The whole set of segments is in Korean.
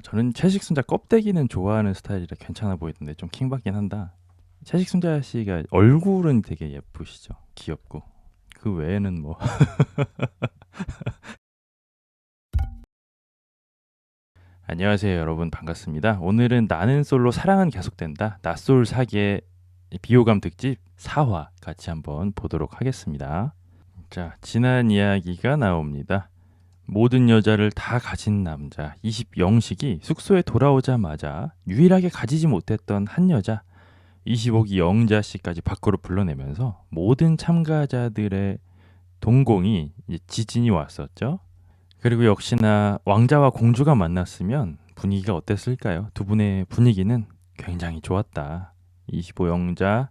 저는 채식순자 껍데기는 좋아하는 스타일이라 괜찮아 보이던데 좀 킹받긴 한다. 채식순자 씨가 얼굴은 되게 예쁘시죠. 귀엽고. 그 외에는 뭐 안녕하세요 여러분 반갑습니다. 오늘은 나는 솔로 사랑은 계속된다. 낯솔 사기의 비호감 특집 4화 같이 한번 보도록 하겠습니다. 자, 지난 이야기가 나옵니다. 모든 여자를 다 가진 남자 20영식이 숙소에 돌아오자마자 유일하게 가지지 못했던 한 여자 25기 영자 씨까지 밖으로 불러내면서 모든 참가자들의 동공이 이제 지진이 왔었죠. 그리고 역시나 왕자와 공주가 만났으면 분위기가 어땠을까요? 두 분의 분위기는 굉장히 좋았다. 25 영자,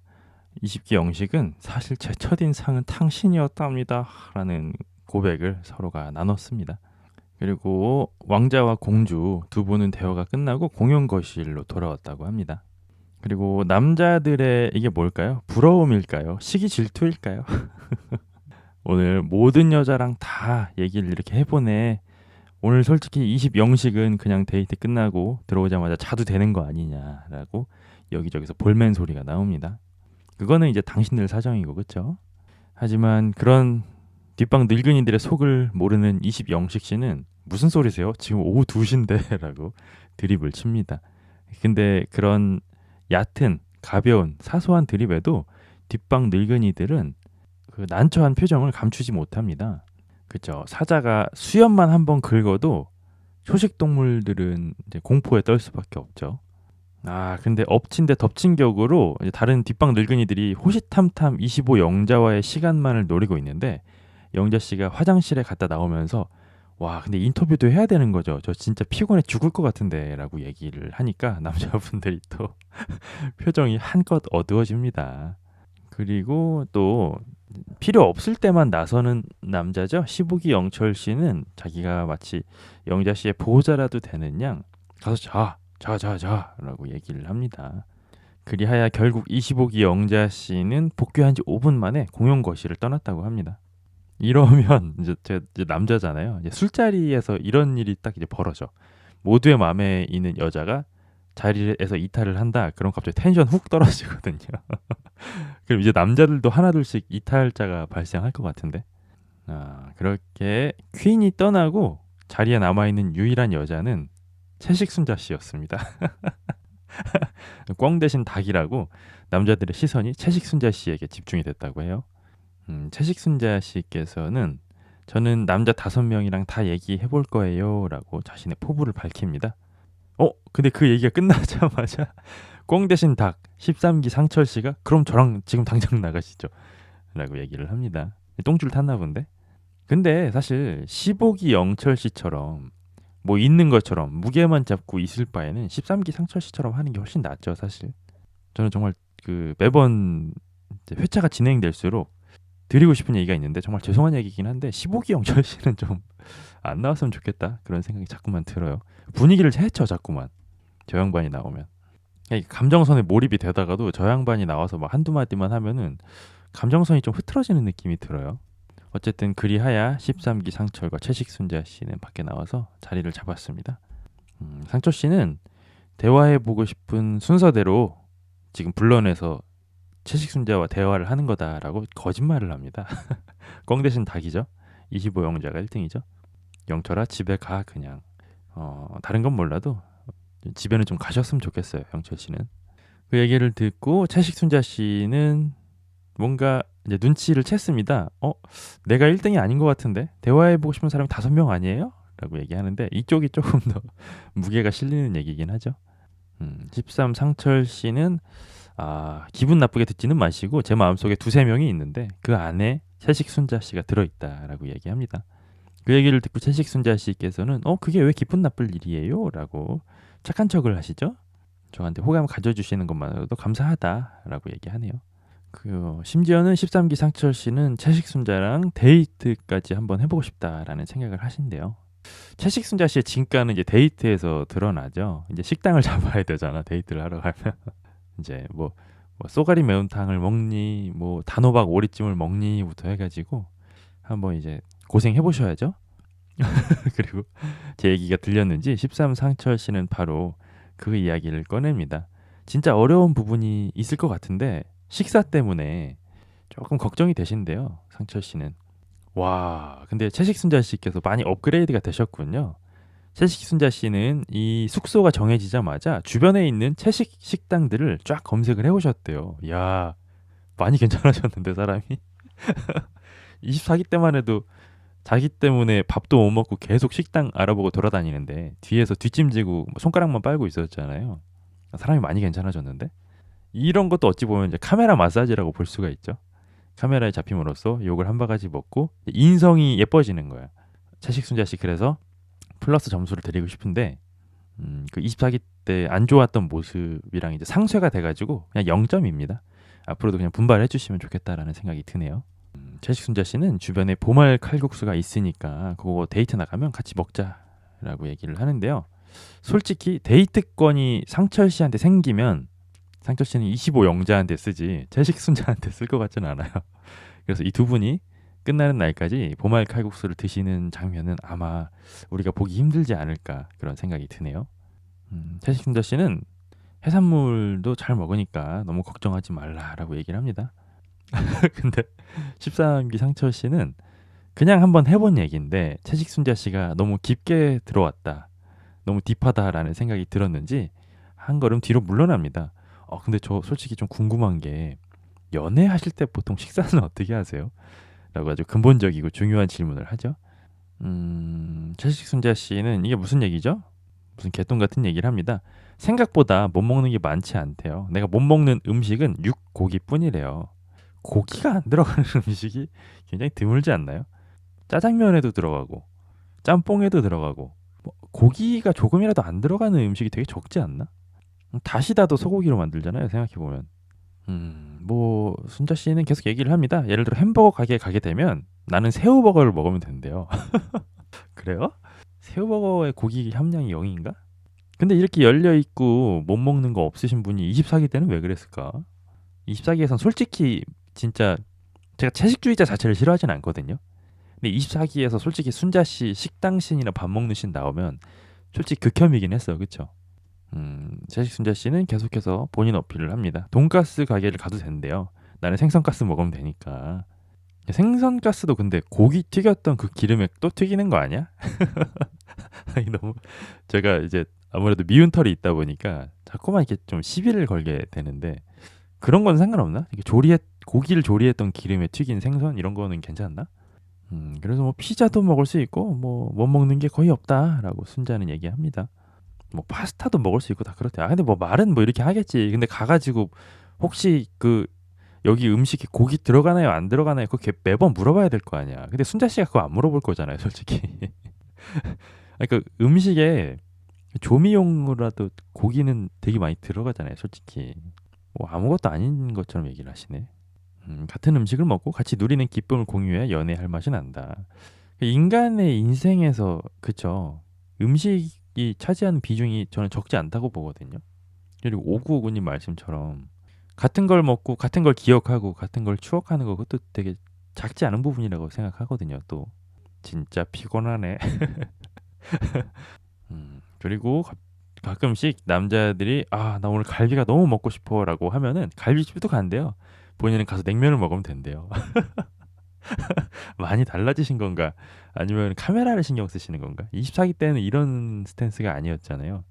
20기 영식은 사실 제 첫인상은 당신이었답니다. 라는 고백을 서로가 나눴습니다. 그리고 왕자와 공주 두 분은 대화가 끝나고 공용 거실로 돌아왔다고 합니다. 그리고 남자들의 이게 뭘까요? 부러움일까요? 시기 질투일까요? 오늘 모든 여자랑 다 얘기를 이렇게 해보네. 오늘 솔직히 20영식은 그냥 데이트 끝나고 들어오자마자 자도 되는 거 아니냐라고 여기저기서 볼멘 소리가 나옵니다. 그거는 이제 당신들 사정이고 그쵸? 하지만 그런 뒷방 늙은이들의 속을 모르는 20영식 씨는 무슨 소리세요? 지금 오후 2시인데 라고 드립을 칩니다. 근데 그런 얕은 가벼운 사소한 드립에도 뒷방 늙은이들은 그 난처한 표정을 감추지 못합니다. 그죠? 사자가 수염만 한번 긁어도 초식 동물들은 이제 공포에 떨 수밖에 없죠. 아, 근데 엎친 데 덮친 격으로 이제 다른 뒷방 늙은이들이 호시탐탐 25 영자와의 시간만을 노리고 있는데 영자 씨가 화장실에 갔다 나오면서 와, 근데 인터뷰도 해야 되는 거죠. 저 진짜 피곤해 죽을 것 같은데라고 얘기를 하니까 남자분들이 또 표정이 한껏 어두워집니다. 그리고 또 필요 없을 때만 나서는 남자죠. 15기 영철 씨는 자기가 마치 영자 씨의 보호자라도 되는 양 가서 자라고 얘기를 합니다. 그리하여 결국 25기 영자 씨는 복귀한 지 5분 만에 공용 거실을 떠났다고 합니다. 이러면 이제 제가 이제 남자잖아요. 이제 술자리에서 이런 일이 딱 이제 벌어져. 모두의 마음에 있는 여자가 자리에서 이탈을 한다. 그럼 갑자기 텐션 훅 떨어지거든요. 그럼 이제 남자들도 하나둘씩 이탈자가 발생할 것 같은데. 아, 그렇게 퀸이 떠나고 자리에 남아있는 유일한 여자는 채식순자 씨였습니다. 꽝 대신 닭이라고 남자들의 시선이 채식순자 씨에게 집중이 됐다고 해요. 채식순자 씨께서는 저는 남자 5명이랑 다 얘기해 볼 거예요 라고 자신의 포부를 밝힙니다. 근데 그 얘기가 끝나자마자 꽝 대신 닭 13기 상철 씨가 그럼 저랑 지금 당장 나가시죠 라고 얘기를 합니다. 똥줄 탔나 본데. 근데 사실 15기 영철 씨처럼 뭐 있는 것처럼 무게만 잡고 있을 바에는 13기 상철 씨처럼 하는 게 훨씬 낫죠 사실. 저는 정말 그 매번 이제 회차가 진행될수록 드리고 싶은 얘기가 있는데 정말 죄송한 얘기긴 한데 15기 영철 씨는 좀 안 나왔으면 좋겠다 그런 생각이 자꾸만 들어요. 분위기를 해쳐 자꾸만 저 양반이 나오면 감정선에 몰입이 되다가도 저 양반이 나와서 막 한두 마디만 하면은 감정선이 좀 흐트러지는 느낌이 들어요. 어쨌든 그리하야 13기 상철과 채식순자 씨는 밖에 나와서 자리를 잡았습니다. 상철 씨는 대화해보고 싶은 순서대로 지금 불러내서 채식순자와 대화를 하는 거다라고 거짓말을 합니다. 꽝 대신 닭이죠. 25 영자가 1등이죠. 영철아 집에 가 그냥. 다른 건 몰라도 집에는 좀 가셨으면 좋겠어요. 영철 씨는. 그 얘기를 듣고 채식순자 씨는 뭔가 이제 눈치를 챘습니다. 내가 1등이 아닌 것 같은데 대화해보고 싶은 사람이 5명 아니에요? 라고 얘기하는데 이쪽이 조금 더 무게가 실리는 얘기긴 하죠. 13 상철 씨는 기분 나쁘게 듣지는 마시고 제 마음속에 2-3명이 있는데 그 안에 채식순자 씨가 들어있다라고 얘기합니다. 그 얘기를 듣고 채식순자 씨께서는 그게 왜 기분 나쁠 일이에요? 라고 착한 척을 하시죠. 저한테 호감 가져주시는 것만으로도 감사하다라고 얘기하네요. 심지어는 13기 상철 씨는 채식순자랑 데이트까지 한번 해보고 싶다라는 생각을 하신대요. 채식순자 씨의 진가는 이제 데이트에서 드러나죠. 이제 식당을 잡아야 되잖아. 데이트를 하러 가면 이제 뭐 쏘가리 매운탕을 먹니, 뭐 단호박 오리찜을 먹니부터 해가지고 한번 이제 고생해 보셔야죠. 그리고 제 얘기가 들렸는지 13 상철 씨는 바로 그 이야기를 꺼냅니다. 진짜 어려운 부분이 있을 것 같은데 식사 때문에 조금 걱정이 되신대요. 상철 씨는. 와, 근데 채식순자 씨께서 많이 업그레이드가 되셨군요. 채식순자 씨는 이 숙소가 정해지자마자 주변에 있는 채식 식당들을 쫙 검색을 해오셨대요. 야, 많이 괜찮아졌는데 사람이. 24기 때만 해도 자기 때문에 밥도 못 먹고 계속 식당 알아보고 돌아다니는데 뒤에서 뒷짐지고 뭐 손가락만 빨고 있었잖아요. 사람이 많이 괜찮아졌는데 이런 것도 어찌 보면 이제 카메라 마사지라고 볼 수가 있죠. 카메라에 잡힘으로써 욕을 한 바가지 먹고 인성이 예뻐지는 거야. 채식순자 씨 그래서 플러스 점수를 드리고 싶은데 그 24기 때 안 좋았던 모습이랑 이제 상쇄가 돼가지고 그냥 0점입니다. 앞으로도 그냥 분발해 주시면 좋겠다라는 생각이 드네요. 채식순자 씨는 주변에 보말 칼국수가 있으니까 그거 데이트 나가면 같이 먹자라고 얘기를 하는데요. 솔직히 데이트권이 상철 씨한테 생기면 상철 씨는 25 영자한테 쓰지 채식순자한테 쓸 것 같지는 않아요. 그래서 이 두 분이 끝나는 날까지 보말 칼국수를 드시는 장면은 아마 우리가 보기 힘들지 않을까 그런 생각이 드네요. 채식순자 씨는 해산물도 잘 먹으니까 너무 걱정하지 말라라고 얘기를 합니다. 근데 13기 상철 씨는 그냥 한번 해본 얘기인데 채식순자 씨가 너무 깊게 들어왔다. 너무 딥하다라는 생각이 들었는지 한 걸음 뒤로 물러납니다. 근데 저 솔직히 좀 궁금한 게 연애하실 때 보통 식사는 어떻게 하세요? 라고 아주 근본적이고 중요한 질문을 하죠. 채식순자 씨는 이게 무슨 얘기죠? 무슨 개똥 같은 얘기를 합니다. 생각보다 못 먹는 게 많지 않대요. 내가 못 먹는 음식은 육고기뿐이래요. 고기가 안 들어가는 음식이 굉장히 드물지 않나요? 짜장면에도 들어가고 짬뽕에도 들어가고 뭐 고기가 조금이라도 안 들어가는 음식이 되게 적지 않나? 다시다도 소고기로 만들잖아요. 생각해 보면. 뭐 순자 씨는 계속 얘기를 합니다. 예를 들어 햄버거 가게에 가게 되면 나는 새우버거를 먹으면 된대요. 그래요? 새우버거의 고기 함량이 0인가? 근데 이렇게 열려 있고 못 먹는 거 없으신 분이 24기 때는 왜 그랬을까? 24기에선 솔직히 진짜 제가 채식주의자 자체를 싫어하진 않거든요. 근데 24기에서 솔직히 순자 씨 식당 씬이나 밥 먹는 씬 나오면 솔직히 극혐이긴 했어요. 그쵸? 채식 순자 씨는 계속해서 본인 어필을 합니다. 돈가스 가게를 가도 된대요. 나는 생선가스 먹으면 되니까. 생선가스도 근데 고기 튀겼던 그 기름에 또 튀기는 거 아니야? 아니 너무 제가 이제 아무래도 미운 털이 있다 보니까 자꾸만 이렇게 좀 시비를 걸게 되는데 그런 건 상관없나? 이렇게 고기를 조리했던 기름에 튀긴 생선 이런 거는 괜찮나? 그래서 뭐 피자도 먹을 수 있고 뭐 못 먹는 게 거의 없다라고 순자는 얘기합니다. 뭐 파스타도 먹을 수 있고 다 그렇대. 근데 뭐 말은 뭐 이렇게 하겠지. 근데 가가지고 혹시 그 여기 음식에 고기 들어가나요 안 들어가나요? 그거 매번 물어봐야 될 거 아니야. 근데 순자 씨가 그거 안 물어볼 거잖아요, 솔직히. 그러니까 음식에 조미용으로라도 고기는 되게 많이 들어가잖아요, 솔직히. 뭐 아무것도 아닌 것처럼 얘기를 하시네. 같은 음식을 먹고 같이 누리는 기쁨을 공유해 연애할 맛이 난다. 인간의 인생에서 그쵸. 음식이 차지하는 비중이 저는 적지 않다고 보거든요. 그리고 5959님 말씀처럼 같은 걸 먹고 같은 걸 기억하고 같은 걸 추억하는 거 그것도 되게 작지 않은 부분이라고 생각하거든요. 또 진짜 피곤하네. 그리고 가끔씩 남자들이 나 오늘 갈비가 너무 먹고 싶어라고 하면은 갈비집도 간대요. 본인은 가서 냉면을 먹으면 된대요. 많이 달라지신 건가? 아니면 카메라를 신경 쓰시는 건가? 24기 때는 이런 스탠스가 아니었잖아요.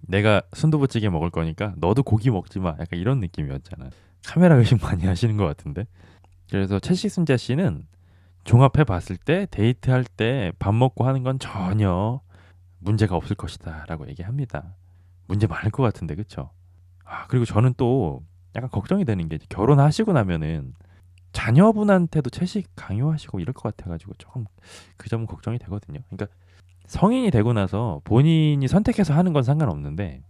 내가 순두부찌개 먹을 거니까 너도 고기 먹지 마. 약간 이런 느낌이었잖아. 카메라 의식 많이 하시는 것 같은데. 그래서 채식순자 씨는 종합해 봤을 때 데이트할 때 밥 먹고 하는 건 전혀 문제가 없을 것이다라고 얘기합니다. 문제 많을 것 같은데 그쵸? 그리고 저는 또 약간 걱정이 되는 게 결혼하시고 나면은 자녀분한테도 채식 강요하시고 이럴 것 같아가지고 조금 그 점은 걱정이 되거든요. 그러니까 성인이 되고 나서 본인이 선택해서 하는 건 상관없는데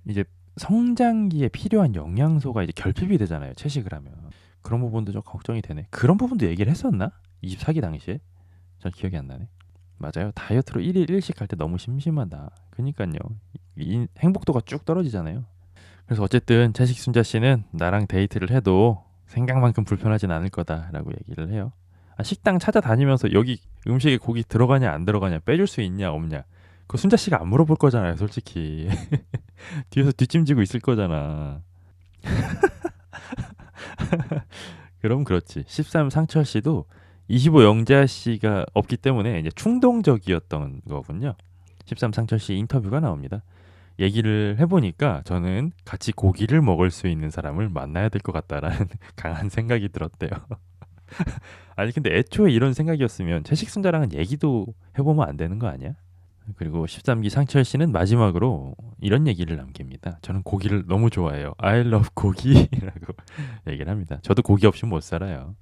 이제 성장기에 필요한 영양소가 이제 결핍이 되잖아요. 채식을 하면 그런 부분도 좀 걱정이 되네. 그런 부분도 얘기를 했었나? 24기 당시에 전 기억이 안 나네. 맞아요. 다이어트로 1일 1식 할 때 너무 심심하다. 그니까요. 행복도가 쭉 떨어지잖아요. 그래서 어쨌든 채식순자 씨는 나랑 데이트를 해도 생각만큼 불편하진 않을 거다라고 얘기를 해요. 식당 찾아다니면서 여기 음식에 고기 들어가냐 안 들어가냐 빼줄 수 있냐 없냐 그 순자 씨가 안 물어볼 거잖아요, 솔직히. 뒤에서 뒷짐지고 있을 거잖아. 그럼 그렇지. 13 상철 씨도 25 영자 씨가 없기 때문에 이제 충동적이었던 거군요. 13 상철 씨 인터뷰가 나옵니다. 얘기를 해보니까 저는 같이 고기를 먹을 수 있는 사람을 만나야 될 것 같다라는 강한 생각이 들었대요. 아니 근데 애초에 이런 생각이었으면 채식순자랑은 얘기도 해보면 안 되는 거 아니야? 그리고 13기 상철 씨는 마지막으로 이런 얘기를 남깁니다. 저는 고기를 너무 좋아해요. I love 고기라고 얘기를 합니다. 저도 고기 없이 못 살아요.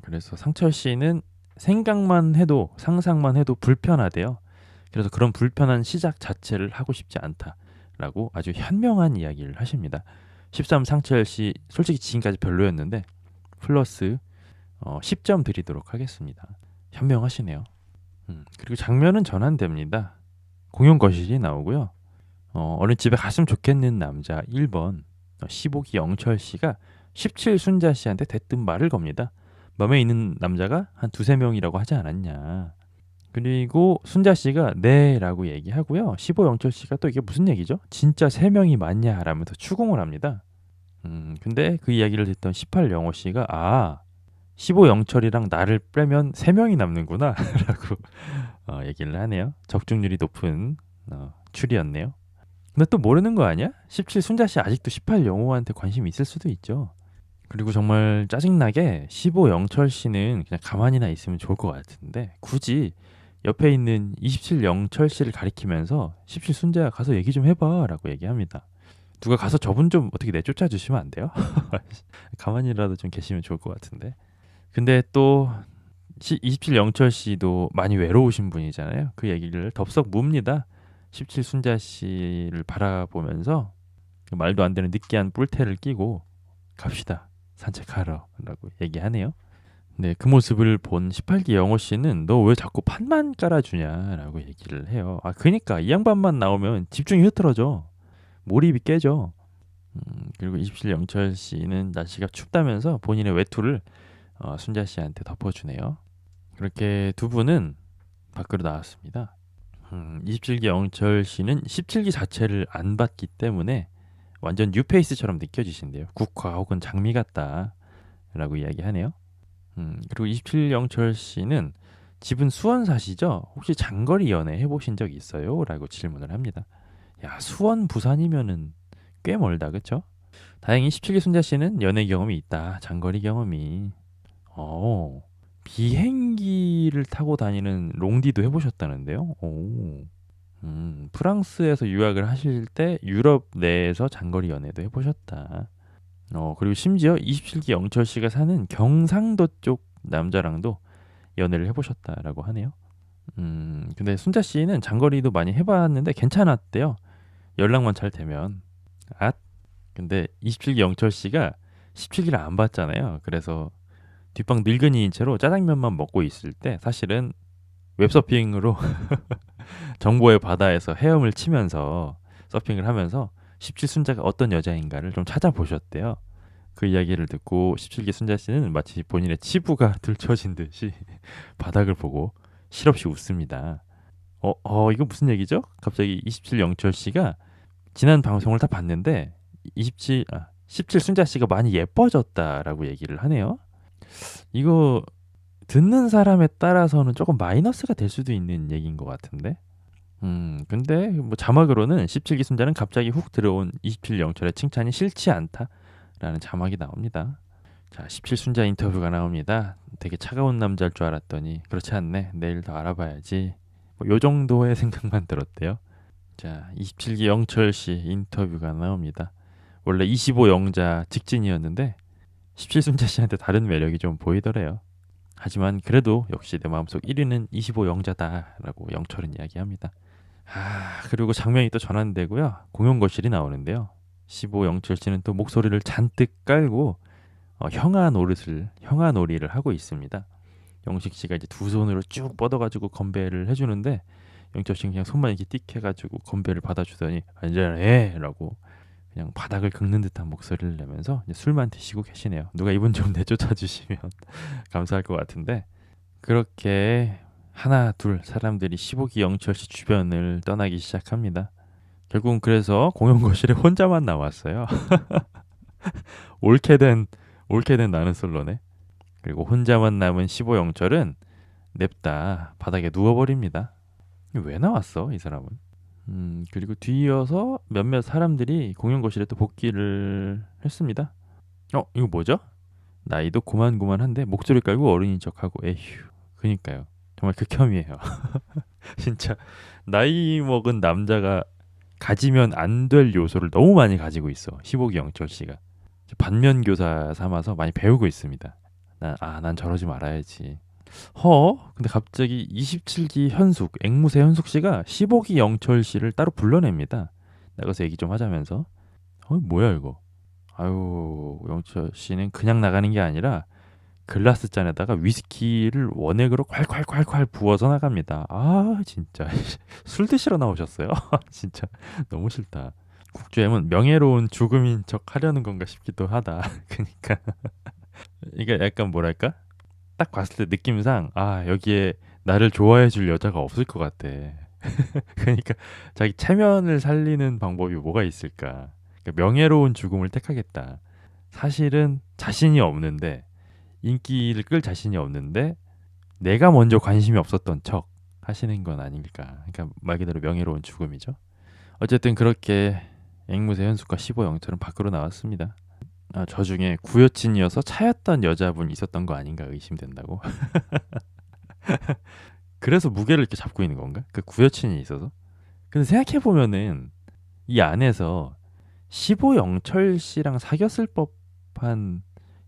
그래서 상철 씨는 생각만 해도 상상만 해도 불편하대요. 그래서 그런 불편한 시작 자체를 하고 싶지 않다라고 아주 현명한 이야기를 하십니다. 13 상철 씨 솔직히 지금까지 별로였는데 플러스 10점 드리도록 하겠습니다. 현명하시네요. 그리고 장면은 전환됩니다. 공용 거실이 나오고요. 어느 집에 갔으면 좋겠는 남자 1번 15기 영철 씨가 17 순자 씨한테 대뜸 말을 겁니다. 맘에 있는 남자가 한 두세 명이라고 하지 않았냐. 그리고 순자 씨가 네라고 얘기하고요. 15 영철 씨가 또 이게 무슨 얘기죠? 진짜 세 명이 맞냐 라면서 추궁을 합니다. 근데 그 이야기를 듣던 18 영호 씨가 15 영철이랑 나를 빼면 3명이 남는구나 라고 얘기를 하네요. 적중률이 높은 추리였네요. 근데 또 모르는 거 아니야? 17 순자씨 아직도 18 영호한테 관심이 있을 수도 있죠. 그리고 정말 짜증나게 15 영철씨는 그냥 가만히나 있으면 좋을 것 같은데 굳이 옆에 있는 27 영철씨를 가리키면서 17 순자야 가서 얘기 좀 해봐 라고 얘기합니다. 누가 가서 저분 좀 어떻게 내쫓아 주시면 안 돼요? 가만히라도 좀 계시면 좋을 것 같은데. 근데 또 27 영철 씨도 많이 외로우신 분이잖아요. 그 얘기를 덥석 묻니다. 17 순자 씨를 바라보면서 말도 안 되는 느끼한 뿔테를 끼고 갑시다. 산책하러 라고 얘기하네요. 네, 그 모습을 본 18기 영호 씨는 너 왜 자꾸 판만 깔아주냐라고 얘기를 해요. 그니까 이 양반만 나오면 집중이 흐트러져. 몰입이 깨져. 그리고 27 영철 씨는 날씨가 춥다면서 본인의 외투를 순자 씨한테 덮어주네요. 그렇게 두 분은 밖으로 나왔습니다. 27기 영철 씨는 17기 자체를 안 봤기 때문에 완전 뉴페이스처럼 느껴지신대요. 국화 혹은 장미 같다 라고 이야기하네요. 그리고 27 영철 씨는 집은 수원 사시죠? 혹시 장거리 연애 해보신 적 있어요? 라고 질문을 합니다. 야, 수원 부산이면은 꽤 멀다, 그쵸? 다행히 17기 순자 씨는 연애 경험이 있다. 장거리 경험이. 비행기를 타고 다니는 롱디도 해보셨다는데요. 프랑스에서 유학을 하실 때 유럽 내에서 장거리 연애도 해보셨다. 그리고 심지어 27기 영철 씨가 사는 경상도 쪽 남자랑도 연애를 해보셨다라고 하네요. 근데 순자 씨는 장거리도 많이 해봤는데 괜찮았대요. 연락만 잘 되면. 근데 27기 영철 씨가 17기를 안 봤잖아요. 그래서 뒷방 늙은이인 채로 짜장면만 먹고 있을 때 사실은 웹서핑으로 정보의 바다에서 헤엄을 치면서 서핑을 하면서 17 순자가 어떤 여자인가를 좀 찾아보셨대요. 그 이야기를 듣고 17기 순자 씨는 마치 본인의 치부가 들춰진 듯이 바닥을 보고 실없이 웃습니다. 이거 무슨 얘기죠? 갑자기 27 영철 씨가 지난 방송을 다 봤는데 17 순자 씨가 많이 예뻐졌다라고 얘기를 하네요. 이거 듣는 사람에 따라서는 조금 마이너스가 될 수도 있는 얘기인 것 같은데. 근데 뭐 자막으로는 17기 순자는 갑자기 훅 들어온 27 영철의 칭찬이 싫지 않다라는 자막이 나옵니다. 자, 17 순자 인터뷰가 나옵니다. 되게 차가운 남자일 줄 알았더니 그렇지 않네. 내일 더 알아봐야지. 요 정도의 생각만 들었대요. 자, 27기 영철 씨 인터뷰가 나옵니다. 원래 25 영자 직진이었는데 17 순자 씨한테 다른 매력이 좀 보이더래요. 하지만 그래도 역시 내 마음속 1위는 25 영자다라고 영철은 이야기합니다. 그리고 장면이 또 전환되고요. 공용 거실이 나오는데요. 15 영철 씨는 또 목소리를 잔뜩 깔고 형아놀이를 하고 있습니다. 영식 씨가 이제 두 손으로 쭉 뻗어가지고 건배를 해주는데 영철 씨는 그냥 손만 이렇게 띡 해가지고 건배를 받아주더니 안전해 라고 그냥 바닥을 긁는 듯한 목소리를 내면서 이제 술만 드시고 계시네요. 누가 이분 좀 내쫓아 주시면 감사할 것 같은데 그렇게 하나 둘 사람들이 15기 영철 씨 주변을 떠나기 시작합니다. 결국은 그래서 공연 거실에 혼자만 남았어요. 옳게 된 나는 솔로네. 그리고 혼자만 남은 15영철은 냅다 바닥에 누워버립니다. 왜 나왔어 이 사람은? 그리고 뒤이어서 몇몇 사람들이 공연 거실에 또 복귀를 했습니다. 이거 뭐죠? 나이도 고만고만한데 목소리 깔고 어른인 척하고 에휴. 그니까요. 정말 극혐이에요. 진짜 나이 먹은 남자가 가지면 안 될 요소를 너무 많이 가지고 있어. 15기 영철 씨가. 반면교사 삼아서 많이 배우고 있습니다. 난 저러지 말아야지. 근데 갑자기 27기 현숙, 앵무새 현숙 씨가 15기 영철 씨를 따로 불러냅니다. 나가서 얘기 좀 하자면서. 뭐야 이거. 아유, 영철 씨는 그냥 나가는 게 아니라 글라스 잔에다가 위스키를 원액으로 콸콸콸콸 부어서 나갑니다. 진짜 술 드시러 나오셨어요? 진짜 너무 싫다. 국주엠은 명예로운 죽음인 척 하려는 건가 싶기도 하다. 그러니까 이게 약간 뭐랄까? 딱 봤을 때 느낌상 여기에 나를 좋아해 줄 여자가 없을 것 같아. 그러니까 자기 체면을 살리는 방법이 뭐가 있을까? 그러니까 명예로운 죽음을 택하겠다. 사실은 자신이 없는데 인기를 끌 자신이 없는데 내가 먼저 관심이 없었던 척 하시는 건 아닐까. 그러니까 말 그대로 명예로운 죽음이죠. 어쨌든 그렇게 앵무새 현숙과 15영철은 밖으로 나왔습니다. 저 중에 구여친이어서 차였던 여자분 있었던 거 아닌가 의심된다고. 그래서 무게를 이렇게 잡고 있는 건가? 그 구여친이 있어서. 근데 생각해 보면은 이 안에서 15영철 씨랑 사귀었을 법한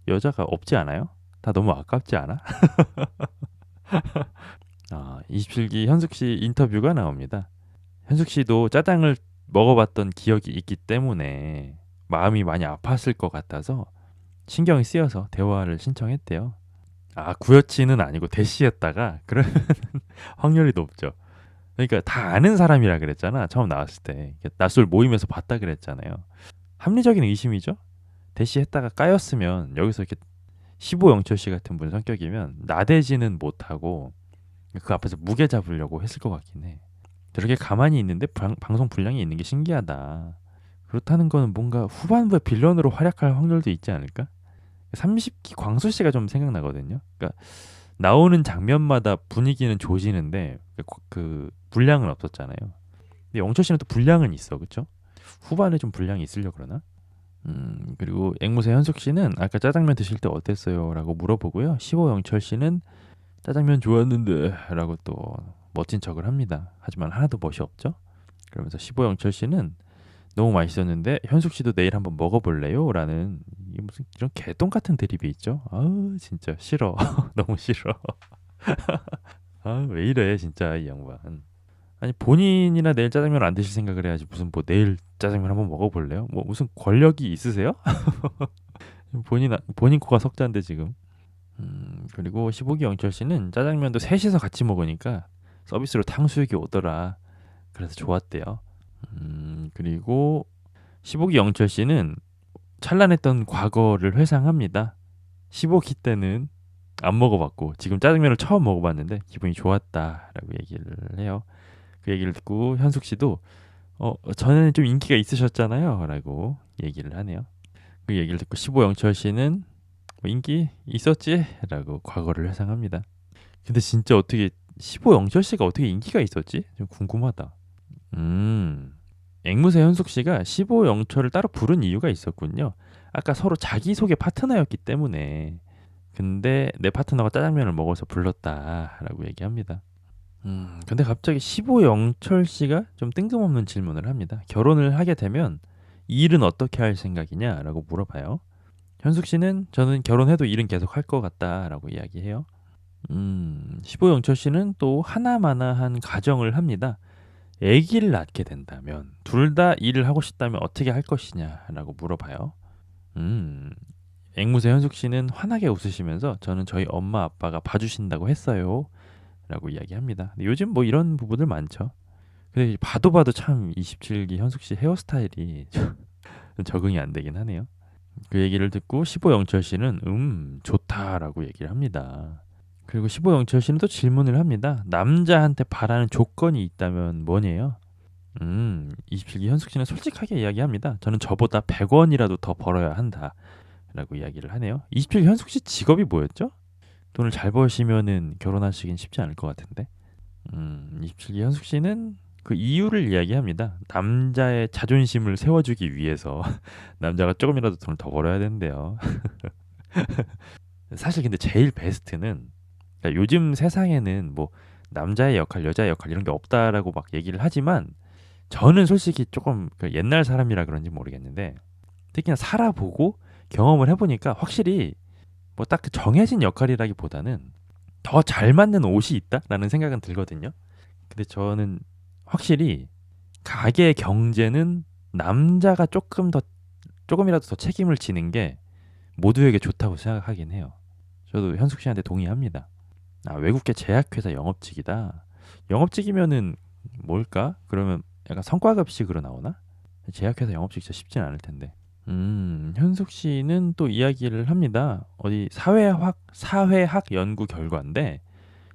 여자가 없지 않아요? 다 너무 아깝지 않아? 27기 현숙 씨 인터뷰가 나옵니다. 현숙 씨도 짜장을 먹어봤던 기억이 있기 때문에 마음이 많이 아팠을 것 같아서 신경이 쓰여서 대화를 신청했대요. 구여친은 아니고 대시였다가 그러면 확률이 높죠. 그러니까 다 아는 사람이라 그랬잖아. 처음 나왔을 때. 낯설 모임에서 봤다 그랬잖아요. 합리적인 의심이죠. 대시했다가 까였으면 여기서 이렇게 15영철 씨 같은 분 성격이면 나대지는 못하고 그 앞에서 무게 잡으려고 했을 것 같긴 해. 저렇게 가만히 있는데 방송 분량이 있는 게 신기하다. 그렇다는 거는 뭔가 후반부에 빌런으로 활약할 확률도 있지 않을까? 30기 광수 씨가 좀 생각나거든요. 그러니까 나오는 장면마다 분위기는 조지는데 그 분량은 없었잖아요. 근데 영철 씨는 또 분량은 있어, 그렇죠? 후반에 좀 분량이 있으려 그러나? 그리고 앵무새 현숙 씨는 아까 짜장면 드실 때 어땠어요?라고 물어보고요. 15영철 씨는 짜장면 좋았는데라고 또 멋진 척을 합니다. 하지만 하나도 멋이 없죠. 그러면서 15영철 씨는 너무 맛있었는데 현숙 씨도 내일 한번 먹어볼래요? 라는 이게 무슨 이런 개똥 같은 드립이 있죠. 진짜 싫어. 너무 싫어. 왜 이래 진짜 이 양반. 아니 본인이나 내일 짜장면 안 드실 생각을 해야지 무슨 뭐 내일 짜장면 한번 먹어볼래요? 뭐 무슨 권력이 있으세요? 본인 코가 석자인데 지금. 그리고 15기 영철 씨는 짜장면도 셋이서 같이 먹으니까 서비스로 탕수육이 오더라. 그래서 좋았대요. 그리고 15기 영철 씨는 찬란했던 과거를 회상합니다. 15기 때는 안 먹어봤고 지금 짜장면을 처음 먹어봤는데 기분이 좋았다라고 얘기를 해요. 그 얘기를 듣고 현숙 씨도 전에는 좀 인기가 있으셨잖아요 라고 얘기를 하네요. 그 얘기를 듣고 15영철 씨는 뭐 인기 있었지? 라고 과거를 회상합니다. 근데 진짜 어떻게 15영철 씨가 어떻게 인기가 있었지? 좀 궁금하다. 앵무새 현숙 씨가 15영철을 따로 부른 이유가 있었군요. 아까 서로 자기소개 파트너였기 때문에. 근데 내 파트너가 짜장면을 먹어서 불렀다라고 얘기합니다. 근데 갑자기 15영철 씨가 좀 뜬금없는 질문을 합니다. 결혼을 하게 되면 일은 어떻게 할 생각이냐라고 물어봐요. 현숙 씨는 저는 결혼해도 일은 계속 할 것 같다라고 이야기해요. 15영철 씨는 또 하나마나한 가정을 합니다. 아기를 낳게 된다면 둘 다 일을 하고 싶다면 어떻게 할 것이냐라고 물어봐요. 앵무새 현숙 씨는 환하게 웃으시면서 저는 저희 엄마 아빠가 봐주신다고 했어요 라고 이야기합니다. 근데 요즘 뭐 이런 부분들 많죠. 근데 봐도 참 27기 현숙 씨 헤어스타일이 적응이 안 되긴 하네요. 그 얘기를 듣고 15영철 씨는 좋다라고 얘기를 합니다. 그리고 15영철 씨는 또 질문을 합니다. 남자한테 바라는 조건이 있다면 뭐냐요? 27기 현숙 씨는 솔직하게 이야기합니다. 저는 저보다 100원이라도 더 벌어야 한다. 라고 이야기를 하네요. 27기 현숙 씨 직업이 뭐였죠? 돈을 잘 버시면은 결혼하시긴 쉽지 않을 것 같은데. 27기 현숙 씨는 그 이유를 이야기합니다. 남자의 자존심을 세워주기 위해서 남자가 조금이라도 돈을 더 벌어야 된대요. 사실 근데 제일 베스트는, 그러니까 요즘 세상에는 뭐 남자의 역할, 여자의 역할 이런 게 없다라고 막 얘기를 하지만 저는 솔직히 조금 그 옛날 사람이라 그런지 모르겠는데 특히나 살아보고 경험을 해보니까 확실히 뭐 딱 그 정해진 역할이라기보다는 더 잘 맞는 옷이 있다라는 생각은 들거든요. 근데 저는 확실히 가게 경제는 남자가 조금이라도 더 책임을 지는 게 모두에게 좋다고 생각하긴 해요. 저도 현숙 씨한테 동의합니다. 외국계 제약회사 영업직이다. 영업직이면은 뭘까? 그러면 약간 성과급식으로 나오나? 제약회사 영업직 진짜 쉽진 않을 텐데. 현숙 씨는 또 이야기를 합니다. 어디 사회학 연구 결과인데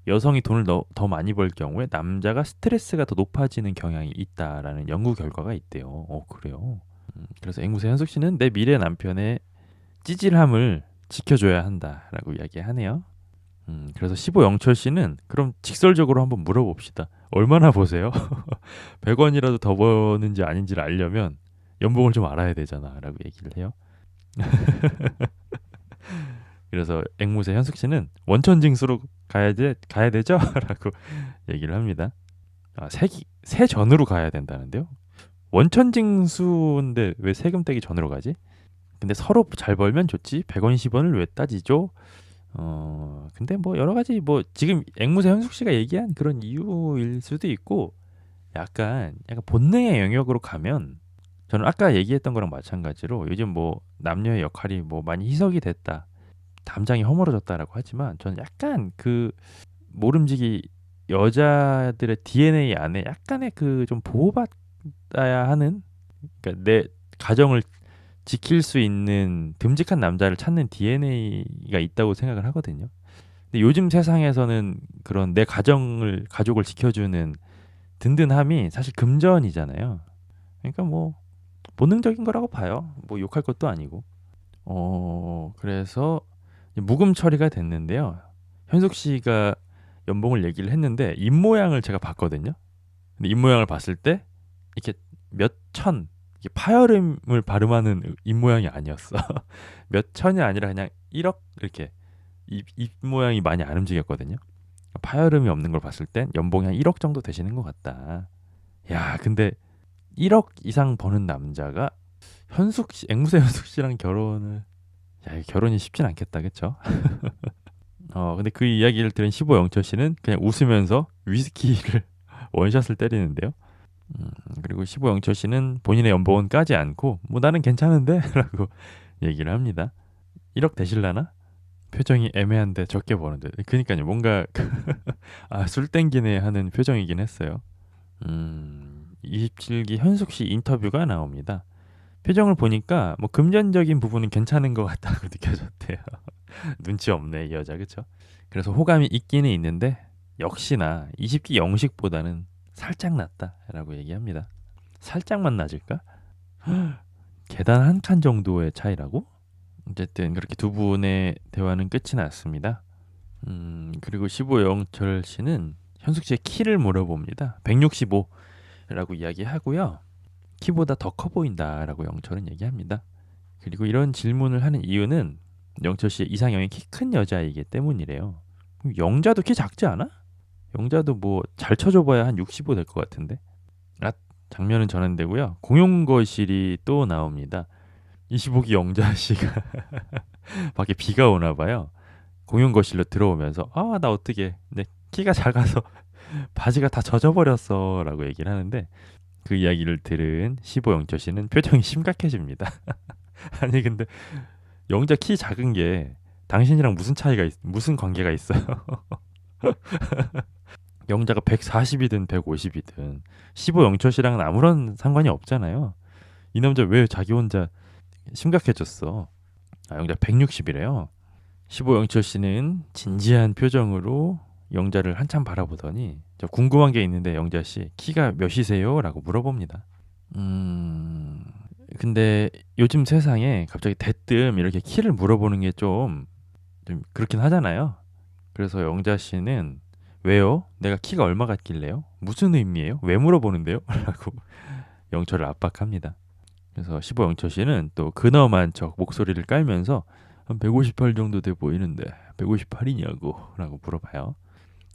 여성이 돈을 더 많이 벌 경우에 남자가 스트레스가 더 높아지는 경향이 있다라는 연구 결과가 있대요. 그래요. 그래서 앵무새 현숙 씨는 내 미래 남편의 찌질함을 지켜줘야 한다라고 이야기하네요. 그래서 15영철 씨는 그럼 직설적으로 한번 물어봅시다. 얼마나 보세요? 100원이라도 더 버는지 아닌지를 알려면 연봉을 좀 알아야 되잖아라고 얘기를 해요. 그래서 앵무새 현숙 씨는 원천징수로 가야 되죠? 라고 얘기를 합니다. 세 전으로 가야 된다는데요. 원천징수인데 왜 세금 떼기 전으로 가지? 근데 서로 잘 벌면 좋지. 100원 10원을 왜 따지죠? 근데 뭐 여러 가지 뭐 지금 앵무새 현숙 씨가 얘기한 그런 이유일 수도 있고 약간 본능의 영역으로 가면 저는 아까 얘기했던 거랑 마찬가지로 요즘 뭐 남녀의 역할이 뭐 많이 희석이 됐다. 담장이 허물어졌다라고 하지만 저는 약간 그 모름지기 여자들의 DNA 안에 약간의 그 좀 보호받아야 하는, 그러니까 내 가정을 지킬 수 있는 듬직한 남자를 찾는 DNA가 있다고 생각을 하거든요. 근데 요즘 세상에서는 그런 내 가족을 지켜주는 든든함이 사실 금전이잖아요. 그러니까 뭐 본능적인 거라고 봐요. 뭐 욕할 것도 아니고. 그래서 묵음 처리가 됐는데요. 현숙 씨가 연봉을 얘기를 했는데 입 모양을 제가 봤거든요. 근데 입 모양을 봤을 때 이렇게 이게 파열음을 발음하는 입 모양이 아니었어. 몇 천이 아니라 그냥 1억 이렇게 입 모양이 많이 안 움직였거든요. 파열음이 없는 걸 봤을 땐 연봉이 한 1억 정도 되시는 것 같다. 야, 근데 1억 이상 버는 남자가 앵무새 현숙 씨랑 결혼이 쉽진 않겠다, 그쵸? 근데 그 이야기를 들은 15영철 씨는 그냥 웃으면서 위스키를 원샷을 때리는데요. 그리고 15영철 씨는 본인의 연봉은 까지 않고 뭐 나는 괜찮은데? 라고 얘기를 합니다. 1억 되실라나? 표정이 애매한데 적게 버는데. 그니까요. 뭔가 술 땡기네 하는 표정이긴 했어요. 27기 현숙 씨 인터뷰가 나옵니다. 표정을 보니까 뭐 금전적인 부분은 괜찮은 것 같다고 느껴졌대요. 눈치 없네 이 여자, 그쵸? 그래서 호감이 있기는 있는데 역시나 20기 영식보다는 살짝 낫다라고 얘기합니다. 살짝만 낮을까? 계단 한 칸 정도의 차이라고? 어쨌든 그렇게 두 분의 대화는 끝이 났습니다. 그리고 15영철 씨는 현숙 씨의 키를 물어봅니다. 165라고 이야기하고요. 키보다 더 커 보인다라고 영철은 얘기합니다. 그리고 이런 질문을 하는 이유는 영철 씨의 이상형이 키 큰 여자이기 때문이래요. 영자도 키 작지 않아? 영자도 뭐 잘 쳐줘봐야 한 65 될 것 같은데. 장면은 전환되고요. 공용 거실이 또 나옵니다. 25기 영자 씨가 밖에 비가 오나 봐요. 공용 거실로 들어오면서 나 어떻게 내 키가 작아서 바지가 다 젖어버렸어 라고 얘기를 하는데 그 이야기를 들은 15영철 씨는 표정이 심각해집니다. 아니 근데 영자 키 작은 게 당신이랑 무슨 관계가 있어요? 영자가 140이든 150이든 15영철 씨랑은 아무런 상관이 없잖아요. 이 남자 왜 자기 혼자 심각해졌어. 아, 영자 160이래요. 15 영철 씨는 진지한 표정으로 영자를 한참 바라보더니 저 궁금한 게 있는데 영자 씨 키가 몇이세요? 라고 물어봅니다. 음... 근데 요즘 세상에 갑자기 대뜸 이렇게 키를 물어보는 게 좀 그렇긴 하잖아요. 그래서 영자 씨는 왜요? 내가 키가 얼마 같길래요? 무슨 의미예요? 왜 물어보는데요? 라고 영철을 압박합니다. 그래서 15 영철 씨는 또 근엄한 척 목소리를 깔면서 한 158 정도 돼 보이는데 158이냐고 라고 물어봐요.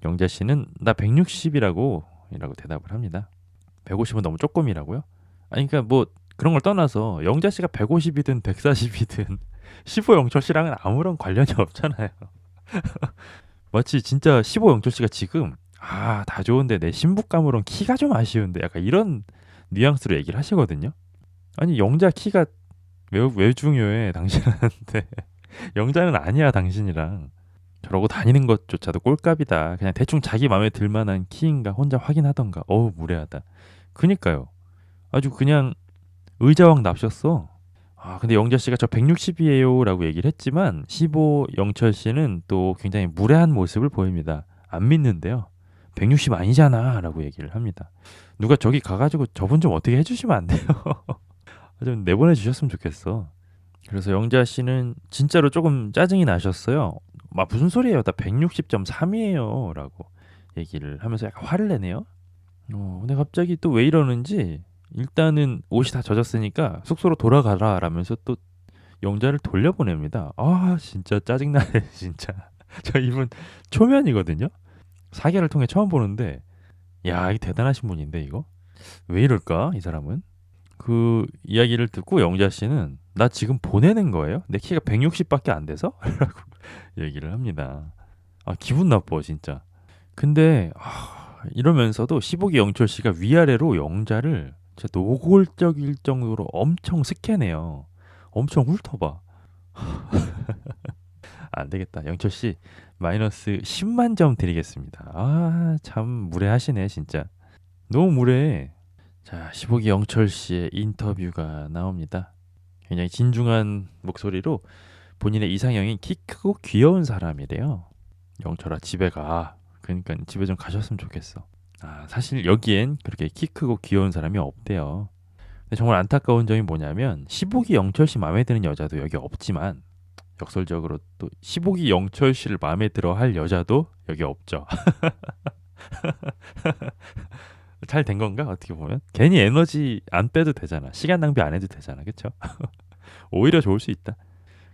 영자 씨는 나 160이라고 이라고 대답을 합니다. 150은 너무 조금이라고요? 아니 그러니까 뭐 그런 걸 떠나서 영자 씨가 150이든 140이든 15 영철 씨랑은 아무런 관련이 없잖아요. 마치 진짜 15 영철 씨가 지금 다 좋은데 내 신부감으론 키가 좀 아쉬운데 약간 이런 뉘앙스로 얘기를 하시거든요. 아니 영자 키가 왜 중요해 당신한테. 영자는 아니야 당신이랑. 저러고 다니는 것조차도 꼴값이다. 그냥 대충 자기 마음에 들만한 키인가 혼자 확인하던가. 어우 무례하다. 그니까요. 아주 그냥 의자왕 납셨어. 근데 영자 씨가 저 160이에요 라고 얘기를 했지만 15 영철 씨는 또 굉장히 무례한 모습을 보입니다. 안 믿는데요. 160 아니잖아 라고 얘기를 합니다. 누가 저기 가가지고 저분 좀 어떻게 해주시면 안 돼요? 좀 내보내 주셨으면 좋겠어. 그래서 영자 씨는 진짜로 조금 짜증이 나셨어요. 무슨 소리예요? 나 160.3이에요 라고 얘기를 하면서 약간 화를 내네요. 근데 갑자기 또 왜 이러는지 일단은 옷이 다 젖었으니까 숙소로 돌아가라 라면서 또 영자를 돌려보냅니다. 진짜 짜증나네 진짜. 저 이분 초면이거든요. 사계를 통해 처음 보는데 야, 이 대단하신 분인데 이거 왜 이럴까 이 사람은. 그 이야기를 듣고 영자 씨는 나 지금 보내는 거예요? 내 키가 160밖에 안 돼서? 라고 얘기를 합니다. 기분 나빠 진짜. 근데 이러면서도 15기 영철 씨가 위아래로 영자를 진짜 노골적일 정도로 엄청 스캔해요. 엄청 훑어봐. 안 되겠다. 영철 씨 마이너스 10만 점 드리겠습니다. 참 무례하시네 진짜. 너무 무례해. 자, 15기 영철 씨의 인터뷰가 나옵니다. 굉장히 진중한 목소리로 본인의 이상형이 키 크고 귀여운 사람이래요. 영철아 집에 가. 그러니까 집에 좀 가셨으면 좋겠어. 사실 여기엔 그렇게 키 크고 귀여운 사람이 없대요. 근데 정말 안타까운 점이 뭐냐면 15기 영철 씨 마음에 드는 여자도 여기 없지만 역설적으로 또 15기 영철 씨를 마음에 들어 할 여자도 여기 없죠. 잘 된 건가? 어떻게 보면 괜히 에너지 안 빼도 되잖아. 시간 낭비 안 해도 되잖아. 그쵸? 오히려 좋을 수 있다.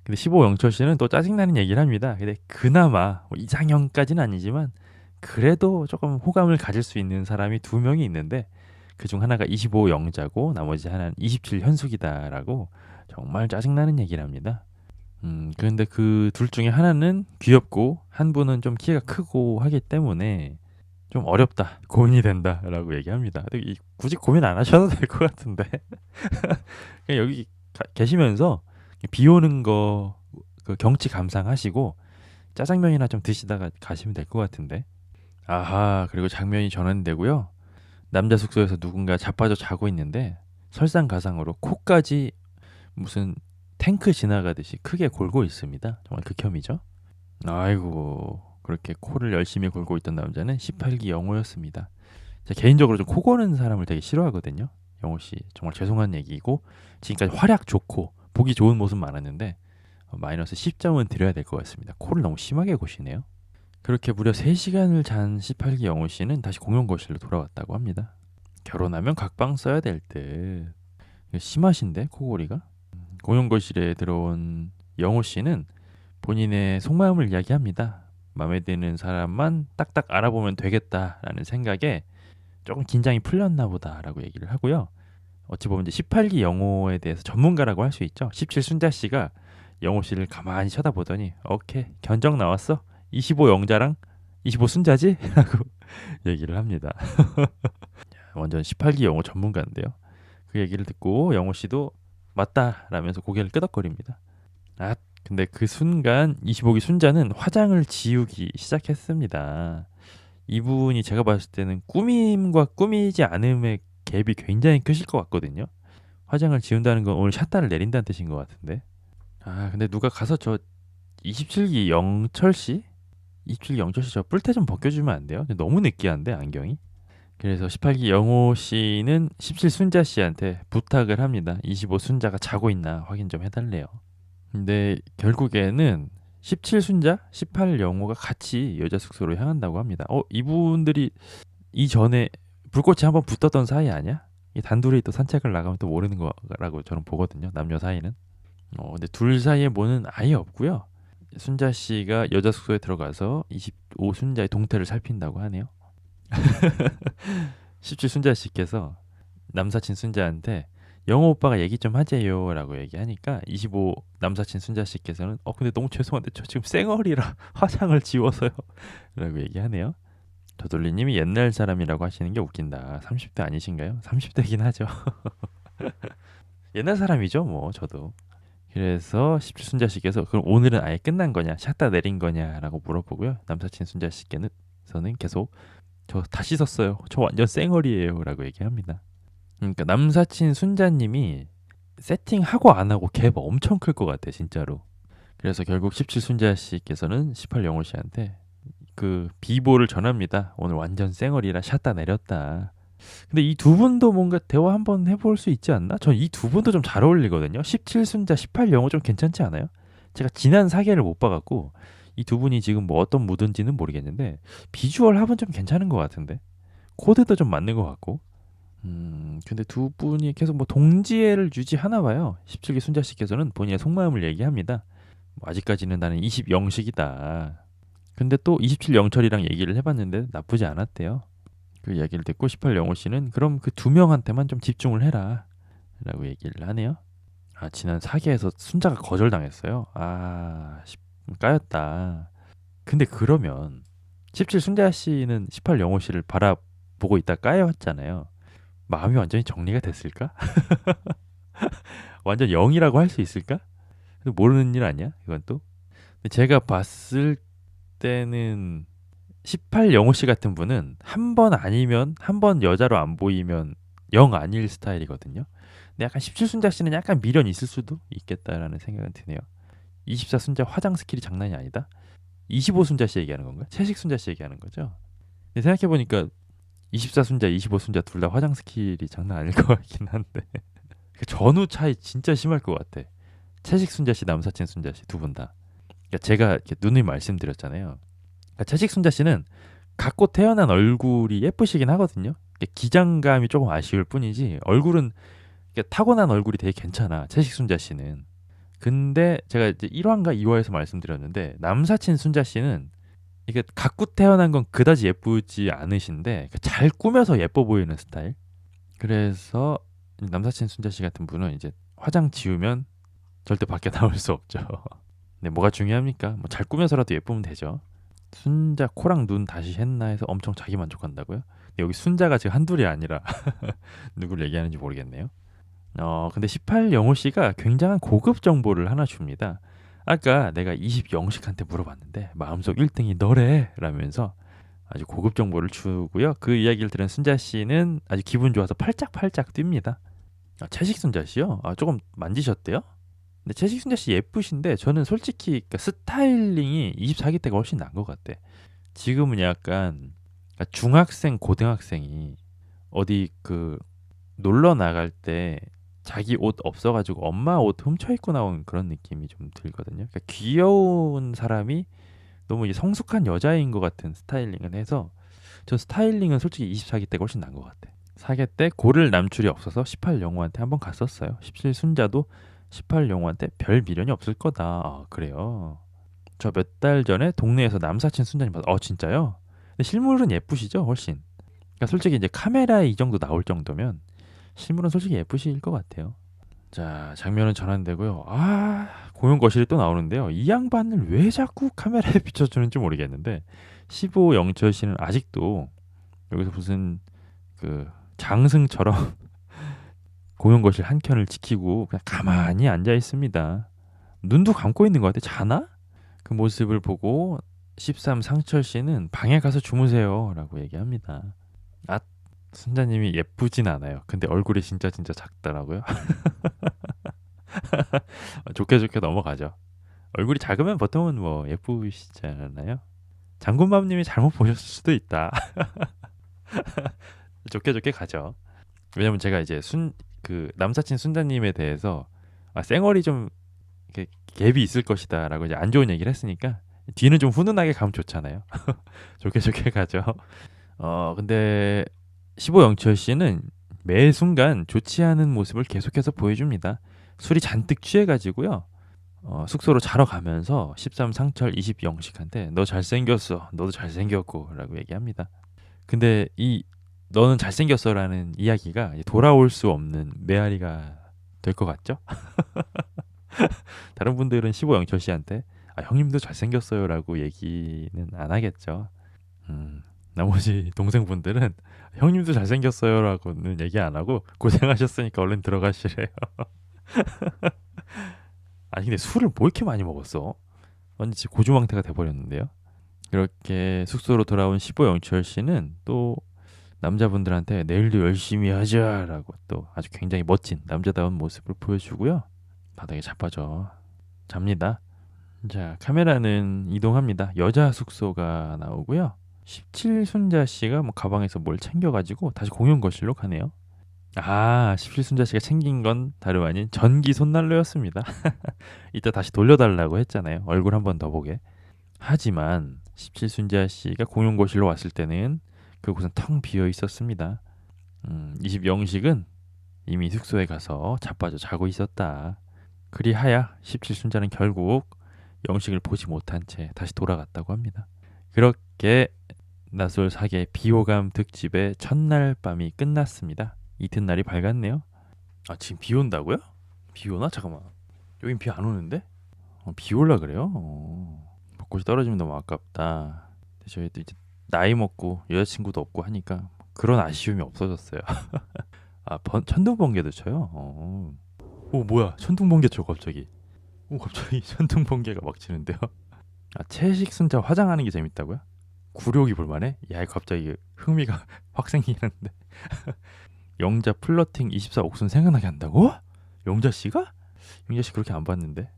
근데 15 영철 씨는 또 짜증나는 얘기를 합니다. 근데 그나마 이상형까지는 아니지만 그래도 조금 호감을 가질 수 있는 사람이 두 명이 있는데 그중 하나가 25 영자고 나머지 하나는 27 현숙이다라고 정말 짜증나는 얘기를 합니다. 그런데 그 둘 중에 하나는 귀엽고 한 분은 좀 키가 크고 하기 때문에 좀 어렵다, 고민이 된다라고 얘기합니다. 근데 굳이 고민 안 하셔도 될 것 같은데 그냥 여기 계시면서 비 오는 거 그 경치 감상하시고 짜장면이나 좀 드시다가 가시면 될 것 같은데. 그리고 장면이 전환되고요. 남자 숙소에서 누군가 자빠져 자고 있는데 설상가상으로 코까지 무슨 탱크 지나가듯이 크게 골고 있습니다. 정말 극혐이죠. 아이고 그렇게 코를 열심히 골고 있던 남자는 18기 영호였습니다. 제가 개인적으로 좀 코 고는 사람을 되게 싫어하거든요. 영호 씨 정말 죄송한 얘기고 지금까지 활약 좋고 보기 좋은 모습 많았는데 마이너스 10점은 드려야 될 것 같습니다. 코를 너무 심하게 고시네요. 그렇게 무려 3시간을 잔 18기 영호 씨는 다시 공용 거실로 돌아왔다고 합니다. 결혼하면 각방 써야 될 듯. 심하신데 코골이가? 공용 거실에 들어온 영호 씨는 본인의 속마음을 이야기합니다. 마음에 드는 사람만 딱딱 알아보면 되겠다라는 생각에 조금 긴장이 풀렸나 보다라고 얘기를 하고요. 어찌 보면 이제 18기 영호에 대해서 전문가라고 할 수 있죠. 17 순자 씨가 영호 씨를 가만히 쳐다보더니 오케이 견적 나왔어. 25 영자랑 25 순자지? 라고 얘기를 합니다. 완전 18기 영호 전문가인데요. 그 얘기를 듣고 영호 씨도 맞다 라면서 고개를 끄덕거립니다. 근데 그 순간 25기 순자는 화장을 지우기 시작했습니다. 이분이 제가 봤을 때는 꾸밈과 꾸미지 않음의 갭이 굉장히 크실 것 같거든요. 화장을 지운다는 건 오늘 샷다를 내린다는 뜻인 것 같은데. 아 근데 누가 가서 저 27기 영철씨? 27기 영철씨 저 뿔테 좀 벗겨주면 안 돼요? 너무 느끼한데 안경이? 그래서 18기 영호씨는 17 순자씨한테 부탁을 합니다. 25 순자가 자고 있나 확인 좀 해달래요. 근데 결국에는 17 순자, 18 영호가 같이 여자 숙소로 향한다고 합니다. 이분들이 이전에 불꽃이 한번 붙었던 사이 아니야? 이 단둘이 또 산책을 나가면 또 모르는 거라고 저는 보거든요. 남녀 사이는. 근데 둘 사이에 뭐는 아예 없고요. 순자 씨가 여자 숙소에 들어가서 25 순자의 동태를 살핀다고 하네요. 17 순자 씨께서 남사친 순자한테 영호 오빠가 얘기 좀 하재요라고 얘기하니까 25 남사친 순자 씨께서는 근데 너무 죄송한데 저 지금 쌩얼이라 화장을 지워서요 라고 얘기하네요. 저돌리님이 옛날 사람이라고 하시는 게 웃긴다. 30대 아니신가요? 30대긴 하죠. 옛날 사람이죠 뭐 저도. 그래서 17 순자 씨께서 그럼 오늘은 아예 끝난 거냐 샷다 내린 거냐라고 물어보고요. 남사친 순자 씨께서는 계속 저 다시 섰어요. 저 완전 쌩얼이에요 라고 얘기합니다. 그러니까 남사친 순자님이 세팅하고 안 하고 갭 엄청 클 것 같아 진짜로. 그래서 결국 17 순자 씨께서는 18 영호 씨한테 그 비보를 전합니다. 오늘 완전 쌩얼이라 샷다 내렸다. 근데 이 두 분도 뭔가 대화 한번 해볼 수 있지 않나? 전 이 두 분도 좀 잘 어울리거든요. 17 순자 18 영호 좀 괜찮지 않아요? 제가 지난 사계를 못 봐갖고 이 두 분이 지금 뭐 어떤 무드인지는 모르겠는데 비주얼 합은 좀 괜찮은 것 같은데 코드도 좀 맞는 것 같고. 근데 두 분이 계속 뭐 동지애를 유지하나 봐요. 17기 순자 씨께서는 본인의 속마음을 얘기합니다. 뭐 아직까지는 나는 20 영식이다. 근데 또 27 영철이랑 얘기를 해봤는데 나쁘지 않았대요. 그 이야기를 듣고 18 영호 씨는 그럼 그 두 명한테만 좀 집중을 해라 라고 얘기를 하네요. 지난 사계에서 순자가 거절당했어요. 까였다. 근데 그러면 17 순자 씨는 18 영호 씨를 바라보고 있다 까였잖아요. 마음이 완전히 정리가 됐을까? 완전 0이라고 할 수 있을까? 모르는 일 아니야? 이건 또. 제가 봤을 때는 18 영호 씨 같은 분은 한 번 아니면 한 번 여자로 안 보이면 0 아닐 스타일이거든요. 근데 약간 17 순자 씨는 약간 미련이 있을 수도 있겠다라는 생각은 드네요. 24 순자 화장 스킬이 장난이 아니다. 25 순자 씨 얘기하는 건가? 채식 순자 씨 얘기하는 거죠. 근데 생각해보니까 24 순자, 25 순자 둘 다 화장 스킬이 장난 아닐 것 같긴 한데 전후 차이 진짜 심할 것 같아. 채식 순자 씨, 남사친 순자 씨 두 분 다. 그러니까 제가 이렇게 누누이 말씀드렸잖아요. 그러니까 채식 순자 씨는 갖고 태어난 얼굴이 예쁘시긴 하거든요. 기장감이 조금 아쉬울 뿐이지 얼굴은 타고난 얼굴이 되게 괜찮아. 채식 순자 씨는. 근데 제가 이제 1화인가 2화에서 말씀드렸는데 남사친 순자 씨는 이게 갖고 태어난 건 그다지 예쁘지 않으신데 잘 꾸며서 예뻐 보이는 스타일. 그래서 남사친 순자 씨 같은 분은 이제 화장 지우면 절대 밖에 나올 수 없죠. 근데 뭐가 중요합니까? 뭐 잘 꾸며서라도 예쁘면 되죠. 순자 코랑 눈 다시 했나 해서 엄청 자기 만족한다고요? 근데 여기 순자가 지금 한둘이 아니라 누구를 얘기하는지 모르겠네요. 근데 18 영호 씨가 굉장한 고급 정보를 하나 줍니다. 아까 내가 20 영식한테 물어봤는데 마음속 1등이 너래 라면서 아주 고급 정보를 주고요. 그 이야기를 들은 순자 씨는 아주 기분 좋아서 팔짝팔짝 뜁니다. 채식 순자 씨요? 조금 만지셨대요? 근데 채식 순자 씨 예쁘신데 저는 솔직히 스타일링이 24기 때가 훨씬 나은 것 같아. 지금은 약간 중학생, 고등학생이 어디 놀러 나갈 때 자기 옷 없어가지고 엄마 옷 훔쳐 입고 나온 그런 느낌이 좀 들거든요. 그러니까 귀여운 사람이 너무 이제 성숙한 여자인 것 같은 스타일링을 해서 저 스타일링은 솔직히 24기 때가 훨씬 나은 것 같아. 4기 때 고를 남출이 없어서 18 영호한테 한번 갔었어요. 17 순자도 18 영호한테 별 미련이 없을 거다. 그래요. 저 몇 달 전에 동네에서 남사친 순자님 봤어. 진짜요? 근데 실물은 예쁘시죠? 훨씬. 그러니까 솔직히 이제 카메라에 이 정도 나올 정도면 실물은 솔직히 예쁘실 것 같아요. 자, 장면은 전환되고요. 공연 거실이 또 나오는데요. 이 양반을 왜 자꾸 카메라에 비춰주는지 모르겠는데 15 영철 씨는 아직도 여기서 무슨 장승처럼 공연 거실 한 켠을 지키고 그냥 가만히 앉아 있습니다. 눈도 감고 있는 것 같아. 자나? 그 모습을 보고 13 상철 씨는 방에 가서 주무세요 라고 얘기합니다. 순자님이 예쁘진 않아요. 근데 얼굴이 진짜 작더라고요. 좋게 넘어가죠. 얼굴이 작으면 보통은 뭐 예쁘시잖아요. 장군맘님이 잘못 보셨을 수도 있다. 좋게 가죠. 왜냐면 제가 이제 그 남사친 순자님에 대해서 쌩얼이 좀 이렇게 갭이 있을 것이다라고 이제 안 좋은 얘기를 했으니까 뒤는 좀 훈훈하게 가면 좋잖아요. 좋게 가죠. 근데 15영철 씨는 매 순간 좋지 않은 모습을 계속해서 보여줍니다. 술이 잔뜩 취해가지고요. 숙소로 자러 가면서 13 상철 20 영식한테 너 잘생겼어. 너도 잘생겼고 라고 얘기합니다. 근데 이 너는 잘생겼어라는 이야기가 돌아올 수 없는 메아리가 될 것 같죠? 다른 분들은 15영철 씨한테 형님도 잘생겼어요라고 얘기는 안 하겠죠. 나머지 동생분들은 형님도 잘생겼어요라고는 얘기 안 하고 고생하셨으니까 얼른 들어가시래요. 아니 근데 술을 뭐 이렇게 많이 먹었어? 완전 진짜 고주망태가 돼버렸는데요. 그렇게 숙소로 돌아온 15영철 씨는 또 남자분들한테 내일도 열심히 하자라고 또 아주 굉장히 멋진 남자다운 모습을 보여주고요. 바닥에 자빠져 잡니다. 자, 카메라는 이동합니다. 여자 숙소가 나오고요. 17순자 씨가 뭐 가방에서 뭘 챙겨가지고 다시 공용 거실로 가네요. 17순자 씨가 챙긴 건 다름 아닌 전기 손난로였습니다. 이따 다시 돌려달라고 했잖아요. 얼굴 한 번 더 보게. 하지만 17순자 씨가 공용 거실로 왔을 때는 그곳은 텅 비어 있었습니다. 20영식은 이미 숙소에 가서 자빠져 자고 있었다. 그리하여 17순자는 결국 영식을 보지 못한 채 다시 돌아갔다고 합니다. 그렇게 낯설 사계 비호감 특집의 첫날 밤이 끝났습니다. 이튿날이 밝았네요. 지금 비 온다고요? 비 오나? 잠깐만. 여긴 비 안 오는데? 비 올라 그래요? 벚꽃이 떨어지면 너무 아깝다. 저희도 이제 나이 먹고 여자친구도 없고 하니까 그런 아쉬움이 없어졌어요. 천둥번개도 쳐요? 뭐야? 천둥번개 쳐 갑자기. 갑자기 천둥번개가 막 치는데요. 채식 순자 화장하는 게 재밌다고요? 굴욕이 볼만해? 야, 갑자기 흥미가 확 생기는데. 영자 플러팅 24 옥순 생각나게 한다고? 영자 씨가? 영자 씨 그렇게 안 봤는데.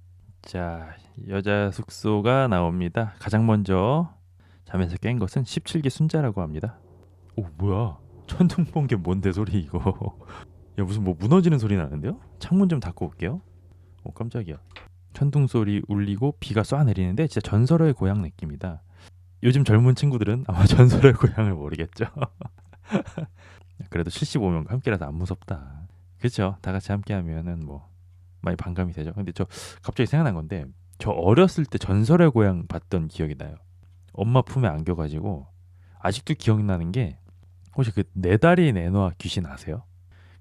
자, 여자 숙소가 나옵니다. 가장 먼저 잠에서 깬 것은 17기 순자라고 합니다. 뭐야? 천둥번개 뭔데 소리 이거? 야, 무슨 뭐 무너지는 소리 나는데요? 창문 좀 닫고 올게요. 깜짝이야. 천둥 소리 울리고 비가 쏴 내리는데 진짜 전설의 고향 느낌이다. 요즘 젊은 친구들은 아마 전설의 고향을 모르겠죠. 그래도 75명과 함께라서 안 무섭다. 그렇죠? 다 같이 함께하면은 뭐 많이 반감이 되죠. 근데 저 갑자기 생각난 건데 저 어렸을 때 전설의 고향 봤던 기억이 나요. 엄마 품에 안겨가지고 아직도 기억나는 게 혹시 그 네 다리 내놔 귀신 아세요?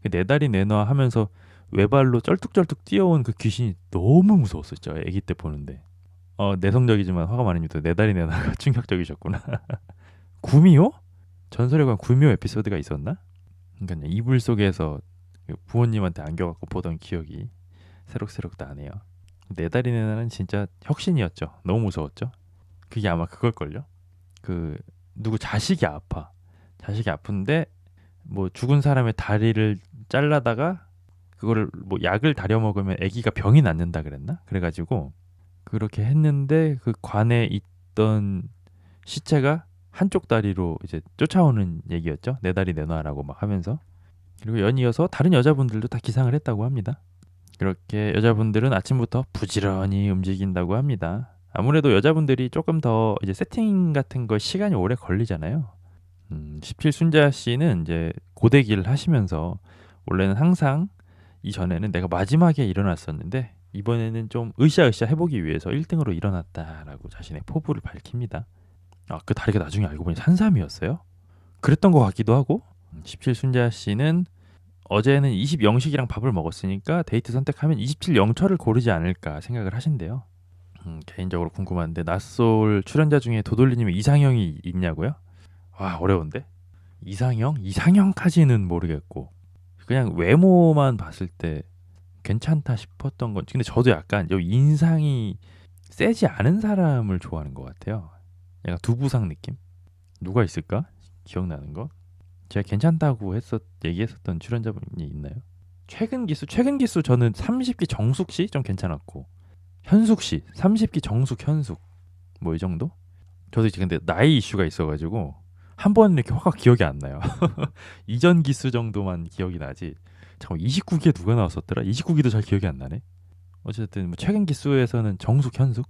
그 네 다리 내놔 하면서 외발로 쩔뚝쩔뚝 뛰어온 그 귀신이 너무 무서웠었죠. 아기 때 보는데. 내성적이지만 화가 많은 유도 네 다리 내놔가 충격적이셨구나. 구미호? 전설의 고향 구미호 에피소드가 있었나? 그러니까 이불 속에서 부모님한테 안겨갖고 보던 기억이 새록새록 나네요. 네 다리 내놔는 진짜 혁신이었죠. 너무 무서웠죠. 그게 아마 그걸걸요. 그 누구 자식이 아파. 자식이 아픈데 뭐 죽은 사람의 다리를 잘라다가 그거를 뭐 약을 다려 먹으면 아기가 병이 낫는다 그랬나? 그래가지고 그렇게 했는데 그 관에 있던 시체가 한쪽 다리로 이제 쫓아오는 얘기였죠. 내 다리 내놔라고 막 하면서. 그리고 연이어서 다른 여자분들도 다 기상을 했다고 합니다. 그렇게 여자분들은 아침부터 부지런히 움직인다고 합니다. 아무래도 여자분들이 조금 더 이제 세팅 같은 거 시간이 오래 걸리잖아요. 17순자 씨는 이제 고데기를 하시면서 원래는 항상 이전에는 내가 마지막에 일어났었는데 이번에는 좀 으쌰으쌰 해보기 위해서 1등으로 일어났다라고 자신의 포부를 밝힙니다. 그 다리가 나중에 알고 보니 산삼이었어요? 그랬던 것 같기도 하고 17순자 씨는 어제는 20영식이랑 밥을 먹었으니까 데이트 선택하면 27영철을 고르지 않을까 생각을 하신대요. 개인적으로 궁금한데 낯솔 출연자 중에 도돌리님의 이상형이 있냐고요? 어려운데? 이상형? 이상형까지는 모르겠고 그냥 외모만 봤을 때 괜찮다 싶었던 건 근데 저도 약간 인상이 세지 않은 사람을 좋아하는 것 같아요. 약간 두부상 느낌? 누가 있을까? 기억나는 거? 제가 괜찮다고 얘기했었던 출연자분이 있나요? 최근 기수 저는 30기 정숙 씨 좀 괜찮았고, 현숙 씨 30기 정숙 현숙 뭐 이 정도? 저도 이제 근데 나이 이슈가 있어가지고 한 번 이렇게 확 기억이 안 나요. 이전 기수 정도만 기억이 나지. 잠깐 29기에 누가 나왔었더라? 29기도 잘 기억이 안 나네. 어쨌든 뭐 최근 기수에서는 정숙 현숙.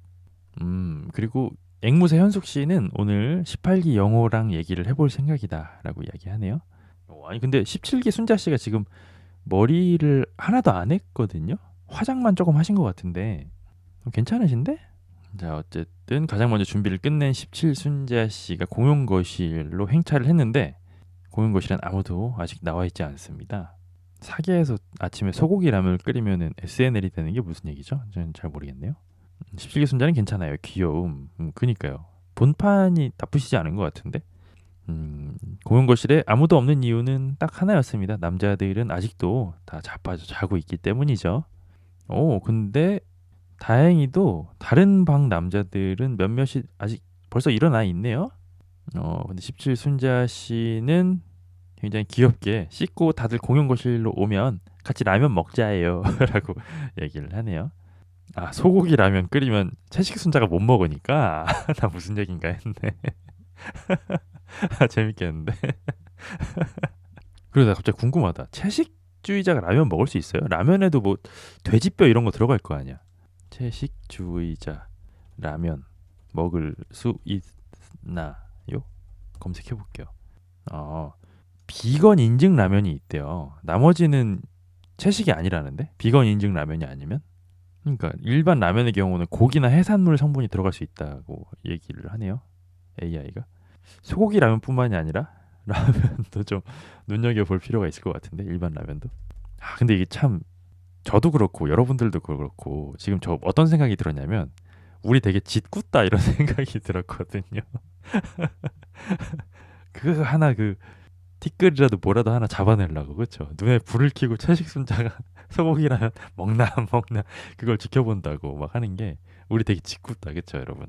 그리고 앵무새 현숙 씨는 오늘 18기 영호랑 얘기를 해볼 생각이다라고 이야기하네요. 아니 근데 17기 순자 씨가 지금 머리를 하나도 안 했거든요. 화장만 조금 하신 것 같은데 괜찮으신데? 자 어쨌든 가장 먼저 준비를 끝낸 17 순자 씨가 공용 거실로 행차를 했는데 공용 거실엔 아무도 아직 나와 있지 않습니다. 사계에서 아침에 소고기 라면을 끓이면은 SNL이 되는 게 무슨 얘기죠? 저는 잘 모르겠네요. 17기 순자는 괜찮아요. 귀여움. 그니까요. 본판이 나쁘시지 않은 것 같은데. 공용 거실에 아무도 없는 이유는 딱 하나였습니다. 남자들은 아직도 다 자빠져 자고 있기 때문이죠. 근데 다행히도 다른 방 남자들은 몇몇이 아직 벌써 일어나 있네요. 근데 17 순자 씨는 굉장히 귀엽게 씻고 다들 공용 거실로 오면 같이 라면 먹자예요. 라고 얘기를 하네요. 아, 소고기 라면 끓이면 채식 순자가 못 먹으니까 나 무슨 얘긴가 했네. 재밌겠는데. 그리고 나 갑자기 궁금하다. 채식주의자가 라면 먹을 수 있어요? 라면에도 뭐 돼지뼈 이런 거 들어갈 거 아니야. 채식주의자 라면 먹을 수 있나요? 검색해 볼게요. 비건 인증 라면이 있대요. 나머지는 채식이 아니라는데? 비건 인증 라면이 아니면? 그러니까 일반 라면의 경우는 고기나 해산물 성분이 들어갈 수 있다고 얘기를 하네요. AI가. 소고기 라면뿐만이 아니라 라면도 좀 눈여겨볼 필요가 있을 것 같은데, 일반 라면도. 근데 이게 참 저도 그렇고 여러분들도 그렇고 지금 저 어떤 생각이 들었냐면 우리 되게 짓궂다 이런 생각이 들었거든요. 그 하나 티끌이라도 뭐라도 하나 잡아내려고, 그렇죠? 눈에 불을 켜고 채식 순자가 소고기라면 먹나 안 먹나 그걸 지켜본다고 막 하는 게 우리 되게 짓궂다, 그렇죠, 여러분?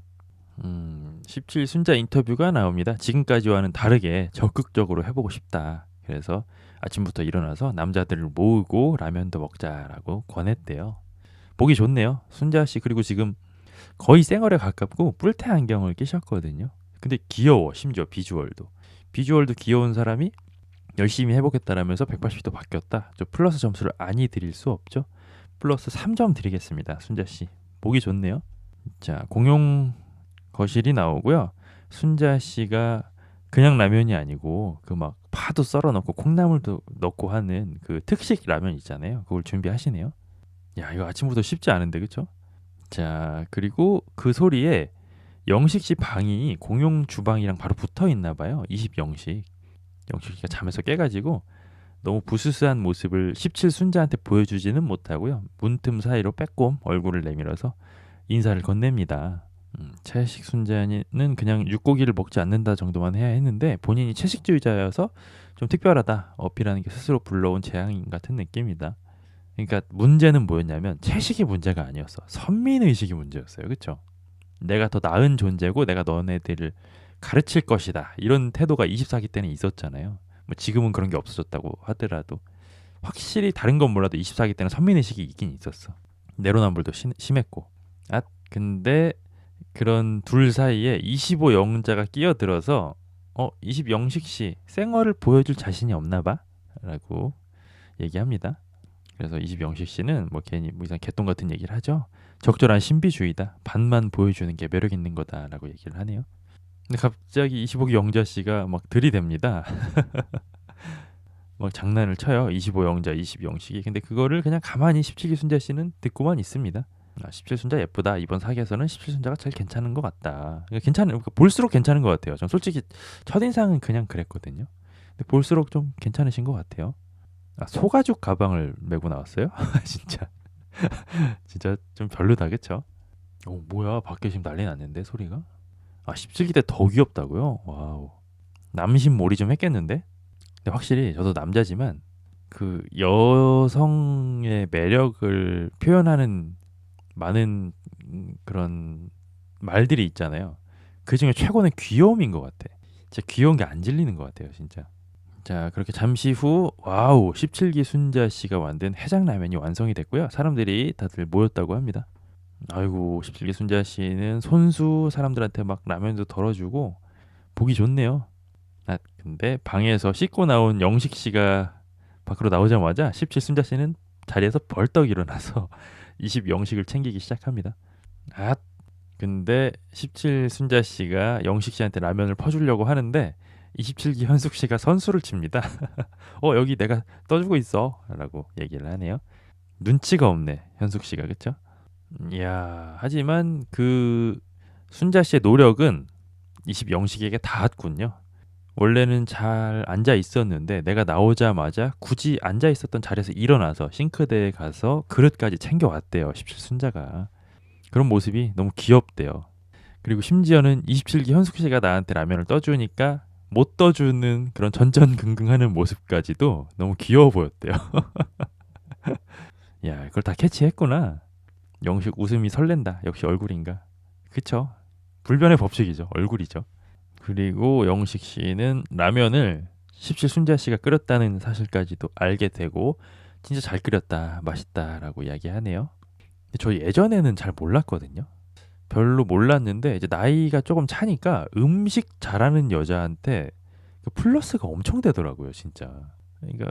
17 순자 인터뷰가 나옵니다. 지금까지와는 다르게 적극적으로 해보고 싶다. 그래서 아침부터 일어나서 남자들을 모으고 라면도 먹자라고 권했대요. 보기 좋네요. 순자 씨. 그리고 지금 거의 쌩얼에 가깝고 뿔테 안경을 끼셨거든요. 근데 귀여워. 심지어 비주얼도 귀여운 사람이 열심히 해보겠다라면서 180도 바뀌었다. 저 플러스 점수를 아니 드릴 수 없죠. 플러스 3점 드리겠습니다. 순자 씨. 보기 좋네요. 자, 공용 거실이 나오고요. 순자 씨가 그냥 라면이 아니고 그 막 파도 썰어 넣고 콩나물도 넣고 하는 그 특식 라면 있잖아요. 그걸 준비하시네요. 야, 이거 아침부터 쉽지 않은데, 그쵸? 자, 그리고 그 소리에 영식 씨 방이 공용 주방이랑 바로 붙어 있나 봐요. 20 영식. 영식 씨가 잠에서 깨가지고 너무 부스스한 모습을 17 순자한테 보여주지는 못하고요. 문틈 사이로 빼꼼 얼굴을 내밀어서 인사를 건넵니다. 채식 순자는 그냥 육고기를 먹지 않는다 정도만 해야 했는데 본인이 채식주의자여서 좀 특별하다 어필하는 게 스스로 불러온 재앙인 같은 느낌이다. 그러니까 문제는 뭐였냐면 채식이 문제가 아니었어. 선민의식이 문제였어요. 그렇죠? 내가 더 나은 존재고 내가 너네들을 가르칠 것이다. 이런 태도가 24기 때는 있었잖아요. 뭐 지금은 그런 게 없어졌다고 하더라도 확실히 다른 건 몰라도 24기 때는 선민의식이 있긴 있었어. 내로남불도 심했고. 근데 그런 둘 사이에 25 영자가 끼어들어서 20 영식 씨 생얼을 보여줄 자신이 없나 봐 라고 얘기합니다. 그래서 20 영식 씨는 뭐 괜히 뭐 이상 개똥 같은 얘기를 하죠. 적절한 신비주의다. 반만 보여주는 게 매력 있는 거다라고 얘기를 하네요. 근데 갑자기 25기 영자 씨가 막 들이댑니다. 막 장난을 쳐요. 25 영자, 20 영식이. 근데 그거를 그냥 가만히 17기 순자 씨는 듣고만 있습니다. 17 순자 예쁘다. 이번 사기에서는 17 순자가 제일 괜찮은 것 같다. 볼수록 괜찮은 것 같아요. 전 솔직히 첫인상은 그냥 그랬거든요. 근데 볼수록 좀 괜찮으신 것 같아요. 소가죽 가방을 메고 나왔어요? 진짜 진짜 좀 별로다, 그쵸? 뭐야, 밖에 지금 난리 났는데 소리가? 17기 때 더 귀엽다고요? 와우. 남심 몰이 좀 했겠는데? 근데 확실히 저도 남자지만 그 여성의 매력을 표현하는 많은 그런 말들이 있잖아요. 그 중에 최고는 귀여움인 것 같아. 진짜 귀여운 게 안 질리는 것 같아요, 진짜. 자, 그렇게 잠시 후 와우 17기 순자 씨가 만든 해장라면이 완성이 됐고요. 사람들이 다들 모였다고 합니다. 아이고 17기 순자 씨는 손수 사람들한테 막 라면도 덜어주고 보기 좋네요. 아, 근데 방에서 씻고 나온 영식 씨가 밖으로 나오자마자 17 순자 씨는 자리에서 벌떡 일어나서 20 영식을 챙기기 시작합니다. 아, 근데 17 순자 씨가 영식 씨한테 라면을 퍼주려고 하는데 27기 현숙 씨가 선수를 칩니다. 여기 내가 떠주고 있어라고 얘기를 하네요. 눈치가 없네 현숙 씨가 그쵸? 이야 하지만 그 순자 씨의 노력은 20 영식에게 닿았군요. 원래는 잘 앉아 있었는데 내가 나오자마자 굳이 앉아 있었던 자리에서 일어나서 싱크대에 가서 그릇까지 챙겨왔대요. 17 순자가. 그런 모습이 너무 귀엽대요. 그리고 심지어는 27기 현숙 씨가 나한테 라면을 떠주니까 못 떠주는 그런 전전긍긍하는 모습까지도 너무 귀여워 보였대요. 야, 그걸 다 캐치했구나. 영식 웃음이 설렌다. 역시 얼굴인가. 그쵸? 불변의 법칙이죠. 얼굴이죠. 그리고 영식 씨는 라면을 17 순자 씨가 끓였다는 사실까지도 알게 되고 진짜 잘 끓였다, 맛있다라고 이야기하네요. 근데 저 예전에는 잘 몰랐거든요. 별로 몰랐는데 이제 나이가 조금 차니까 음식 잘하는 여자한테 그 플러스가 엄청 되더라고요, 진짜. 그러니까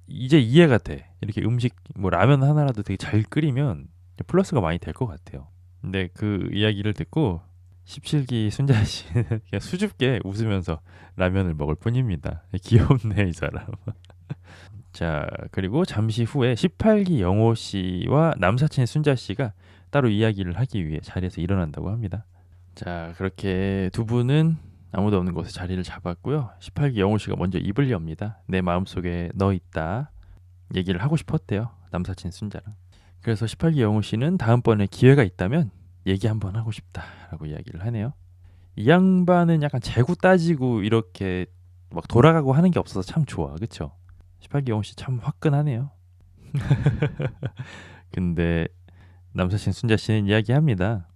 이제 이해가 돼. 이렇게 음식 뭐 라면 하나라도 되게 잘 끓이면 플러스가 많이 될 것 같아요. 근데 그 이야기를 듣고 17기 순자 씨는 그냥 수줍게 웃으면서 라면을 먹을 뿐입니다. 귀엽네 이 사람. 자, 그리고 잠시 후에 18기 영호 씨와 남사친 순자 씨가 따로 이야기를 하기 위해 자리에서 일어난다고 합니다. 자, 그렇게 두 분은 아무도 없는 곳에 자리를 잡았고요. 18기 영호 씨가 먼저 입을 엽니다. 내 마음속에 너 있다. 얘기를 하고 싶었대요. 남사친 순자랑. 그래서 18기 영호 씨는 다음번에 기회가 있다면 얘기 한번 하고 싶다라고 이야기를 하네요. 이 양반은 약간 재고 따지고 이렇게 막 돌아가고 하는 게 없어서 참 좋아. 그쵸? 18기 영호 씨 참 화끈하네요. 근데 남사친 순자 씨는 이야기합니다.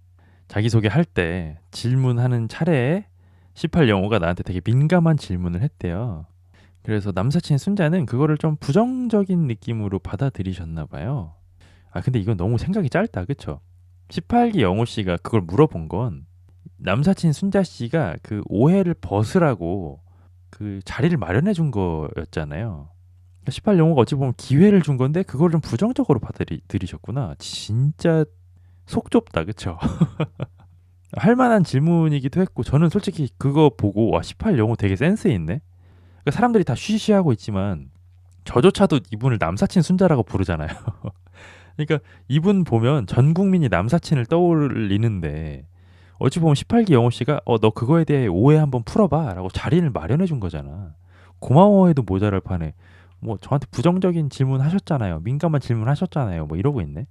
자기소개할 때 질문하는 차례에 18 영호가 나한테 되게 민감한 질문을 했대요. 그래서 남사친 순자는 그거를 좀 부정적인 느낌으로 받아들이셨나 봐요. 아 근데 이건 너무 생각이 짧다. 그쵸? 18기 영호 씨가 그걸 물어본 건 남사친 순자 씨가 그 오해를 벗으라고 그 자리를 마련해 준 거였잖아요. 18 영호가 어찌 보면 기회를 준 건데 그걸 좀 부정적으로 받아들이셨구나. 진짜 속 좁다. 그쵸? 할 만한 질문이기도 했고 저는 솔직히 그거 보고 와 18 영호 되게 센스 있네. 그러니까 사람들이 다 쉬쉬하고 있지만 저조차도 이분을 남사친 순자라고 부르잖아요. 그러니까 이분 보면 전 국민이 남사친을 떠올리는데 어찌 보면 18기 영호 씨가 너 그거에 대해 오해 한번 풀어봐라고 자리를 마련해 준 거잖아. 고마워해도 모자랄 판에 뭐 저한테 부정적인 질문 하셨잖아요. 민감한 질문 하셨잖아요. 뭐 이러고 있네.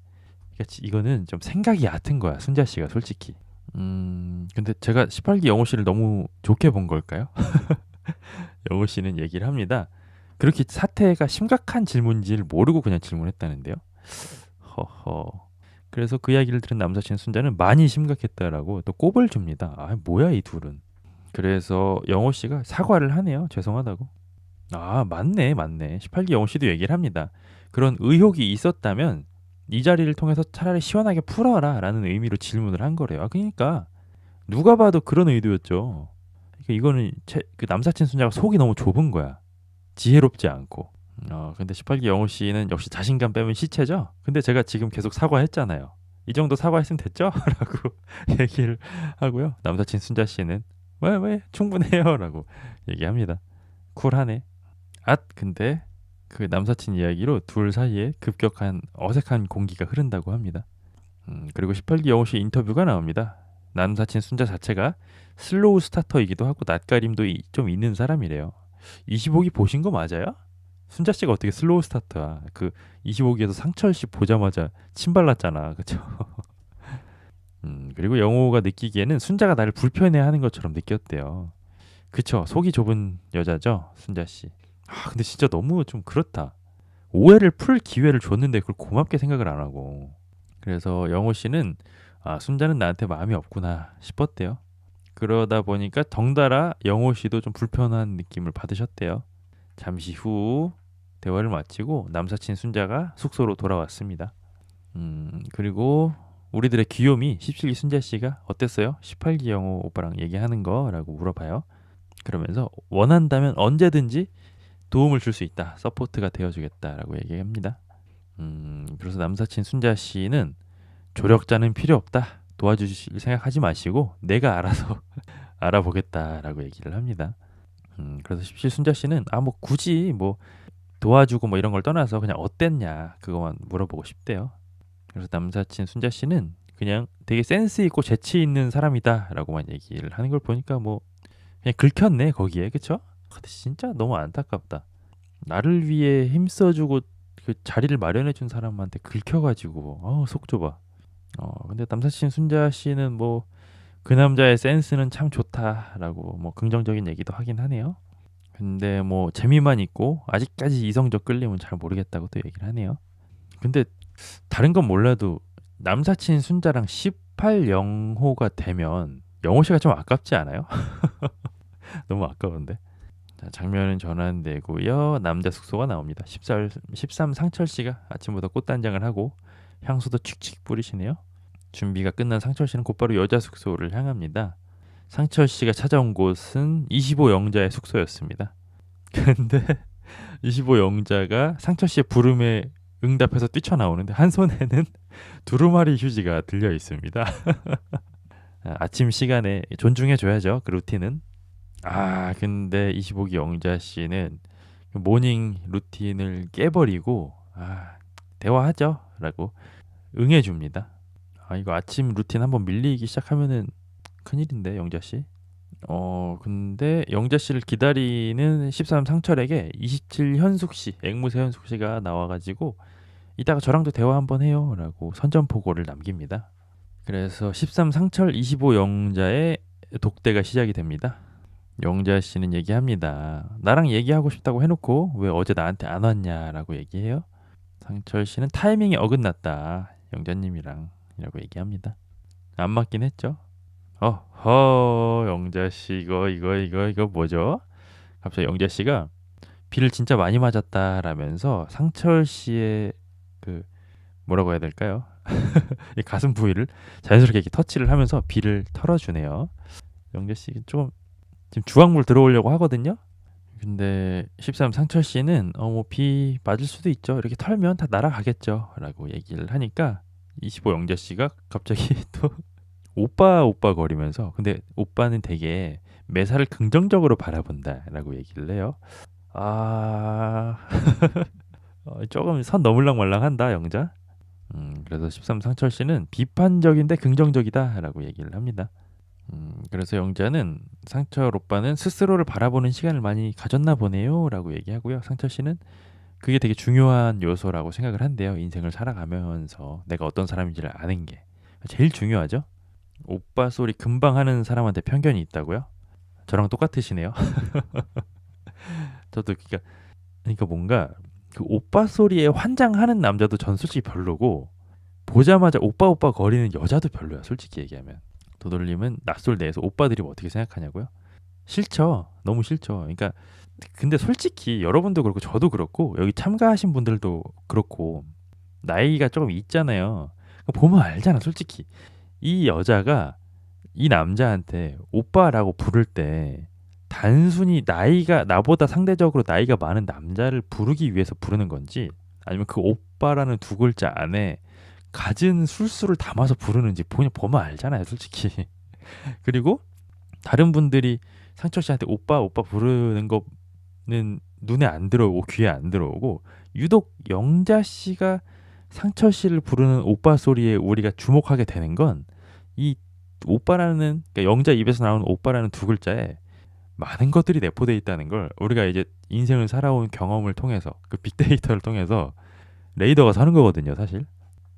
그러니까 이거는 좀 생각이 얕은 거야 순자 씨가 솔직히. 근데 제가 18기 영호 씨를 너무 좋게 본 걸까요? 영호 씨는 얘기를 합니다. 그렇게 사태가 심각한 질문인지를 모르고 그냥 질문했다는데요. 허허. 그래서 그 이야기를 들은 남사친 순자는 많이 심각했다라고 또 꼽을 줍니다. 아 뭐야 이 둘은. 그래서 영호 씨가 사과를 하네요. 죄송하다고. 아 맞네 맞네. 18기 영호 씨도 얘기를 합니다. 그런 의혹이 있었다면 이 자리를 통해서 차라리 시원하게 풀어라 라는 의미로 질문을 한 거래요. 아 그러니까 누가 봐도 그런 의도였죠. 그러니까 이거는 그 남사친 순자가 속이 너무 좁은 거야. 지혜롭지 않고. 근데 18기 영호 씨는 역시 자신감 빼면 시체죠. 근데 제가 지금 계속 사과했잖아요. 이 정도 사과했으면 됐죠? 라고 얘기를 하고요. 남사친 순자 씨는 왜 충분해요 라고 얘기합니다. 쿨하네. 근데 그 남사친 이야기로 둘 사이에 급격한 어색한 공기가 흐른다고 합니다. 그리고 18기 영호 씨 인터뷰가 나옵니다. 남사친 순자 자체가 슬로우 스타터이기도 하고 낯가림도 좀 있는 사람이래요. 25기 보신 거 맞아요? 순자 씨가 어떻게 슬로우 스타터야? 그 25기에서 상철 씨 보자마자 침 발랐잖아, 그쵸? 그리고 영호가 느끼기에는 순자가 나를 불편해하는 것처럼 느꼈대요. 그쵸? 속이 좁은 여자죠, 순자 씨. 근데 진짜 너무 좀 그렇다. 오해를 풀 기회를 줬는데 그걸 고맙게 생각을 안 하고. 그래서 영호 씨는 순자는 나한테 마음이 없구나 싶었대요. 그러다 보니까 덩달아 영호 씨도 좀 불편한 느낌을 받으셨대요. 잠시 후 대화를 마치고 남사친 순자가 숙소로 돌아왔습니다. 그리고 우리들의 귀요미 17기 순자 씨가 어땠어요? 18기 영호 오빠랑 얘기하는 거라고 물어봐요. 그러면서 원한다면 언제든지 도움을 줄 수 있다. 서포트가 되어주겠다라고 얘기합니다. 그래서 남사친 순자 씨는 조력자는 필요 없다. 도와주실 생각하지 마시고 내가 알아서 알아보겠다라고 얘기를 합니다. 그래서 17 순자 씨는 뭐 굳이 뭐 도와주고 뭐 이런 걸 떠나서 그냥 어땠냐 그거만 물어보고 싶대요. 그래서 남사친 순자 씨는 그냥 되게 센스 있고 재치 있는 사람이다라고만 얘기를 하는 걸 보니까 뭐 그냥 긁혔네 거기에. 그쵸? 근데 진짜 너무 안타깝다. 나를 위해 힘써주고 그 자리를 마련해준 사람한테 긁혀가지고 속 좁아. 근데 남사친 순자 씨는 뭐 그 남자의 센스는 참 좋다라고 뭐 긍정적인 얘기도 하긴 하네요. 근데 뭐 재미만 있고 아직까지 이성적 끌림은 잘 모르겠다고 또 얘기를 하네요. 근데 다른 건 몰라도 남사친 순자랑 18 영호가 되면 영호 씨가 좀 아깝지 않아요? 너무 아까운데. 자, 장면은 전환되고요. 남자 숙소가 나옵니다. 13 상철 씨가 아침부터 꽃단장을 하고 향수도 칙칙 뿌리시네요. 준비가 끝난 상철 씨는 곧바로 여자 숙소를 향합니다. 상철 씨가 찾아온 곳은 25 영자의 숙소였습니다. 근데 25 영자가 상철 씨의 부름에 응답해서 뛰쳐나오는데 한 손에는 두루마리 휴지가 들려 있습니다. 아침 시간에 존중해줘야죠. 그 루틴은. 근데 25기 영자 씨는 그 모닝 루틴을 깨버리고 대화하죠 라고 응해줍니다. 이거 아침 루틴 한번 밀리기 시작하면은 큰일인데 영자 씨. 근데 영자 씨를 기다리는 13 상철에게 27 현숙 씨, 앵무새 현숙 씨가 나와가지고 이따가 저랑도 대화 한번 해요라고 선전포고를 남깁니다. 그래서 13 상철 25 영자의 독대가 시작이 됩니다. 영자 씨는 얘기합니다. 나랑 얘기하고 싶다고 해놓고 왜 어제 나한테 안 왔냐라고 얘기해요. 상철 씨는 타이밍이 어긋났다. 영자님이랑 이라고 얘기합니다. 안 맞긴 했죠. 영자 씨 이거 뭐죠? 갑자기 영자 씨가 비를 진짜 많이 맞았다라면서 상철 씨의 그 뭐라고 해야 될까요? 이 가슴 부위를 자연스럽게 이렇게 터치를 하면서 비를 털어주네요. 영자 씨 좀 지금 주황물 들어오려고 하거든요. 근데 13 상철 씨는 뭐 비 맞을 수도 있죠. 이렇게 털면 다 날아가겠죠라고 얘기를 하니까 25 영자 씨가 갑자기 또 오빠 거리면서 근데 오빠는 되게 매사를 긍정적으로 바라본다라고 얘기를 해요. 조금 선 넘을랑 말랑한다 영자. 그래서 13 상철 씨는 비판적인데 긍정적이다라고 얘기를 합니다. 그래서 영자는 상철 오빠는 스스로를 바라보는 시간을 많이 가졌나 보네요라고 얘기하고요. 상철 씨는 그게 되게 중요한 요소라고 생각을 한대요. 인생을 살아가면서 내가 어떤 사람인지를 아는 게 제일 중요하죠. 오빠 소리 금방 하는 사람한테 편견이 있다고요? 저랑 똑같으시네요. 저도 그러니까 뭔가 그 오빠 소리에 환장하는 남자도 전 솔직히 별로고 보자마자 오빠 거리는 여자도 별로야. 솔직히 얘기하면. 도돌림은 낯설 내에서 오빠들이 뭐 어떻게 생각하냐고요? 싫죠. 너무 싫죠. 그러니까 근데 솔직히 여러분도 그렇고 저도 그렇고 여기 참가하신 분들도 그렇고 나이가 조금 있잖아요. 보면 알잖아. 솔직히 이 여자가 이 남자한테 오빠라고 부를 때 단순히 나보다 상대적으로 나이가 많은 남자를 부르기 위해서 부르는 건지 아니면 그 오빠라는 두 글자 안에 갖은 술수를 담아서 부르는지 보면 알잖아요. 솔직히. 그리고 다른 분들이 상철 씨한테 오빠 부르는 거는 눈에 안 들어오고 귀에 안 들어오고 유독 영자 씨가 상철 씨를 부르는 오빠 소리에 우리가 주목하게 되는 건 이 오빠라는 그러니까 영자 입에서 나오는 오빠라는 두 글자에 많은 것들이 내포되어 있다는 걸 우리가 이제 인생을 살아온 경험을 통해서 그 빅데이터를 통해서 레이더가 서는 거거든요, 사실.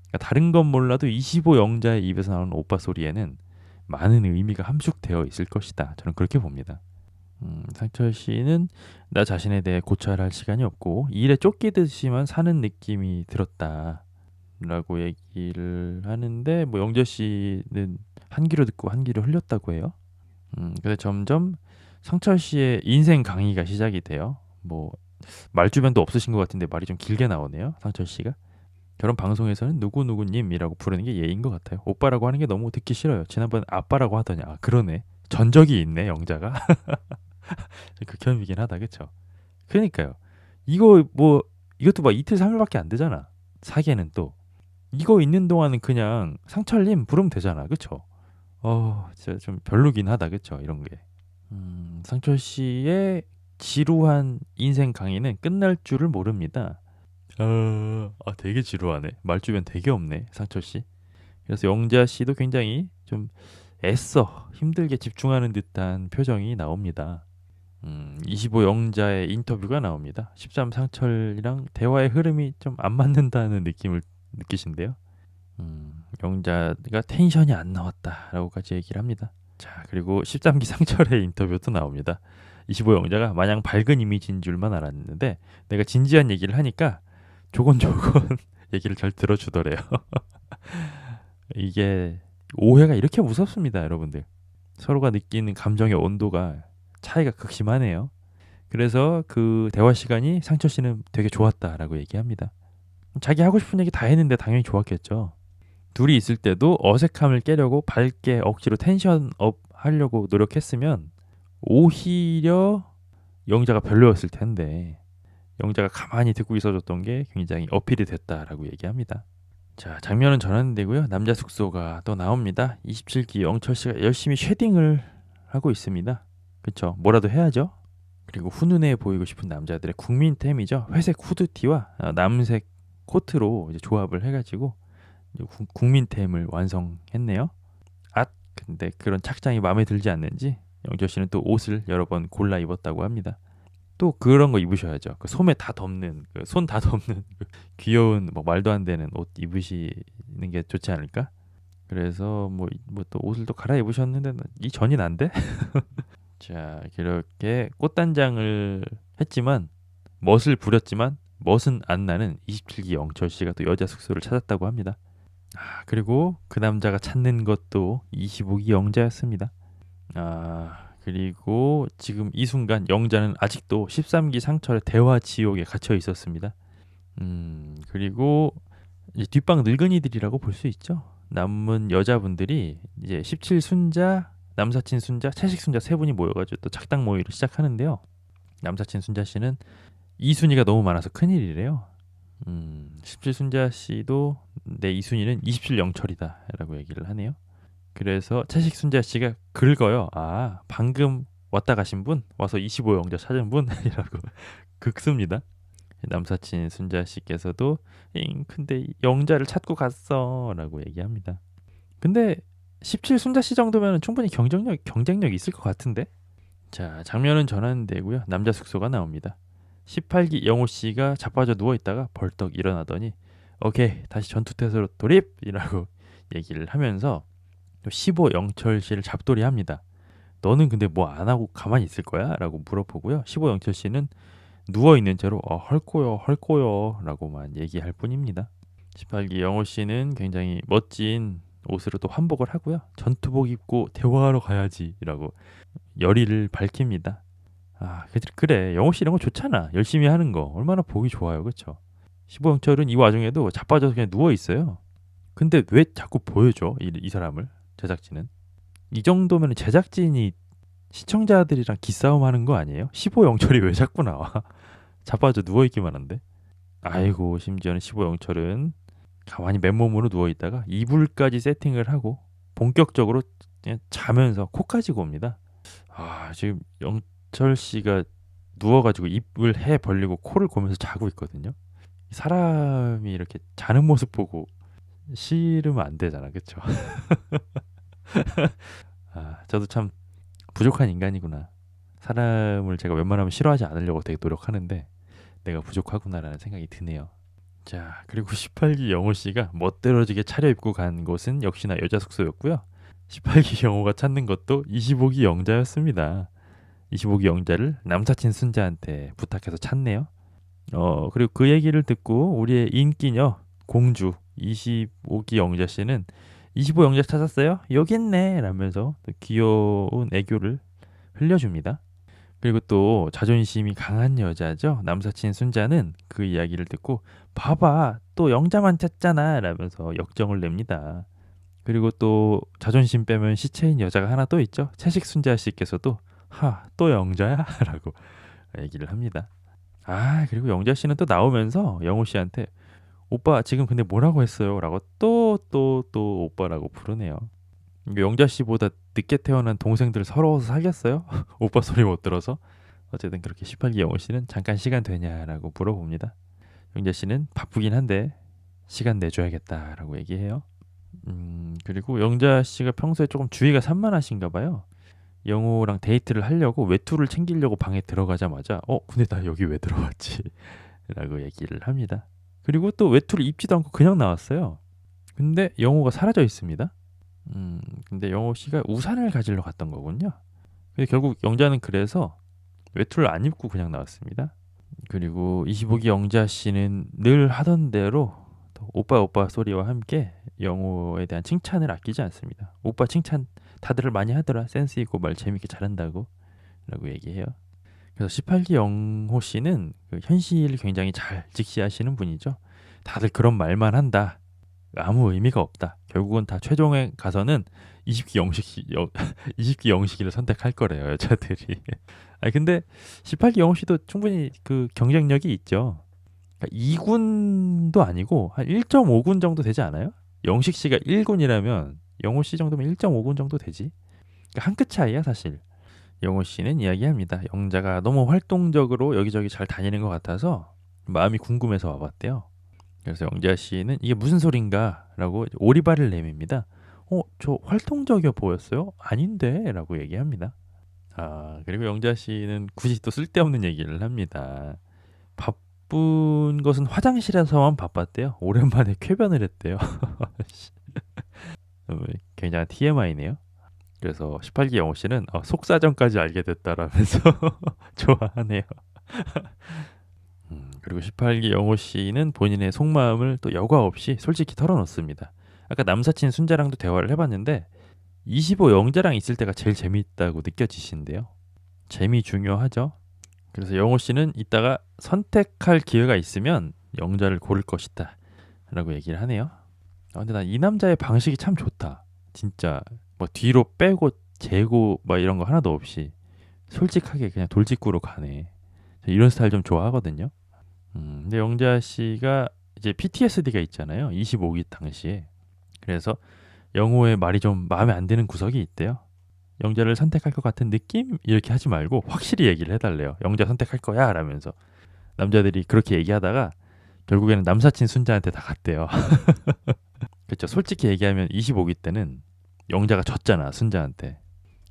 그러니까 다른 건 몰라도 25 영자의 입에서 나오는 오빠 소리에는 많은 의미가 함축되어 있을 것이다. 저는 그렇게 봅니다. 상철 씨는 나 자신에 대해 고찰할 시간이 없고 일에 쫓기듯이만 사는 느낌이 들었다. 라고 얘기를 하는데 뭐 영자 씨는 한 귀로 듣고 한 귀로 흘렸다고 해요. 근데 점점 상철 씨의 인생 강의가 시작이 돼요. 뭐 말주변도 없으신 것 같은데 말이 좀 길게 나오네요. 상철 씨가. 결혼 방송에서는 누구누구님이라고 부르는 게 예인 것 같아요. 오빠라고 하는 게 너무 듣기 싫어요. 지난번 아빠라고 하더니 아 그러네. 전적이 있네 영자가. 극혐이긴 하다 그쵸? 그러니까요. 이거 뭐 이것도 막 이틀 3일밖에 안 되잖아. 사계는 또 이거 있는 동안은 그냥 상철님 부르면 되잖아. 그쵸? 진짜 좀 별로긴 하다. 그쵸? 이런 게. 상철 씨의 지루한 인생 강의는 끝날 줄을 모릅니다. 되게 지루하네. 말주변 되게 없네, 상철 씨. 그래서 영자 씨도 굉장히 좀 애써 힘들게 집중하는 듯한 표정이 나옵니다. 25 영자의 인터뷰가 나옵니다. 13 상철이랑 대화의 흐름이 좀 안 맞는다는 느낌을 느끼신데요. 영자가 텐션이 안 나왔다라고까지 얘기를 합니다. 자, 그리고 13기 상철의 인터뷰도 나옵니다. 25 영자가 마냥 밝은 이미지인 줄만 알았는데 내가 진지한 얘기를 하니까 조곤조곤 얘기를 잘 들어주더래요. 이게 오해가 이렇게 무섭습니다, 여러분들. 서로가 느끼는 감정의 온도가 차이가 극심하네요. 그래서 그 대화 시간이 상철 씨는 되게 좋았다라고 얘기합니다. 자기 하고 싶은 얘기 다 했는데 당연히 좋았겠죠. 둘이 있을 때도 어색함을 깨려고 밝게 억지로 텐션업 하려고 노력했으면 오히려 영자가 별로였을 텐데 영자가 가만히 듣고 있어줬던 게 굉장히 어필이 됐다라고 얘기합니다. 자, 장면은 전환되고요. 남자 숙소가 또 나옵니다. 27기 영철 씨가 열심히 쉐딩을 하고 있습니다. 그쵸? 뭐라도 해야죠. 그리고 훈훈해 보이고 싶은 남자들의 국민템이죠. 회색 후드티와 남색 코트로 이제 조합을 해가지고 국민템을 완성했네요. 근데 그런 착장이 마음에 들지 않는지 영철 씨는 또 옷을 여러 번 골라 입었다고 합니다. 또 그런 거 입으셔야죠. 그 소매 다 덮는, 손 다 덮는 귀여운 뭐 말도 안 되는 옷 입으시는 게 좋지 않을까? 그래서 뭐 또 옷을 또 갈아입으셨는데 이 전이 난데? 자, 그렇게 꽃단장을 했지만 멋을 부렸지만 멋은 안 나는 27기 영철 씨가 또 여자 숙소를 찾았다고 합니다. 그리고 그 남자가 찾는 것도 25기 영자였습니다. 그리고 지금 이 순간 영자는 아직도 13기 상철의 대화 지옥에 갇혀 있었습니다. 그리고 이제 뒷방 늙은이들이라고 볼 수 있죠. 남은 여자분들이 이제 17 순자, 남사친 순자, 채식 순자 세 분이 모여가지고 또 작당 모의를 시작하는데요. 남사친 순자 씨는 이순위가 너무 많아서 큰일이래요. 17 순자 씨도 내 이순위는 27 영철이다라고 얘기를 하네요. 그래서 채식 순자 씨가 긁어요. 방금 왔다 가신 분, 와서 25 영자 찾은 분이라고 긁습니다. 남사친 순자 씨께서도 근데 영자를 찾고 갔어라고 얘기합니다. 근데 17 순자 씨 정도면 충분히 경쟁력 있을 것 같은데. 자, 장면은 전환되고요. 남자 숙소가 나옵니다. 18기 영호 씨가 자빠져 누워 있다가 벌떡 일어나더니 오케이 다시 전투태세로 돌입이라고 얘기를 하면서 또 15 영철 씨를 잡돌이합니다. 너는 근데 뭐 안 하고 가만히 있을 거야? 라고 물어보고요. 15 영철 씨는 누워 있는 채로 헐꼬요 라고만 얘기할 뿐입니다. 18기 영호 씨는 굉장히 멋진 옷으로 또 환복을 하고요. 전투복 입고 대화하러 가야지라고 열의를 밝힙니다. 그래 영호 씨 이런 거 좋잖아. 열심히 하는 거 얼마나 보기 좋아요. 그쵸? 15영철은 이 와중에도 자빠져서 그냥 누워 있어요. 근데 왜 자꾸 보여줘 이 사람을? 제작진은 이 정도면 제작진이 시청자들이랑 기싸움 하는 거 아니에요? 15영철이 왜 자꾸 나와? 자빠져 누워있기만 한데. 아이고 심지어는 15영철은 가만히 맨몸으로 누워있다가 이불까지 세팅을 하고 본격적으로 그냥 자면서 코까지 곱니다. 지금 영철 씨가 누워가지고 입을 해 벌리고 코를 고면서 자고 있거든요. 사람이 이렇게 자는 모습 보고 싫으면 안 되잖아, 그쵸? 저도 참 부족한 인간이구나. 사람을 제가 웬만하면 싫어하지 않으려고 되게 노력하는데 내가 부족하구나라는 생각이 드네요. 자, 그리고 18기 영호 씨가 멋들어지게 차려입고 간 곳은 역시나 여자 숙소였고요. 18기 영호가 찾는 것도 25기 영자였습니다. 25기 영자를 남사친 순자한테 부탁해서 찾네요. 그리고 그 얘기를 듣고 우리의 인기녀 공주 25기 영자 씨는 25 영자 찾았어요? 여기 있네 라면서 귀여운 애교를 흘려줍니다. 그리고 또 자존심이 강한 여자죠. 남사친 순자는 그 이야기를 듣고 봐봐 또 영자만 찾잖아 라면서 역정을 냅니다. 그리고 또 자존심 빼면 시체인 여자가 하나 또 있죠. 채식 순자 씨께서도 또 영자야? 라고 얘기를 합니다. 그리고 영자 씨는 또 나오면서 영호 씨한테 오빠 지금 근데 뭐라고 했어요? 라고 또 오빠라고 부르네요. 영자 씨보다 늦게 태어난 동생들 서러워서 사귀었어요? 오빠 소리 못 들어서? 어쨌든 그렇게 18기 영호 씨는 잠깐 시간 되냐라고 물어봅니다. 영자 씨는 바쁘긴 한데 시간 내줘야겠다라고 얘기해요. 그리고 영자 씨가 평소에 조금 주의가 산만하신가 봐요. 영호랑 데이트를 하려고 외투를 챙기려고 방에 들어가자마자 근데 나 여기 왜 들어왔지? 라고 얘기를 합니다. 그리고 또 외투를 입지도 않고 그냥 나왔어요. 근데 영호가 사라져 있습니다. 근데 영호 씨가 우산을 가지러 갔던 거군요. 근데 결국 영자는 그래서 외투를 안 입고 그냥 나왔습니다. 그리고 25기 영자 씨는 늘 하던 대로 오빠 소리와 함께 영호에 대한 칭찬을 아끼지 않습니다. 오빠 칭찬 다들 많이 하더라. 센스 있고 말 재밌게 잘한다고 라고 얘기해요. 그래서 18기 영호 씨는 그 현실을 굉장히 잘 직시하시는 분이죠. 다들 그런 말만 한다. 아무 의미가 없다. 결국은 다 최종에 가서는 20기 영식이를 선택할 거래요. 여자들이. 근데 18기 영호 씨도 충분히 그 경쟁력이 있죠. 그러니까 2군도 아니고 한 1.5군 정도 되지 않아요? 영식 씨가 1군이라면 영호 씨 정도면 1.5군 정도 되지. 그러니까 한 끗 차이야 사실. 영호 씨는 이야기합니다. 영자가 너무 활동적으로 여기저기 잘 다니는 것 같아서 마음이 궁금해서 와봤대요. 그래서 영자 씨는 이게 무슨 소린가? 라고 오리발을 내밉니다. 저 활동적이어 보였어요? 아닌데? 라고 얘기합니다. 그리고 영자 씨는 굳이 또 쓸데없는 얘기를 합니다. 바쁜 것은 화장실에서만 바빴대요. 오랜만에 쾌변을 했대요. 굉장한 TMI네요. 그래서 18기 영호 씨는 속사정까지 알게 됐다라면서 좋아하네요. 그리고 18기 영호 씨는 본인의 속마음을 또 여과 없이 솔직히 털어놓습니다. 아까 남사친 순자랑도 대화를 해봤는데 25 영자랑 있을 때가 제일 재미있다고 느껴지신데요. 재미 중요하죠. 그래서 영호 씨는 이따가 선택할 기회가 있으면 영자를 고를 것이다 라고 얘기를 하네요. 근데 난 이 남자의 방식이 참 좋다. 진짜 뭐 뒤로 빼고 재고 막 이런 거 하나도 없이 솔직하게 그냥 돌직구로 가네. 이런 스타일 좀 좋아하거든요. 근데 영자 씨가 이제 PTSD가 있잖아요. 25기 당시에. 그래서 영호의 말이 좀 마음에 안 드는 구석이 있대요. 영자를 선택할 것 같은 느낌? 이렇게 하지 말고 확실히 얘기를 해달래요. 영자 선택할 거야 라면서. 남자들이 그렇게 얘기하다가 결국에는 남사친 순자한테 다 갔대요. 그렇죠. 솔직히 얘기하면 25기 때는 영자가 졌잖아 순자한테.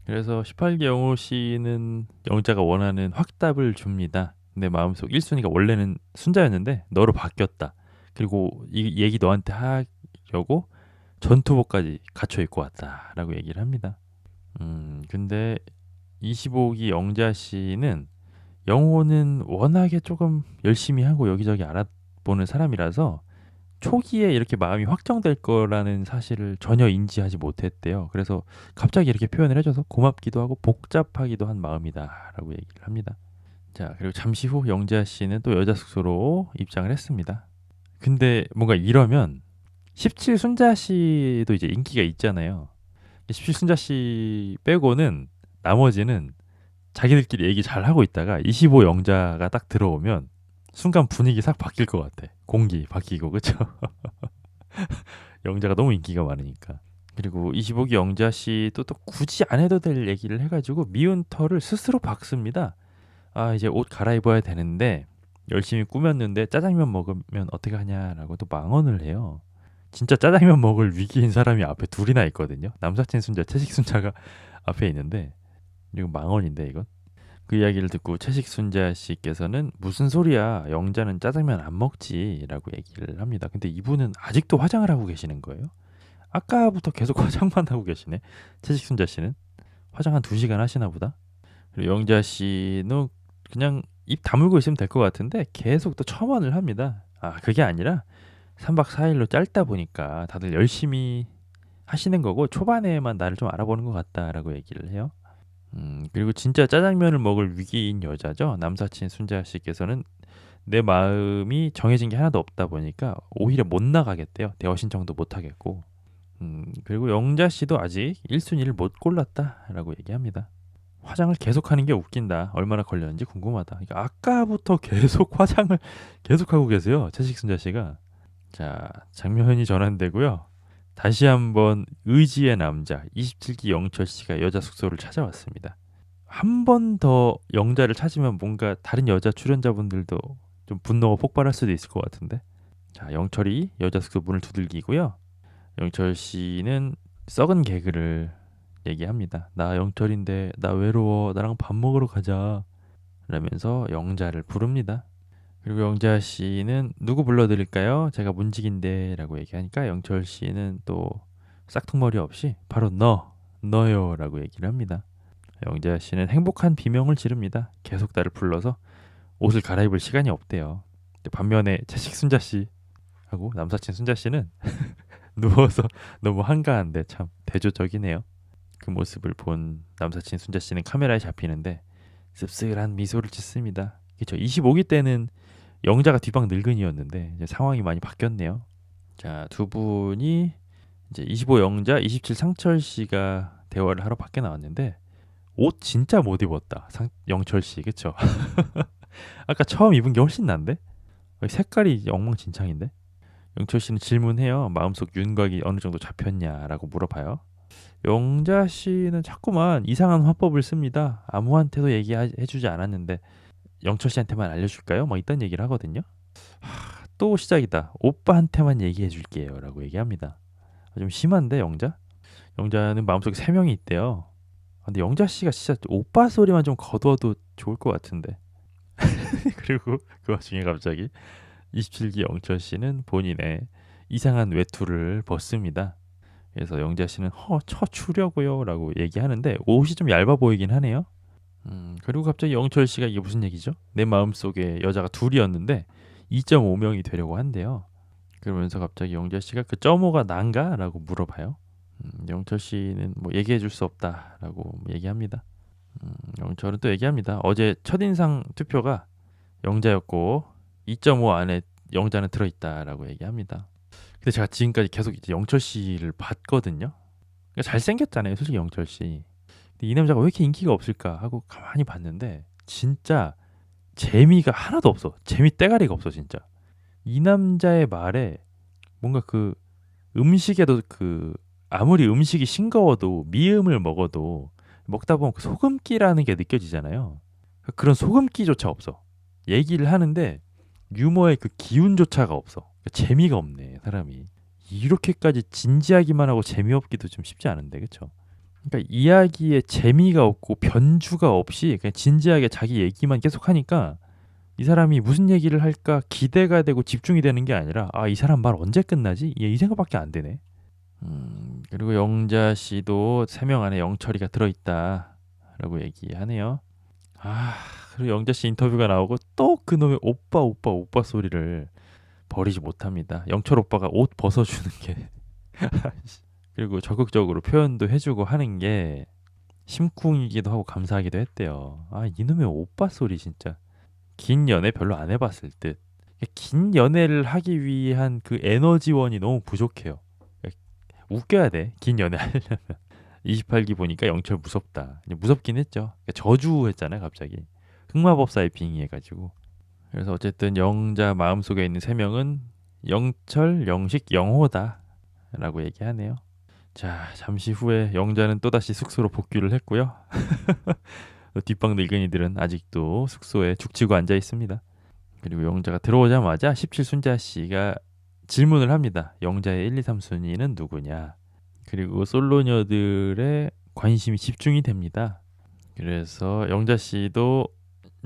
그래서 18기 영호 씨는 영자가 원하는 확답을 줍니다. 내 마음속 1순위가 원래는 순자였는데 너로 바뀌었다. 그리고 이 얘기 너한테 하려고 전투복까지 갖춰 입고 왔다 라고 얘기를 합니다. 근데 25기 영자 씨는 영호는 워낙에 조금 열심히 하고 여기저기 알아보는 사람이라서 초기에 이렇게 마음이 확정될 거라는 사실을 전혀 인지하지 못했대요. 그래서 갑자기 이렇게 표현을 해줘서 고맙기도 하고 복잡하기도 한 마음이다 라고 얘기를 합니다. 자, 그리고 잠시 후 영자 씨는 또 여자 숙소로 입장을 했습니다. 근데 뭔가 이러면 17 순자 씨도 이제 인기가 있잖아요. 17 순자 씨 빼고는 나머지는 자기들끼리 얘기 잘 하고 있다가 25 영자가 딱 들어오면 순간 분위기 싹 바뀔 것 같아. 공기 바뀌고 그쵸? 영자가 너무 인기가 많으니까. 그리고 25기 영자 씨도 또 굳이 안 해도 될 얘기를 해가지고 미운 털을 스스로 박습니다. 이제 옷 갈아입어야 되는데 열심히 꾸몄는데 짜장면 먹으면 어떻게 하냐라고 또 망언을 해요. 진짜 짜장면 먹을 위기인 사람이 앞에 둘이나 있거든요. 남사친 순자, 채식 순자가 앞에 있는데 이거 망언인데 이건. 그 이야기를 듣고 채식 순자 씨께서는 무슨 소리야 영자는 짜장면 안 먹지라고 얘기를 합니다. 근데 이분은 아직도 화장을 하고 계시는 거예요. 아까부터 계속 화장만 하고 계시네. 채식 순자 씨는 화장 한 2시간 하시나 보다. 그리고 영자 씨는 그냥 입 다물고 있으면 될 것 같은데 계속 또 첨언을 합니다. 그게 아니라 3박 4일로 짧다 보니까 다들 열심히 하시는 거고 초반에만 나를 좀 알아보는 것 같다라고 얘기를 해요. 그리고 진짜 짜장면을 먹을 위기인 여자죠. 남사친 순자 씨께서는 내 마음이 정해진 게 하나도 없다 보니까 오히려 못 나가겠대요. 대화 신청도 못 하겠고. 그리고 영자 씨도 아직 1순위를 못 골랐다라고 얘기합니다. 화장을 계속하는 게 웃긴다. 얼마나 걸렸는지 궁금하다. 그러니까 아까부터 계속 화장을 계속하고 계세요. 채식순자 씨가. 자, 장면이 전환되고요. 다시 한번 의지의 남자 27기 영철 씨가 여자 숙소를 찾아왔습니다. 한 번 더 영자를 찾으면 뭔가 다른 여자 출연자분들도 좀 분노가 폭발할 수도 있을 것 같은데. 자, 영철이 여자 숙소 문을 두들기고요. 영철 씨는 썩은 개그를 얘기합니다. 나 영철인데 나 외로워. 나랑 밥 먹으러 가자. 라면서 영자를 부릅니다. 그리고 영자 씨는 누구 불러드릴까요? 제가 문직인데 라고 얘기하니까 영철 씨는 또 싹퉁머리 없이 바로 너요 라고 얘기를 합니다. 영자 씨는 행복한 비명을 지릅니다. 계속 나를 불러서 옷을 갈아입을 시간이 없대요. 반면에 채식 순자 씨하고 남사친 순자 씨는 누워서 너무 한가한데 참 대조적이네요. 그 모습을 본 남사친 순자 씨는 카메라에 잡히는데 씁쓸한 미소를 짓습니다. 그렇죠. 25기 때는 영자가 뒷방 늙은이였는데 이제 상황이 많이 바뀌었네요. 자, 두 분이 이제 25 영자, 27 상철 씨가 대화를 하러 밖에 나왔는데 옷 진짜 못 입었다. 영철 씨, 그렇죠? 아까 처음 입은 게 훨씬 난데? 색깔이 엉망진창인데? 영철 씨는 질문해요. 마음속 윤곽이 어느 정도 잡혔냐라고 물어봐요. 영자 씨는 자꾸만 이상한 화법을 씁니다. 아무한테도 얘기해주지 않았는데 영철 씨한테만 알려줄까요? 뭐 이딴 얘기를 하거든요. 또 시작이다. 오빠한테만 얘기해줄게요 라고 얘기합니다. 좀 심한데 영자? 영자는 마음속에 3명이 있대요. 근데 영자 씨가 진짜 오빠 소리만 좀 거둬도 좋을 것 같은데. 그리고 그 와중에 갑자기 27기 영철 씨는 본인의 이상한 외투를 벗습니다. 그래서 영자 씨는 쳐주려고요 라고 얘기하는데 옷이 좀 얇아 보이긴 하네요. 그리고 갑자기 영철 씨가 이게 무슨 얘기죠? 내 마음속에 여자가 둘이었는데 2.5명이 되려고 한대요. 그러면서 갑자기 영자 씨가 그 점오가 난가? 라고 물어봐요. 영철 씨는 뭐 얘기해 줄 수 없다 라고 얘기합니다. 영철은 또 얘기합니다. 어제 첫인상 투표가 영자였고 2.5 안에 영자는 들어있다라고 얘기합니다. 근데 제가 지금까지 계속 이제 영철 씨를 봤거든요. 그러니까 잘생겼잖아요, 솔직히 영철 씨. 근데 이 남자가 왜 이렇게 인기가 없을까 하고 가만히 봤는데 진짜 재미가 하나도 없어. 재미 때가리가 없어 진짜. 이 남자의 말에 뭔가 그 음식에도 그 아무리 음식이 싱거워도 미음을 먹어도 먹다 보면 그 소금기라는 게 느껴지잖아요. 그런 소금기조차 없어. 얘기를 하는데 유머의 그 기운조차가 없어. 재미가 없네 사람이. 이렇게까지 진지하기만 하고 재미없기도 좀 쉽지 않은데 그쵸? 그러니까 이야기에 재미가 없고 변주가 없이 그냥 진지하게 자기 얘기만 계속 하니까 이 사람이 무슨 얘기를 할까 기대가 되고 집중이 되는 게 아니라 이 사람 말 언제 끝나지? 이 생각밖에 안 되네. 그리고 영자 씨도 3명 안에 영철이가 들어있다라고 얘기하네요. 그리고 영자 씨 인터뷰가 나오고 또 그놈의 오빠 소리를 버리지 못합니다. 영철 오빠가 옷 벗어주는 게 그리고 적극적으로 표현도 해주고 하는 게 심쿵이기도 하고 감사하기도 했대요. 이놈의 오빠 소리 진짜 긴 연애 별로 안 해봤을 듯. 긴 연애를 하기 위한 그 에너지원이 너무 부족해요. 웃겨야 돼. 긴 연애 하려면. 28기 보니까 영철 무섭다. 무섭긴 했죠. 저주했잖아요 갑자기. 흑마법사에 빙의해가지고. 그래서 어쨌든 영자 마음속에 있는 3명은 영철, 영식, 영호다 라고 얘기하네요. 자, 잠시 후에 영자는 또다시 숙소로 복귀를 했고요. 뒷방 늙은이들은 아직도 숙소에 죽치고 앉아 있습니다. 그리고 영자가 들어오자마자 17 순자 씨가 질문을 합니다. 영자의 1, 2, 3순위는 누구냐? 그리고 솔로녀들의 관심이 집중이 됩니다. 그래서 영자 씨도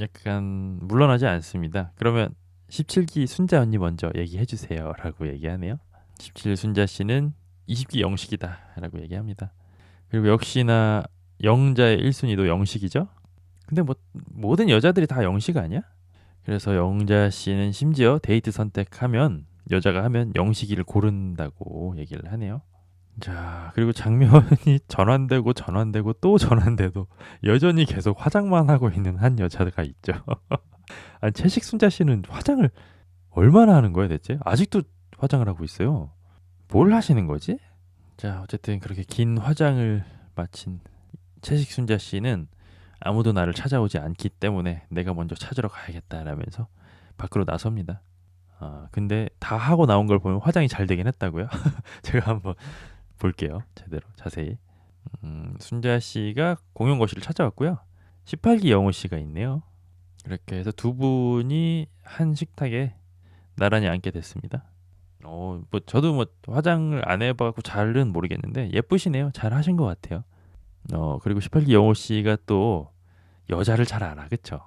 약간 물러나지 않습니다. 그러면 17기 순자 언니 먼저 얘기해 주세요 라고 얘기하네요. 17 순자 씨는 20기 영식이다 라고 얘기합니다. 그리고 역시나 영자의 1순위도 영식이죠. 근데 뭐 모든 여자들이 다 영식 아니야? 그래서 영자 씨는 심지어 데이트 선택하면 여자가 하면 영식이를 고른다고 얘기를 하네요. 자, 그리고 장면이 전환되고 전환되고 또 전환돼도 여전히 계속 화장만 하고 있는 한 여자가 있죠. 아니, 채식순자 씨는 화장을 얼마나 하는 거야 대체? 아직도 화장을 하고 있어요. 뭘 하시는 거지? 자, 어쨌든 그렇게 긴 화장을 마친 채식순자 씨는 아무도 나를 찾아오지 않기 때문에 내가 먼저 찾으러 가야겠다라면서 밖으로 나섭니다. 근데 다 하고 나온 걸 보면 화장이 잘 되긴 했다고요? 제가 한번 볼게요. 제대로 자세히. 순자 씨가 공용 거실을 찾아왔고요. 18기 영호 씨가 있네요. 그렇게 해서 두 분이 한 식탁에 나란히 앉게 됐습니다. 뭐 저도 뭐 화장을 안 해봐갖고 잘은 모르겠는데 예쁘시네요. 잘 하신 것 같아요. 그리고 18기 영호 씨가 또 여자를 잘 알아, 그쵸?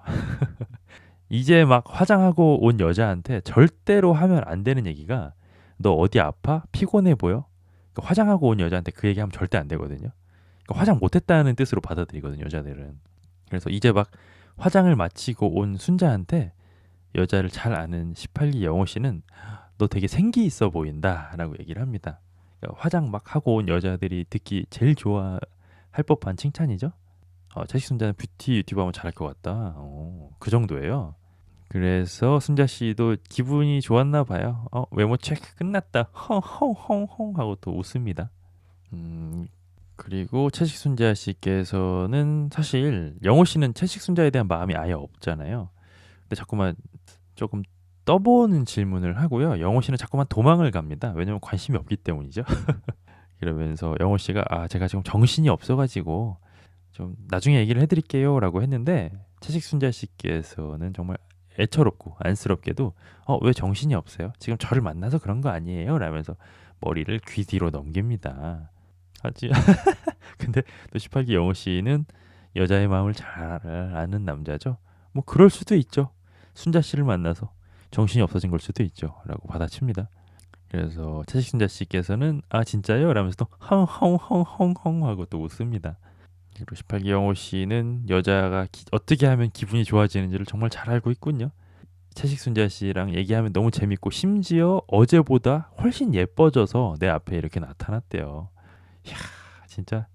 이제 막 화장하고 온 여자한테 절대로 하면 안 되는 얘기가 너 어디 아파? 피곤해 보여? 그러니까 화장하고 온 여자한테 그 얘기하면 절대 안 되거든요. 그러니까 화장 못했다는 뜻으로 받아들이거든요, 여자들은. 그래서 이제 막 화장을 마치고 온 순자한테 여자를 잘 아는 18기 영호 씨는 너 되게 생기 있어 보인다라고 얘기를 합니다. 그러니까 화장 막 하고 온 여자들이 듣기 제일 좋아할 법한 칭찬이죠. 채식 순자는 뷰티 유튜버 하면 잘할 것 같다. 그 정도예요. 그래서 순자 씨도 기분이 좋았나 봐요. 외모 체크 끝났다. 헝헝헝헝 하고 또 웃습니다. 그리고 채식 순자 씨께서는 사실 영호 씨는 채식 순자에 대한 마음이 아예 없잖아요. 근데 자꾸만 조금 떠보는 질문을 하고요. 영호 씨는 자꾸만 도망을 갑니다. 왜냐면 관심이 없기 때문이죠. 그러면서 영호 씨가 제가 지금 정신이 없어가지고 좀 나중에 얘기를 해드릴게요라고 했는데 채식 순자 씨께서는 정말 애처롭고 안쓰럽게도 왜 정신이 없어요? 지금 저를 만나서 그런 거 아니에요? 라면서 머리를 귀 뒤로 넘깁니다. 하지 근데 또 18기 영호 씨는 여자의 마음을 잘 아는 남자죠. 뭐 그럴 수도 있죠. 순자 씨를 만나서 정신이 없어진 걸 수도 있죠. 라고 받아칩니다. 그래서 채식 순자 씨께서는 진짜요? 라면서 또 헝헝헝헝헝 하고 또 웃습니다. 그리고 18기 영호 씨는 여자가 어떻게 하면 기분이 좋아지는지를 정말 잘 알고 있군요. 채식순자 씨랑 얘기하면 너무 재밌고 심지어 어제보다 훨씬 예뻐져서 내 앞에 이렇게 나타났대요. 이야, 진짜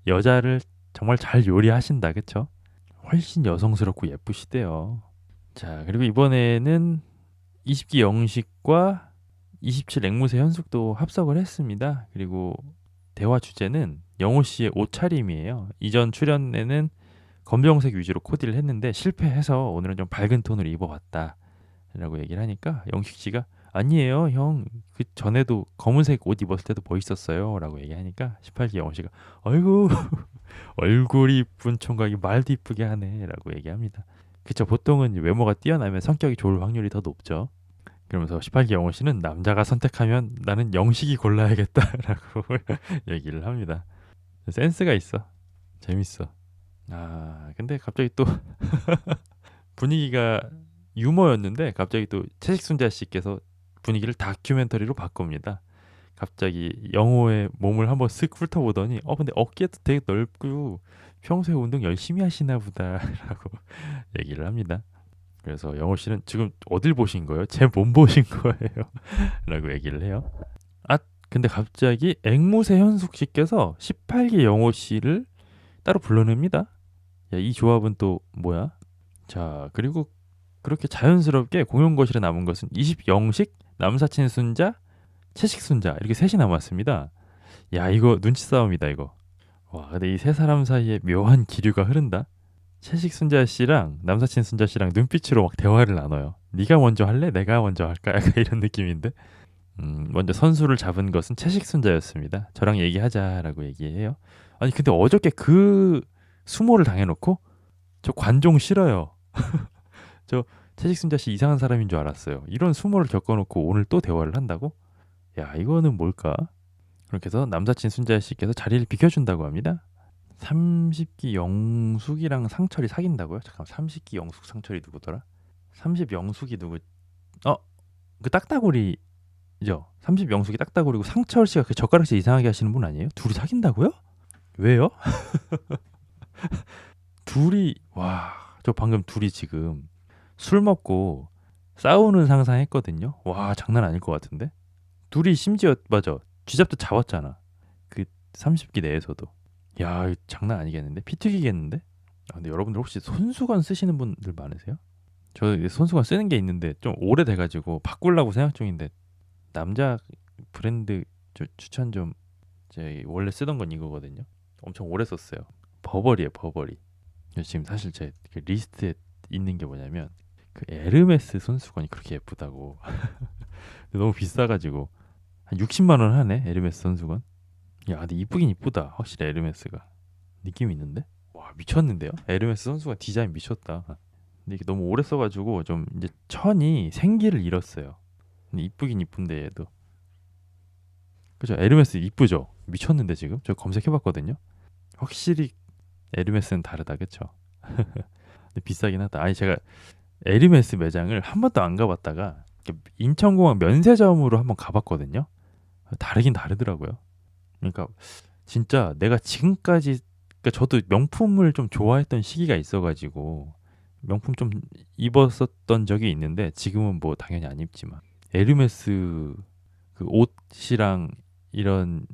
여자를 정말 잘 요리하신다, 그쵸? 훨씬 여성스럽고 예쁘시대요. 자, 그리고 이번에는 20기 영식과 27 앵무새 현숙도 합석을 했습니다. 그리고 대화 주제는 영호 씨의 옷차림이에요. 이전 출연에는 검정색 위주로 코디를 했는데 실패해서 오늘은 좀 밝은 톤으로 입어봤다 라고 얘기를 하니까 영식 씨가 아니에요 형, 그 전에도 검은색 옷 입었을 때도 멋있었어요 라고 얘기하니까 18기 영호 씨가 아이고 얼굴이 이쁜 총각이 말도 이쁘게 하네 라고 얘기합니다. 그쵸, 보통은 외모가 뛰어나면 성격이 좋을 확률이 더 높죠. 그러면서 18기 영호 씨는 남자가 선택하면 나는 영식이 골라야겠다라고 얘기를 합니다. 센스가 있어. 재밌어. 근데 갑자기 또 분위기가 유머였는데 갑자기 또 채식순자 씨께서 분위기를 다큐멘터리로 바꿉니다. 갑자기 영호의 몸을 한번 쓱 훑어보더니 근데 어깨도 되게 넓고 평소에 운동 열심히 하시나 보다라고 얘기를 합니다. 그래서 영호 씨는 지금 어딜 보신 거예요? 제 몸 보신 거예요? 라고 얘기를 해요. 근데 갑자기 앵무새 현숙 씨께서 18기 영호 씨를 따로 불러냅니다. 야, 이 조합은 또 뭐야? 자, 그리고 그렇게 자연스럽게 공용 거실에 남은 것은 20 영식, 남사친 순자, 채식 순자 이렇게 셋이 남았습니다. 야, 이거 눈치 싸움이다 이거. 와, 근데 이 세 사람 사이에 묘한 기류가 흐른다. 채식 순자 씨랑 남사친 순자 씨랑 눈빛으로 막 대화를 나눠요. 네가 먼저 할래? 내가 먼저 할까? 약간 이런 느낌인데. 먼저 선수를 잡은 것은 채식 순자였습니다. 저랑 얘기하자라고 얘기해요. 아니 근데 어저께 그 수모를 당해놓고 저 관종 싫어요. 저 채식 순자 씨 이상한 사람인 줄 알았어요. 이런 수모를 겪어놓고 오늘 또 대화를 한다고? 야, 이거는 뭘까? 그렇게 해서 남사친 순자 씨께서 자리를 비켜준다고 합니다. 30기 영숙이랑 상철이 사귄다고요? 잠깐, 30기 영숙 상철이 누구더라? 30 영숙이 누구? 그 딱따구리죠. 30 영숙이 딱따구리고 상철 씨가 그 젓가락질 이상하게 하시는 분 아니에요? 둘이 사귄다고요? 왜요? 둘이 저 방금 둘이 지금 술 먹고 싸우는 상상했거든요. 와, 장난 아닐 것 같은데? 둘이 심지어 맞아, 쥐잡듯 잡았잖아. 30기 내에서도. 야, 이거 장난 아니겠는데? 피 튀기겠는데? 근데 여러분들 혹시 손수건 쓰시는 분들 많으세요? 저 손수건 쓰는 게 있는데 좀 오래돼가지고 바꾸려고 생각 중인데, 남자 브랜드 추천 좀. 제 원래 쓰던 건 이거거든요. 엄청 오래 썼어요. 버버리에요, 버버리. 지금 사실 제그 리스트에 있는 게 뭐냐면 그 에르메스 손수건이 그렇게 예쁘다고. 너무 비싸가지고 한 60만 원 하네, 에르메스 손수건. 야, 근데 이쁘긴 이쁘다. 확실히 에르메스가 느낌이 있는데. 와, 미쳤는데요? 에르메스 손수건 디자인 미쳤다. 근데 이게 너무 오래 써가지고 좀 이제 천이 생기를 잃었어요. 근데 이쁘긴 이쁜데 얘도. 그죠? 에르메스 이쁘죠? 미쳤는데 지금 저 검색해봤거든요. 확실히 에르메스는 다르다, 그쵸? 근데 비싸긴 하다. 아니, 제가 에르메스 매장을 한 번도 안 가봤다가 인천공항 면세점으로 한번 가봤거든요. 다르긴 다르더라고요. 그러니까 진짜 내가 지금까지, 그러니까 저도 명품을 좀 좋아했던 시기가 있어가지고 명품 좀 입었었던 적이 있는데, 지금은 뭐 당연히 안 입지만 에르메스 그 옷이랑 이런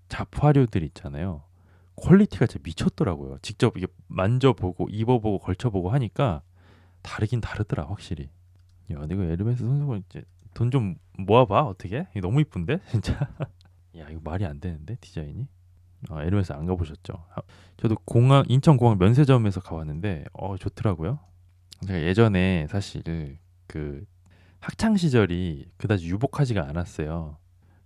잡화류들 있잖아요. 퀄리티가 진짜 미쳤더라고요. 직접 이게 만져보고 입어보고 걸쳐보고 하니까 다르긴 다르더라, 확실히. 야, 내가 에르메스 손수건 이제 돈 좀 모아봐, 어떻게? 이거 너무 이쁜데 진짜. 야, 이거 말이 안 되는데 디자인이. 에르메스 안 가보셨죠? 저도 공항, 인천공항 면세점에서 가봤는데 좋더라고요. 제가 예전에 사실 그 학창 시절이 그다지 유복하지가 않았어요.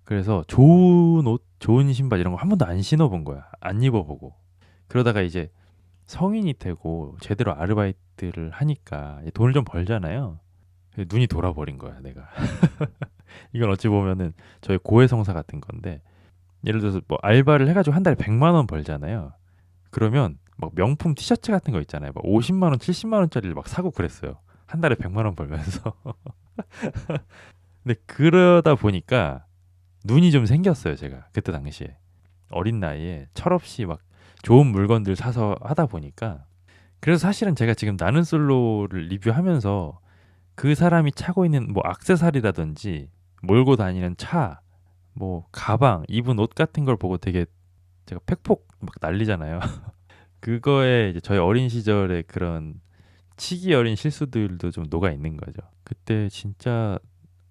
그래서 좋은 옷, 좋은 신발 이런 거 한 번도 안 신어본 거야. 안 입어보고. 그러다가 이제 성인이 되고 제대로 아르바이트를 하니까 이제 돈을 좀 벌잖아요. 눈이 돌아버린 거야, 내가. 이건 어찌 보면은 저의 고해성사 같은 건데, 예를 들어서 뭐 알바를 해가지고 한 달에 100만 원 벌잖아요. 그러면 막 명품 티셔츠 같은 거 있잖아요. 막 50만 원, 70만 원짜리를 막 사고 그랬어요. 한 달에 100만 원 벌면서. 근데 그러다 보니까 눈이 좀 생겼어요, 제가. 그때 당시에. 어린 나이에 철없이 막 좋은 물건들 사서 하다 보니까. 그래서 사실은 제가 지금 나는 솔로를 리뷰하면서 그 사람이 차고 있는 뭐 액세서리라든지 몰고 다니는 차, 뭐 가방, 입은 옷 같은 걸 보고 되게 제가 팩폭 막 날리잖아요. 그거에 이제 저희 어린 시절의 그런 치기 어린 실수들도 좀 녹아 있는 거죠. 그때 진짜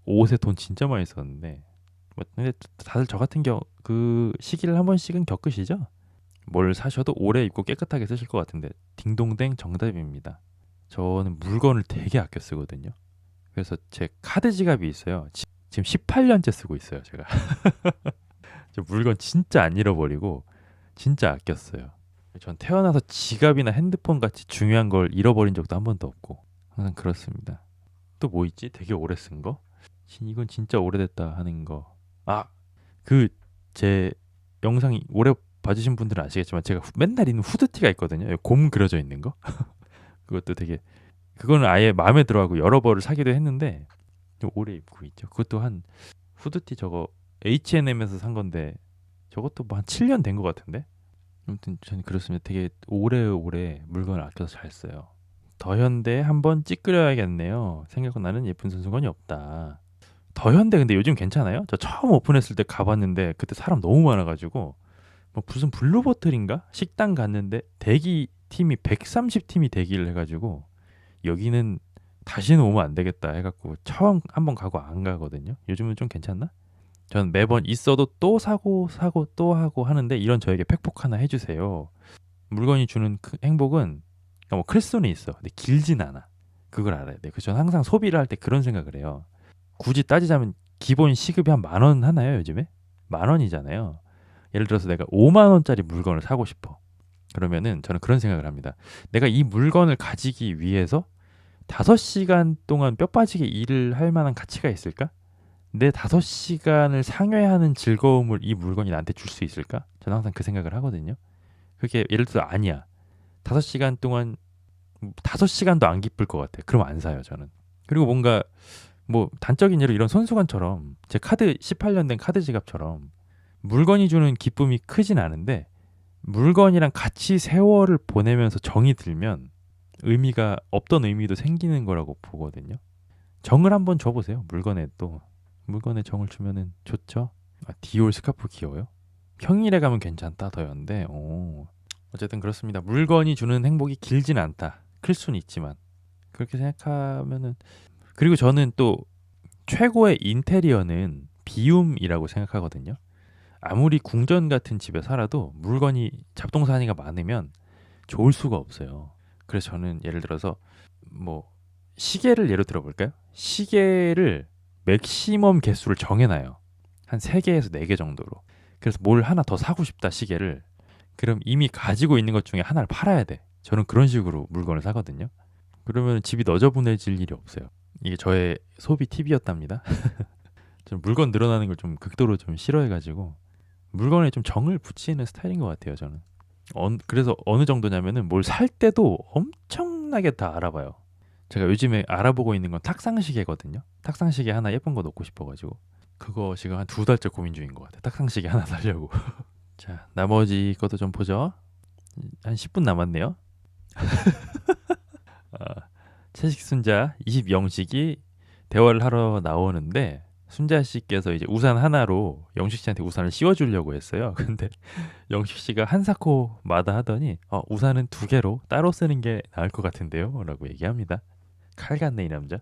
옷에 돈 진짜 많이 썼는데. 뭐 근데 다들 저 같은 그 시기를 한 번씩은 겪으시죠? 뭘 사셔도 오래 입고 깨끗하게 쓰실 것 같은데, 딩동댕 정답입니다. 저는 물건을 되게 아껴 쓰거든요. 그래서 제 카드 지갑이 있어요. 지금 18년째 쓰고 있어요, 제가. 저 물건 진짜 안 잃어버리고 진짜 아꼈어요. 전 태어나서 지갑이나 핸드폰 같이 중요한 걸 잃어버린 적도 한 번도 없고 항상 그렇습니다. 또 뭐 있지? 되게 오래 쓴 거? 이건 진짜 오래됐다 하는 거. 그 제 영상 오래 봐주신 분들은 아시겠지만 제가 맨날 입는 후드티가 있거든요. 곰 그려져 있는 거. 그것도 되게, 그거는 아예 마음에 들어하고 여러 벌을 사기도 했는데 좀 오래 입고 있죠. 그것도 한, 후드티 저거 H&M에서 산 건데 저것도 뭐 한 7년 된 것 같은데. 아무튼 저는 그렇습니다. 되게 오래오래 물건을 아껴서 잘 써요. 더현대 한번 찌끄려야겠네요. 생각나는 예쁜 손수건이 없다. 더현대 근데 요즘 괜찮아요? 저 처음 오픈했을 때 가봤는데 그때 사람 너무 많아가지고 뭐 무슨 블루버틀인가? 식당 갔는데 대기 팀이 130팀이 대기를 해가지고 여기는 다시는 오면 안 되겠다 해갖고 처음 한번 가고 안 가거든요. 요즘은 좀 괜찮나? 전 매번 있어도 또 사고 또 하고 하는데, 이런 저에게 팩폭 하나 해주세요. 물건이 주는 행복은, 그러니까 뭐 클 수는 있어. 근데 길진 않아. 그걸 알아야 돼. 그래서 저는 항상 소비를 할 때 그런 생각을 해요. 굳이 따지자면 기본 시급이 한 10,000원 하나요, 요즘에? 10,000원이잖아요. 예를 들어서 내가 5만 원짜리 물건을 사고 싶어. 그러면은 저는 그런 생각을 합니다. 내가 이 물건을 가지기 위해서 5시간 동안 뼈 빠지게 일을 할 만한 가치가 있을까? 내 5시간을 상회하는 즐거움을 이 물건이 나한테 줄 수 있을까? 저는 항상 그 생각을 하거든요. 그게 예를 들어 아니야. 5시간 동안 5시간도 안 기쁠 것 같아. 그럼 안 사요, 저는. 그리고 뭔가 뭐 단적인 예로 이런 손수건처럼 제 카드 18년 된 카드 지갑처럼 물건이 주는 기쁨이 크진 않은데, 물건이랑 같이 세월을 보내면서 정이 들면 의미가 없던 의미도 생기는 거라고 보거든요. 정을 한번 줘보세요. 물건에 정을 주면은 좋죠. 디올 스카프 귀여워요? 평일에 가면 괜찮다 더였는데 어쨌든 그렇습니다. 물건이 주는 행복이 길진 않다. 클 수는 있지만 그렇게 생각하면은 그리고 저는 또 최고의 인테리어는 비움이라고 생각하거든요. 아무리 궁전 같은 집에 살아도 물건이 잡동사니가 많으면 좋을 수가 없어요. 그래서 저는 예를 들어서 뭐 시계를 예로 들어볼까요? 시계를 맥시멈 개수를 정해놔요. 한 3개에서 4개 정도로. 그래서 뭘 하나 더 사고 싶다 시계를. 그럼 이미 가지고 있는 것 중에 하나를 팔아야 돼. 저는 그런 식으로 물건을 사거든요. 그러면 집이 너저분해질 일이 없어요. 이게 저의 소비 팁이었답니다. 좀 물건 늘어나는 걸 좀 극도로 좀 싫어해가지고 물건에 좀 정을 붙이는 스타일인 것 같아요. 저는. 그래서 어느 정도냐면은 뭘 살 때도 엄청나게 다 알아봐요. 제가 요즘에 알아보고 있는 건 탁상시계거든요. 탁상시계 하나 예쁜 거 놓고 싶어가지고 그거 지금 한 2달째 고민 중인 것 같아요. 탁상시계 하나 사려고. 자, 나머지 것도 좀 보죠. 한 10분 남았네요. 아, 채식 순자 20영식이 대화를 하러 나오는데 순자 씨께서 이제 우산 하나로 영식 씨한테 우산을 씌워주려고 했어요. 근데 영식 씨가 한사코마다 하더니 우산은 2개로 따로 쓰는 게 나을 것 같은데요? 라고 얘기합니다. 칼 같네 이 남자.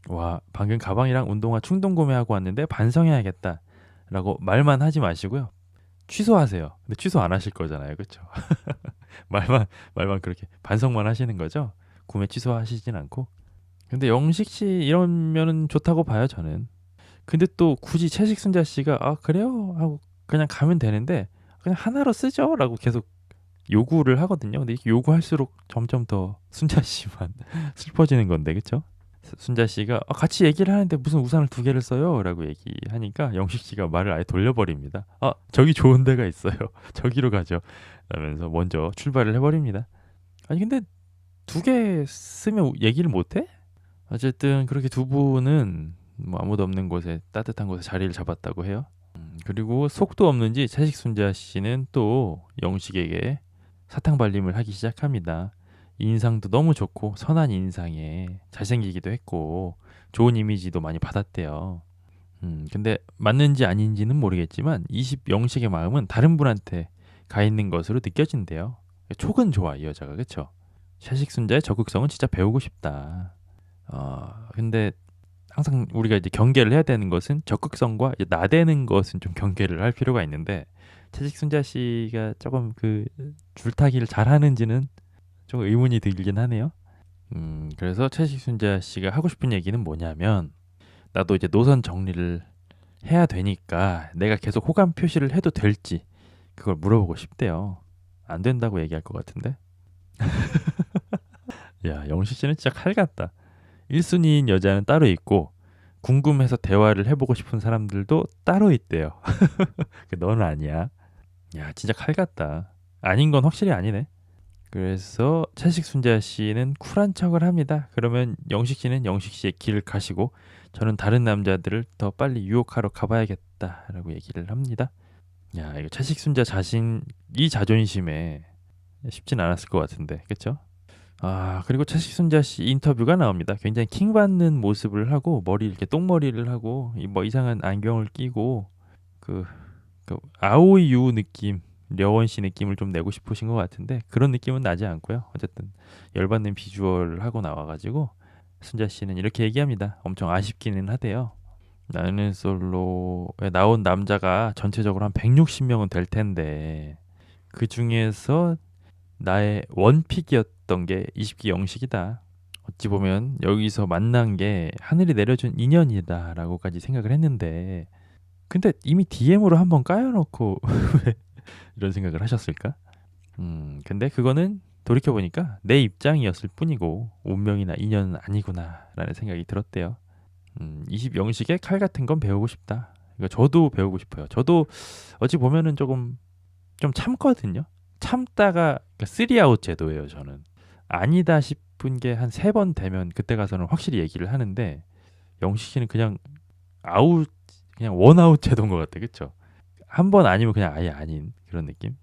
와, 방금 가방이랑 운동화 충동 구매하고 왔는데 반성해야겠다 라고 말만 하지 마시고요. 취소하세요. 근데 취소 안 하실 거잖아요. 그렇죠? 말만 그렇게 반성만 하시는 거죠. 구매 취소하시진 않고. 근데 영식 씨 이러면은 좋다고 봐요, 저는. 근데 또 굳이 채식순자 씨가 그래요? 하고 그냥 가면 되는데 그냥 하나로 쓰죠라고 계속 요구를 하거든요. 근데 이렇게 요구할수록 점점 더 순자 씨만 슬퍼지는 건데, 그렇죠? 순자 씨가 같이 얘기를 하는데 무슨 우산을 2개를 써요? 라고 얘기하니까 영식 씨가 말을 아예 돌려버립니다. 저기 좋은 데가 있어요. 저기로 가죠. 라면서 먼저 출발을 해버립니다. 아니 근데 2개 쓰면 얘기를 못해? 어쨌든 그렇게 두 분은 뭐 아무도 없는 곳에 따뜻한 곳에 자리를 잡았다고 해요. 그리고 속도 없는지 채식순자 씨는 또 영식에게 사탕 발림을 하기 시작합니다. 인상도 너무 좋고 선한 인상에 잘생기기도 했고 좋은 이미지도 많이 받았대요. 근데 맞는지 아닌지는 모르겠지만 20영식의 마음은 다른 분한테 가 있는 것으로 느껴진대요. 촉은 좋아 이 여자가, 그쵸? 채식순자의 적극성은 진짜 배우고 싶다. 근데 항상 우리가 이제 경계를 해야 되는 것은 적극성과 이제 나대는 것은 좀 경계를 할 필요가 있는데 채식순자 씨가 조금 그 줄타기를 잘하는지는 좀 의문이 들긴 하네요. 그래서 채식순자 씨가 하고 싶은 얘기는 뭐냐면 나도 이제 노선 정리를 해야 되니까 내가 계속 호감 표시를 해도 될지 그걸 물어보고 싶대요. 안 된다고 얘기할 것 같은데. 야, 영식 씨는 진짜 칼 같다. 1순위인 여자는 따로 있고 궁금해서 대화를 해보고 싶은 사람들도 따로 있대요. 너는 아니야. 야, 진짜 칼 같다. 아닌 건 확실히 아니네. 그래서 채식순자 씨는 쿨한 척을 합니다. 그러면 영식 씨는 영식 씨의 길을 가시고 저는 다른 남자들을 더 빨리 유혹하러 가봐야겠다라고 얘기를 합니다. 야, 이거 채식순자 이 자존심에 쉽진 않았을 것 같은데, 그렇죠? 그리고 채식순자 씨 인터뷰가 나옵니다. 굉장히 킹받는 모습을 하고 머리 이렇게 똥머리를 하고 뭐 이상한 안경을 끼고 그 아오이유 느낌, 려원 씨 느낌을 좀 내고 싶으신 것 같은데 그런 느낌은 나지 않고요. 어쨌든 열받는 비주얼을 하고 나와가지고 순자 씨는 이렇게 얘기합니다. 엄청 아쉽기는 하대요. 나는 솔로에 나온 남자가 전체적으로 한 160명은 될 텐데 그 중에서 나의 원픽이었던 게 20기 영식이다. 어찌 보면 여기서 만난 게 하늘이 내려준 인연이다라고까지 생각을 했는데 근데 이미 DM으로 한번 까여놓고 왜 이런 생각을 하셨을까? 근데 그거는 돌이켜보니까 내 입장이었을 뿐이고 운명이나 인연은 아니구나라는 생각이 들었대요. 20영식의 칼 같은 건 배우고 싶다. 이거 저도 배우고 싶어요. 저도 어찌 보면은 조금 좀 참거든요. 참다가 그러니까 3아웃 제도예요. 저는 아니다 싶은 게 한 3번 되면 그때 가서는 확실히 얘기를 하는데 영식 씨는 그냥 아웃 그냥 원아웃 제도인 것 같아. 그쵸? 한 번 아니면 그냥 아예 아닌 그런 느낌.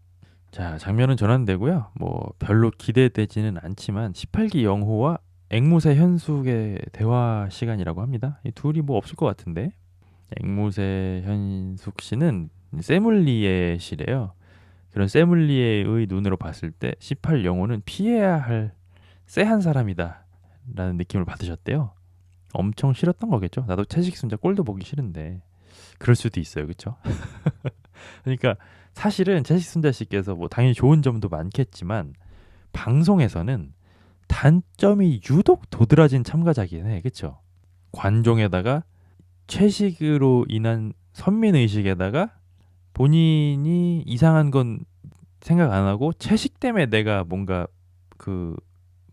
자, 장면은 전환되고요. 뭐 별로 기대되지는 않지만 18기 영호와 앵무새 현숙의 대화 시간이라고 합니다. 이 둘이 뭐 없을 것 같은데 앵무새 현숙 씨는 세물리엣이래요. 그런 세물리엣의 눈으로 봤을 때 18 영호는 피해야 할 쎄한 사람이다 라는 느낌을 받으셨대요. 엄청 싫었던 거겠죠. 나도 채식순자 꼴도 보기 싫은데 그럴 수도 있어요. 그렇죠? 그러니까 사실은 채식순자 씨께서 뭐 당연히 좋은 점도 많겠지만 방송에서는 단점이 유독 도드라진 참가자긴 해. 그렇죠? 관종에다가 채식으로 인한 선민의식에다가 본인이 이상한 건 생각 안 하고 채식 때문에 내가 뭔가 그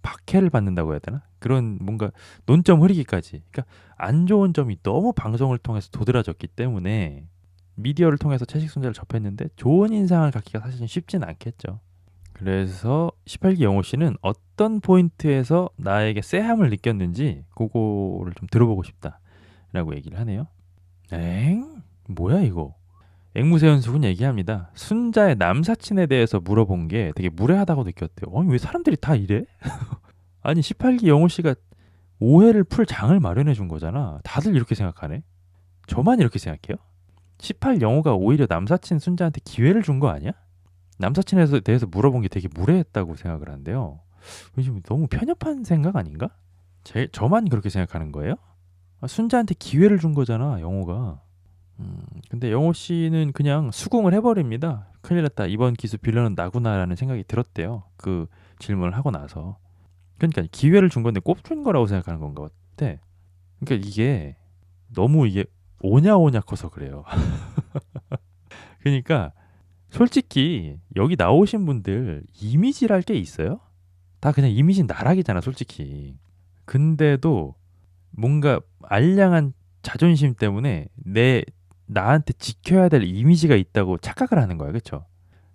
박해를 받는다고 해야 되나? 그런 뭔가 논점 흐리기까지. 그러니까 안 좋은 점이 너무 방송을 통해서 도드라졌기 때문에 미디어를 통해서 채식순자를 접했는데 좋은 인상을 갖기가 사실은 쉽진 않겠죠. 그래서 18기 영호 씨는 어떤 포인트에서 나에게 쎄함을 느꼈는지 그거를 좀 들어보고 싶다라고 얘기를 하네요. 엥? 뭐야 이거? 앵무새 현숙은 얘기합니다. 순자의 남사친에 대해서 물어본 게 되게 무례하다고 느꼈대요. 아니 왜 사람들이 다 이래? 아니 18기 영호 씨가 오해를 풀 장을 마련해 준 거잖아. 다들 이렇게 생각하네. 저만 이렇게 생각해요? 18 영호가 오히려 남사친 순자한테 기회를 준 거 아니야? 남사친에 대해서 물어본 게 되게 무례했다고 생각을 한대요. 요즘 너무 편협한 생각 아닌가? 저만 그렇게 생각하는 거예요? 아, 순자한테 기회를 준 거잖아, 영호가. 근데 영호 씨는 그냥 수긍을 해버립니다. 큰일 났다. 이번 기수 빌런은 나구나라는 생각이 들었대요. 그 질문을 하고 나서. 그러니까 기회를 준 건데 꼽준 거라고 생각하는 건가 같아. 그러니까 이게 너무 이게 오냐오냐 커서 그래요. 그러니까 솔직히 여기 나오신 분들 이미지랄 게 있어요? 다 그냥 이미지 나락이잖아, 솔직히. 근데도 뭔가 알량한 자존심 때문에 나한테 지켜야 될 이미지가 있다고 착각을 하는 거야, 그렇죠?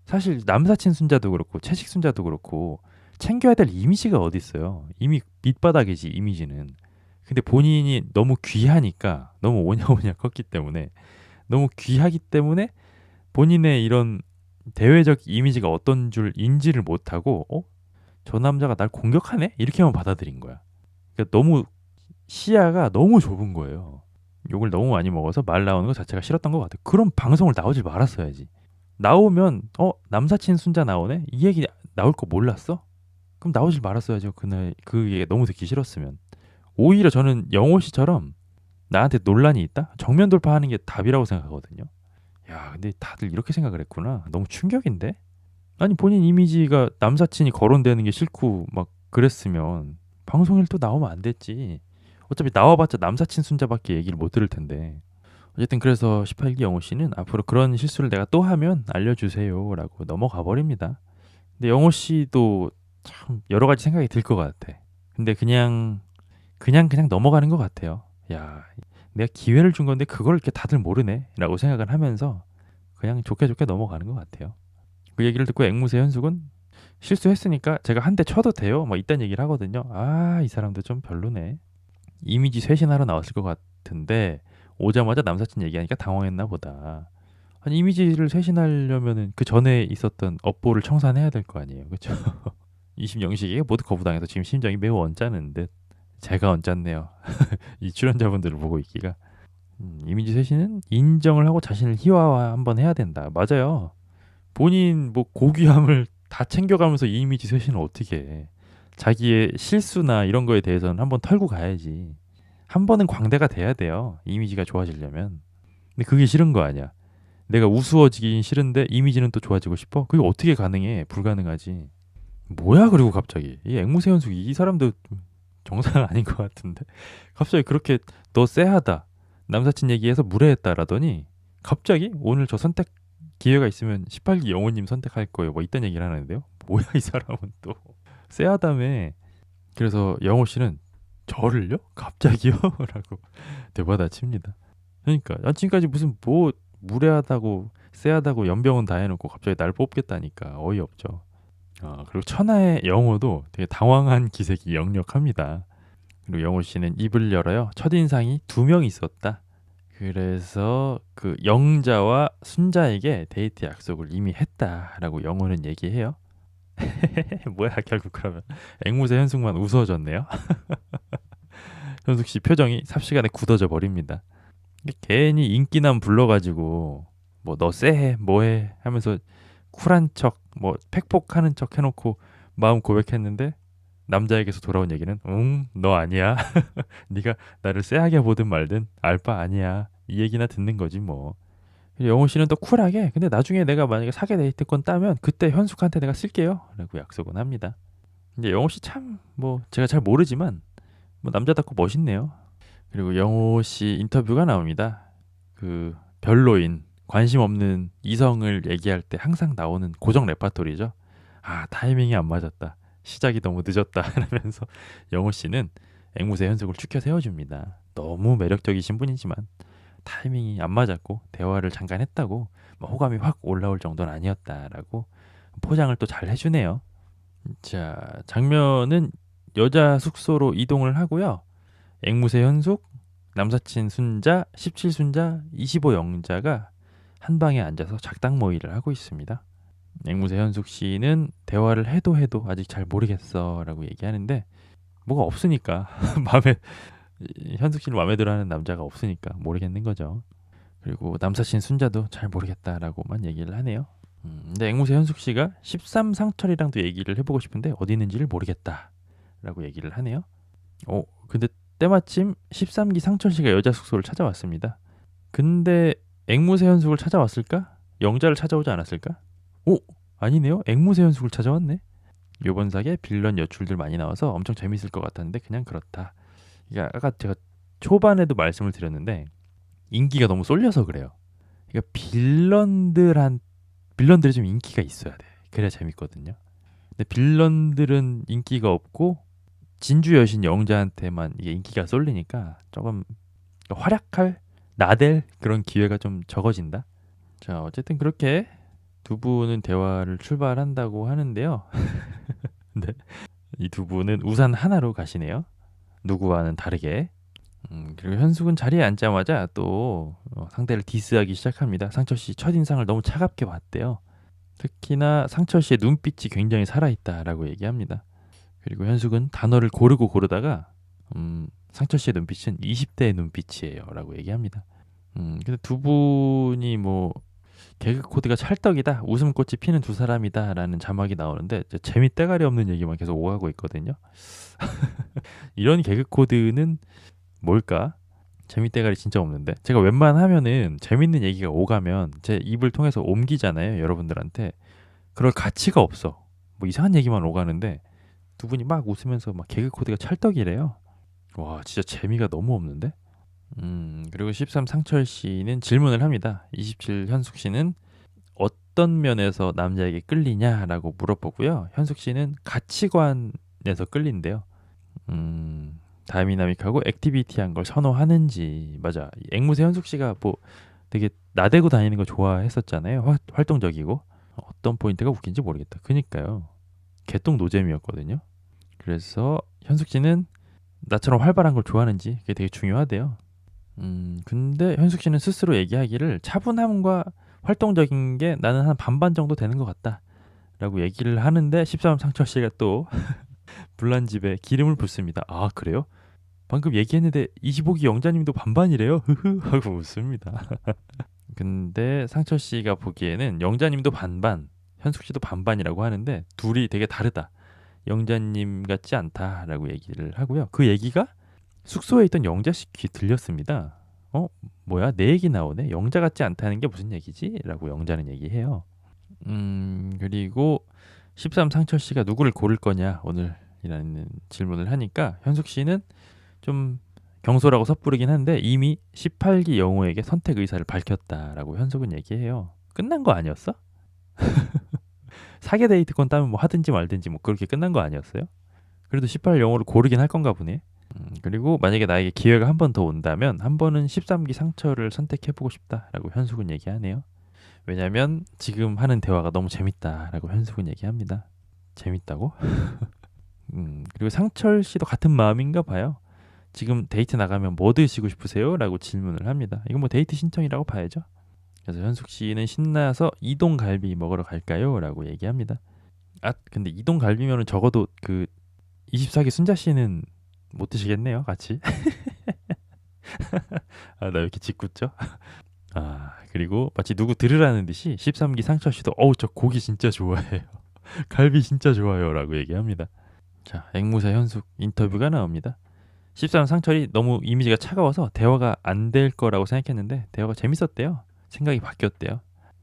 사실 남사친 순자도 그렇고 채식 순자도 그렇고 챙겨야 될 이미지가 어디 있어요? 이미 밑바닥이지 이미지는. 근데 본인이 너무 귀하니까 너무 오냐오냐 컸기 때문에 너무 귀하기 때문에 본인의 이런 대외적 이미지가 어떤 줄 인지를 못하고 저 남자가 날 공격하네? 이렇게만 받아들인 거야. 그러니까 너무 시야가 너무 좁은 거예요. 욕을 너무 많이 먹어서 말 나오는 것 자체가 싫었던 것 같아요. 그럼 방송을 나오지 말았어야지. 나오면 남사친 순자 나오네? 이 얘기 나올 거 몰랐어? 그럼 나오질 말았어야죠. 그날 그게 너무 듣기 싫었으면. 오히려 저는 영호 씨처럼 나한테 논란이 있다? 정면 돌파하는 게 답이라고 생각하거든요. 야, 근데 다들 이렇게 생각을 했구나. 너무 충격인데? 아니 본인 이미지가 남사친이 거론되는 게 싫고 막 그랬으면 방송에 또 나오면 안 됐지. 어차피 나와봤자 남사친 순자밖에 얘기를 못 들을 텐데. 어쨌든 그래서 18기 영호 씨는 앞으로 그런 실수를 내가 또 하면 알려주세요라고 넘어가 버립니다. 근데 영호 씨도 참 여러 가지 생각이 들 것 같아. 근데 그냥 넘어가는 것 같아요. 야, 내가 기회를 준 건데 그걸 이렇게 다들 모르네라고 생각을 하면서 그냥 좋게 좋게 넘어가는 것 같아요. 그 얘기를 듣고 앵무새 현숙은 실수했으니까 제가 한 대 쳐도 돼요. 뭐 이딴 얘기를 하거든요. 아, 이 사람도 좀 별로네. 이미지 쇄신하러 나왔을 것 같은데 오자마자 남사친 얘기하니까 당황했나 보다. 아니 이미지를 쇄신하려면은 그 전에 있었던 업보를 청산해야 될 거 아니에요. 그렇죠? 20영식이 모두 거부당해서 지금 심정이 매우 언짢은 듯. 제가 언짢네요. 이 출연자분들을 보고 있기가. 이미지 쇄신은 인정을 하고 자신을 희화화 한번 해야 된다. 맞아요. 본인 뭐 고귀함을 다 챙겨가면서 이 이미지 쇄신을 어떻게 해. 자기의 실수나 이런 거에 대해서는 한번 털고 가야지. 한 번은 광대가 돼야 돼요. 이미지가 좋아지려면. 근데 그게 싫은 거 아니야. 내가 우스워지긴 싫은데 이미지는 또 좋아지고 싶어? 그게 어떻게 가능해? 불가능하지. 뭐야 그리고 갑자기. 이 앵무새 현숙 이 사람도 좀 정상 아닌 것 같은데. 갑자기 그렇게 너 쎄하다. 남사친 얘기해서 무례했다라더니 갑자기 오늘 저 선택 기회가 있으면 18기 영호님 선택할 거예요. 뭐 이딴 얘기를 하는데요. 뭐야 이 사람은 또. 쎄하다며. 그래서 영호 씨는 저를요? 갑자기요? 라고 되받아칩니다. 그러니까 지금까지 무슨 뭐 무례하다고 쎄하다고 연병은 다 해놓고 갑자기 날 뽑겠다니까 어이없죠. 그리고 천하의 영호도 되게 당황한 기색이 역력합니다. 그리고 영호 씨는 입을 열어요. 첫인상이 2명 있었다. 그래서 그 영자와 순자에게 데이트 약속을 이미 했다라고 영호는 얘기해요. 뭐야 결국 그러면 앵무새 현숙만 웃어졌네요. 현숙 씨 표정이 삽시간에 굳어져 버립니다. 괜히 인기남 불러가지고 뭐 너 쎄해 뭐해 하면서 쿨한 척 뭐 팩폭하는 척 해놓고 마음 고백했는데 남자에게서 돌아온 얘기는 너 아니야. 네가 나를 쎄하게 보든 말든 알 바 아니야. 이 얘기나 듣는 거지 뭐. 영호 씨는 또 쿨하게 근데 나중에 내가 만약에 사계 데이트권 따면 그때 현숙한테 내가 쓸게요 라고 약속은 합니다. 이제 영호 씨 참 뭐 제가 잘 모르지만 뭐 남자답고 멋있네요. 그리고 영호 씨 인터뷰가 나옵니다. 그 별로인 관심 없는 이성을 얘기할 때 항상 나오는 고정 레파토리죠. 아 타이밍이 안 맞았다. 시작이 너무 늦었다 하면서 영호 씨는 앵무새 현숙을 추켜 세워줍니다. 너무 매력적이신 분이지만 타이밍이 안 맞았고 대화를 잠깐 했다고 뭐 호감이 확 올라올 정도는 아니었다라고 포장을 또 잘 해주네요. 자 장면은 여자 숙소로 이동을 하고요. 앵무새 현숙, 남사친 순자, 17순자, 25영자가 한 방에 앉아서 작당 모의를 하고 있습니다. 앵무새 현숙 씨는 대화를 해도 아직 잘 모르겠어라고 얘기하는데 뭐가 없으니까 마음에 현숙 씨를 마음에 들어하는 남자가 없으니까 모르겠는 거죠. 그리고 남사친 순자도 잘 모르겠다라고만 얘기를 하네요. 근데 앵무새 현숙 씨가 13상철이랑도 얘기를 해보고 싶은데 어디 있는지를 모르겠다라고 얘기를 하네요. 근데 때마침 13기 상철 씨가 여자 숙소를 찾아왔습니다. 근데 앵무새 현숙을 찾아왔을까? 영자를 찾아오지 않았을까? 아니네요. 앵무새 현숙을 찾아왔네. 요번 사기에 빌런 여출들 많이 나와서 엄청 재밌을 것 같았는데 그냥 그렇다. 그러니까 아까 제가 초반에도 말씀을 드렸는데 인기가 너무 쏠려서 그래요. 그러니까 빌런들이 좀 인기가 있어야 돼. 그래야 재밌거든요. 근데 빌런들은 인기가 없고 진주 여신 영자한테만 이게 인기가 쏠리니까 조금 활약할 나댈 그런 기회가 좀 적어진다. 자 어쨌든 그렇게 두 분은 대화를 출발한다고 하는데요. 근데 이 두 분은 우산 하나로 가시네요. 누구와는 다르게. 그리고 현숙은 자리에 앉자마자 또 상대를 디스하기 시작합니다. 상철 씨 첫인상을 너무 차갑게 봤대요. 특히나 상철 씨의 눈빛이 굉장히 살아있다라고 얘기합니다. 그리고 현숙은 단어를 고르다가 상철 씨의 눈빛은 20대의 눈빛이에요 라고 얘기합니다. 근데 두 분이 뭐 개그 코드가 찰떡이다 웃음꽃이 피는 두 사람이다 라는 자막이 나오는데 재미 때가리 없는 얘기만 계속 오가고 있거든요. 이런 개그 코드는 뭘까? 재미 때가리 진짜 없는데 제가 웬만하면은 재밌는 얘기가 오가면 제 입을 통해서 옮기잖아요 여러분들한테. 그럴 가치가 없어. 뭐 이상한 얘기만 오가는데 두 분이 막 웃으면서 막 개그 코드가 찰떡이래요. 와 진짜 재미가 너무 없는데. 그리고 13 상철 씨는 질문을 합니다. 27 현숙 씨는 어떤 면에서 남자에게 끌리냐라고 물어보고요. 현숙 씨는 가치관에서 끌린대요. 다이나믹하고 액티비티한 걸 선호하는지. 맞아. 앵무새 현숙 씨가 뭐 되게 나대고 다니는 거 좋아했었잖아요. 활동적이고. 어떤 포인트가 웃긴지 모르겠다. 그니까요. 개똥 노잼이었거든요. 그래서 현숙 씨는 나처럼 활발한 걸 좋아하는지 그게 되게 중요하대요. 근데 현숙 씨는 스스로 얘기하기를 차분함과 활동적인 게 나는 한 반반 정도 되는 것 같다 라고 얘기를 하는데 13 상철 씨가 또 불난집에 기름을 붓습니다. 아 그래요? 방금 얘기했는데 25기 영자님도 반반이래요? 흐흐 하고 웃습니다. 근데 상철 씨가 보기에는 영자님도 반반 현숙 씨도 반반이라고 하는데 둘이 되게 다르다. 영자님 같지 않다라고 얘기를 하고요. 그 얘기가 숙소에 있던 영자 씨 귀에 들렸습니다. 뭐야 내 얘기 나오네. 영자 같지 않다는 게 무슨 얘기지? 라고 영자는 얘기해요. 그리고 13 상철 씨가 누구를 고를 거냐 오늘이라는 질문을 하니까 현숙 씨는 좀 경솔하고 섣부르긴 한데 이미 18기 영호에게 선택 의사를 밝혔다라고 현숙은 얘기해요. 끝난 거 아니었어? 사계 데이트권 따면 뭐 하든지 말든지 뭐 그렇게 끝난 거 아니었어요? 그래도 18 영호를 고르긴 할 건가 보네. 그리고 만약에 나에게 기회가 한 번 더 온다면 한 번은 13기 상처를 선택해보고 싶다라고 현숙은 얘기하네요. 왜냐면 지금 하는 대화가 너무 재밌다라고 현숙은 얘기합니다. 재밌다고? 그리고 상철 씨도 같은 마음인가 봐요. 지금 데이트 나가면 뭐 드시고 싶으세요? 라고 질문을 합니다. 이건 뭐 데이트 신청이라고 봐야죠. 그래서 현숙 씨는 신나서 이동갈비 먹으러 갈까요? 라고 얘기합니다. 근데 이동갈비면은 적어도 그 24기 순자 씨는 못 드시겠네요, 같이. 나 왜 이렇게 짓궂죠? 그리고 마치 누구 들으라는 듯이 13기 상철 씨도 저 고기 진짜 좋아해요. 갈비 진짜 좋아요라고 얘기합니다. 자, 앵무새 현숙 인터뷰가 나옵니다. 13 상철이 너무 이미지가 차가워서 대화가 안 될 거라고 생각했는데 대화가 재밌었대요. 생각이 바뀌었대요.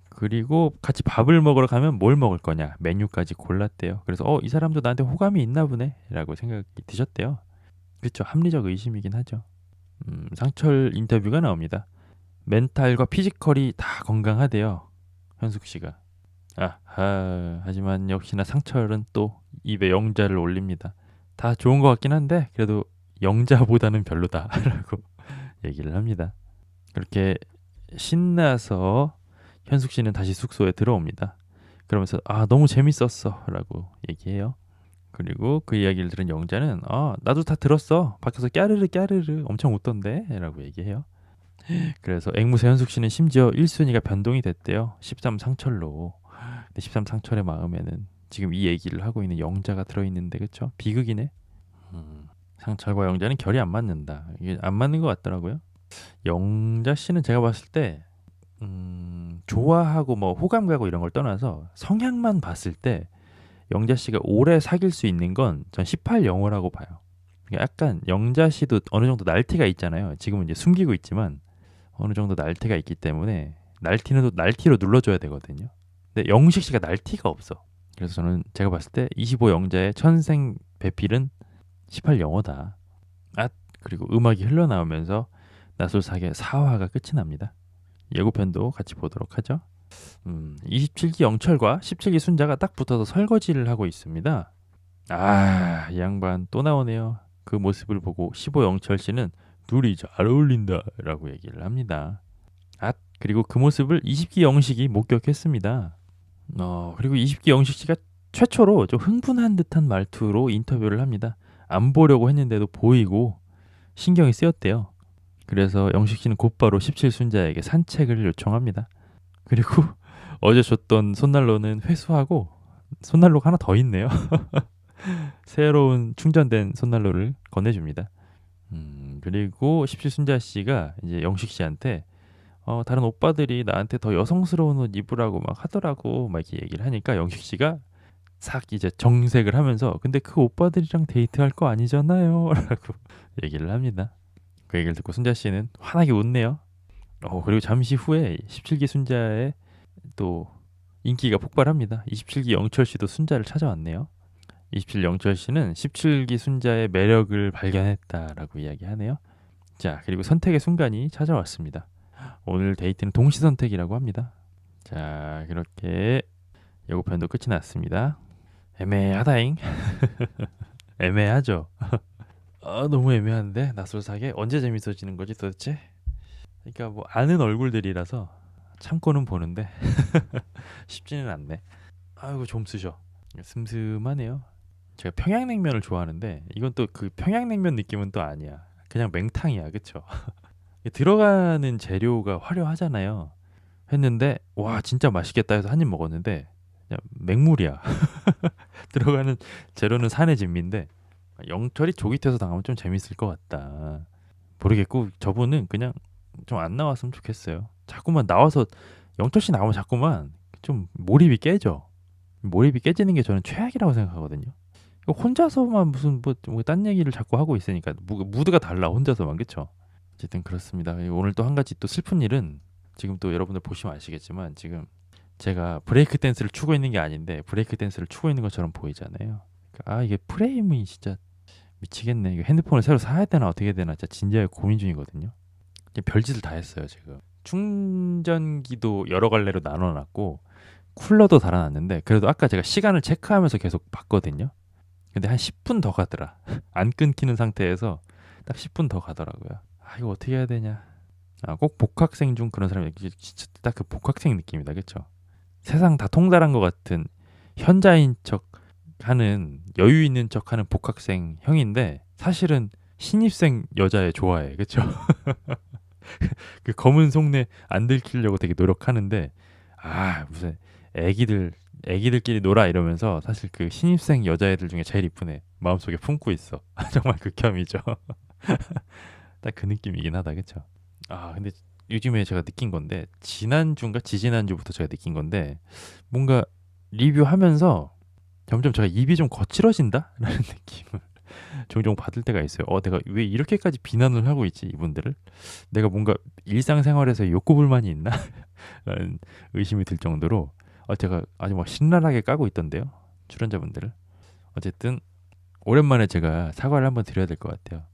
그리고 같이 밥을 먹으러 가면 뭘 먹을 거냐 메뉴까지 골랐대요. 그래서 이 사람도 나한테 호감이 있나 보네 라고 생각이 드셨대요. 그렇죠. 합리적 의심이긴 하죠. 상철 인터뷰가 나옵니다. 멘탈과 피지컬이 다 건강하대요. 현숙 씨가. 하지만 역시나 상철은 또 입에 영자를 올립니다. 다 좋은 것 같긴 한데 그래도 영자보다는 별로다라고 얘기를 합니다. 그렇게 신나서 현숙 씨는 다시 숙소에 들어옵니다. 그러면서 너무 재밌었어라고 얘기해요. 그리고 그 이야기를 들은 영자는 나도 다 들었어. 밖에서 까르르 까르르 엄청 웃던데라고 얘기해요. 그래서 앵무새 현숙 씨는 심지어 1순위가 변동이 됐대요. 13 상철로. 근데 13 상철의 마음에는 지금 이 얘기를 하고 있는 영자가 들어있는데 그쵸? 비극이네. 상철과 영자는 결이 안 맞는다. 이게 안 맞는 것 같더라고요. 영자 씨는 제가 봤을 때 좋아하고 뭐 호감 가고 이런 걸 떠나서 성향만 봤을 때 영자 씨가 오래 사귈 수 있는 건 전 18 영어라고 봐요. 그러니까 약간 영자 씨도 어느 정도 날티가 있잖아요. 지금은 이제 숨기고 있지만 어느 정도 날티가 있기 때문에 날티는 날티로 눌러줘야 되거든요. 근데 영식 씨가 날티가 없어. 그래서 저는 제가 봤을 때 25 영자의 천생 배필은 18 영어다. 그리고 음악이 흘러나오면서 나솔사계 4화가 끝이 납니다. 예고편도 같이 보도록 하죠. 27기 영철과 17기 순자가 딱 붙어서 설거지를 하고 있습니다. 이 양반 또 나오네요. 그 모습을 보고 15 영철 씨는 둘이 잘 어울린다 라고 얘기를 합니다. 그리고 그 모습을 20기 영식이 목격했습니다. 그리고 20기 영식 씨가 최초로 좀 흥분한 듯한 말투로 인터뷰를 합니다. 안 보려고 했는데도 보이고 신경이 쓰였대요. 그래서 영식 씨는 곧바로 17 순자에게 산책을 요청합니다. 그리고 어제 줬던 손난로는 회수하고 손난로가 하나 더 있네요. 새로운 충전된 손난로를 건네줍니다. 그리고 17 순자 씨가 이제 영식 씨한테 다른 오빠들이 나한테 더 여성스러운 옷 입으라고 막 하더라고 막 이렇게 얘기를 하니까 영식 씨가 싹 이제 정색을 하면서 근데 그 오빠들이랑 데이트할 거 아니잖아요 라고 얘기를 합니다. 그 얘기를 듣고 순자 씨는 환하게 웃네요. 그리고 잠시 후에 17기 순자의 또 인기가 폭발합니다. 27기 영철 씨도 순자를 찾아왔네요. 27 영철 씨는 17기 순자의 매력을 발견했다라고 이야기하네요. 자, 그리고 선택의 순간이 찾아왔습니다. 오늘 데이트는 동시 선택이라고 합니다. 자, 그렇게 예고편도 끝이 났습니다. 애매하다잉. 애매하죠. 너무 애매한데 나솔사계 언제 재밌어지는 거지 도대체? 그러니까 뭐 아는 얼굴들이라서 참고는 보는데 쉽지는 않네. 아이고 좀 쓰셔. 슴슴하네요. 제가 평양냉면을 좋아하는데 이건 또 그 평양냉면 느낌은 또 아니야. 그냥 맹탕이야, 그쵸? 들어가는 재료가 화려하잖아요. 했는데 와 진짜 맛있겠다 해서 한 입 먹었는데 그냥 맹물이야. 들어가는 재료는 산의 진미인데 영철이 조기퇴서 당하면 좀 재밌을 것 같다. 모르겠고 저분은 그냥 좀 안 나왔으면 좋겠어요. 자꾸만 나와서 영철 씨 나오면 자꾸만 좀 몰입이 깨져. 몰입이 깨지는 게 저는 최악이라고 생각하거든요. 혼자서만 무슨 딴 얘기를 자꾸 하고 있으니까 무드가 달라 혼자서만 그쵸? 어쨌든 그렇습니다. 오늘 또 한 가지 또 슬픈 일은 지금 또 여러분들 보시면 아시겠지만 지금 제가 브레이크 댄스를 추고 있는 게 아닌데 브레이크 댄스를 추고 있는 것처럼 보이잖아요. 그러니까 이게 프레임이 진짜 미치겠네. 이거 핸드폰을 새로 사야 되나 어떻게 해야 되나 진짜 진지하게 고민 중이거든요. 별짓을 다 했어요 지금. 충전기도 여러 갈래로 나눠놨고 쿨러도 달아놨는데 그래도 아까 제가 시간을 체크하면서 계속 봤거든요. 근데 한 10분 더 가더라. 안 끊기는 상태에서 딱 10분 더 가더라고요. 이거 어떻게 해야 되냐. 꼭 복학생 중 그런 사람이 진짜 딱 그 복학생 느낌이다. 그쵸? 세상 다 통달한 것 같은 현자인 척 하는 여유 있는 척 하는 복학생 형인데 사실은 신입생 여자애 좋아해. 그쵸? 그 검은 속내 안 들키려고 되게 노력하는데 무슨 애기들끼리 놀아 이러면서 사실 그 신입생 여자애들 중에 제일 이쁘네. 마음속에 품고 있어. 정말 극혐이죠. 딱 그 느낌이긴 하다. 그쵸? 근데 요즘에 제가 느낀 건데 지난주인가 지지난주부터 제가 느낀 건데 뭔가 리뷰하면서 점점 제가 입이 좀 거칠어진다라는 느낌을 종종 받을 때가 있어요. 내가 왜 이렇게까지 비난을 하고 있지 이분들을? 내가 뭔가 일상생활에서 욕구 불만이 있나? 라는 의심이 들 정도로 제가 아주 막 신랄하게 까고 있던데요. 출연자분들을. 어쨌든 오랜만에 제가 사과를 한번 드려야 될 것 같아요.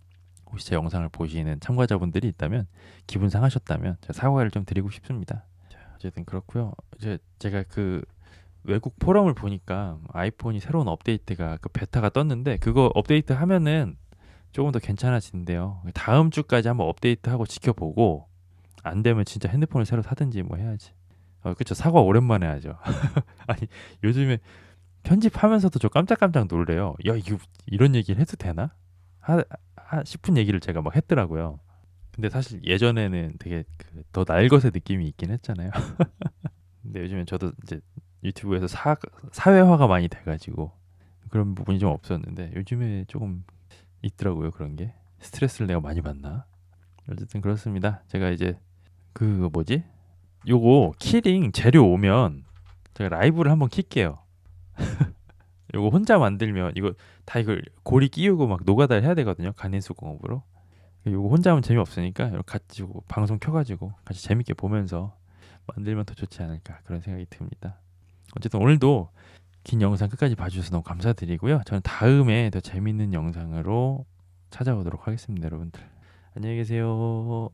혹시 제 영상을 보시는 참가자분들이 있다면 기분 상하셨다면 제가 사과를 좀 드리고 싶습니다. 자, 어쨌든 그렇고요. 제가 그 외국 포럼을 보니까 아이폰이 새로운 업데이트가 그 베타가 떴는데 그거 업데이트 하면은 조금 더 괜찮아진대요. 다음 주까지 한번 업데이트하고 지켜보고 안 되면 진짜 핸드폰을 새로 사든지 뭐 해야지. 그쵸. 사과 오랜만에 하죠. 아니 요즘에 편집하면서도 저 깜짝깜짝 놀래요. 야 이거 이런 얘기를 해도 되나? 싶은 얘기를 제가 막 했더라고요. 근데 사실 예전에는 되게 더 날것의 느낌이 있긴 했잖아요. 근데 요즘엔 저도 이제 유튜브에서 사회화가 많이 돼가지고 그런 부분이 좀 없었는데 요즘에 조금 있더라고요. 그런 게 스트레스를 내가 많이 받나? 어쨌든 그렇습니다. 제가 이제 그 뭐지? 요거 키링 재료 오면 제가 라이브를 한번 킬게요. 요거 혼자 만들면 이걸 고리 끼우고 막 노가다 해야 되거든요. 간인수공업으로. 요거 혼자 하면 재미없으니까 이렇게 같이 방송 켜가지고 같이 재밌게 보면서 만들면 더 좋지 않을까 그런 생각이 듭니다. 어쨌든 오늘도 긴 영상 끝까지 봐주셔서 너무 감사드리고요. 저는 다음에 더 재밌는 영상으로 찾아오도록 하겠습니다, 여러분들. 안녕히 계세요.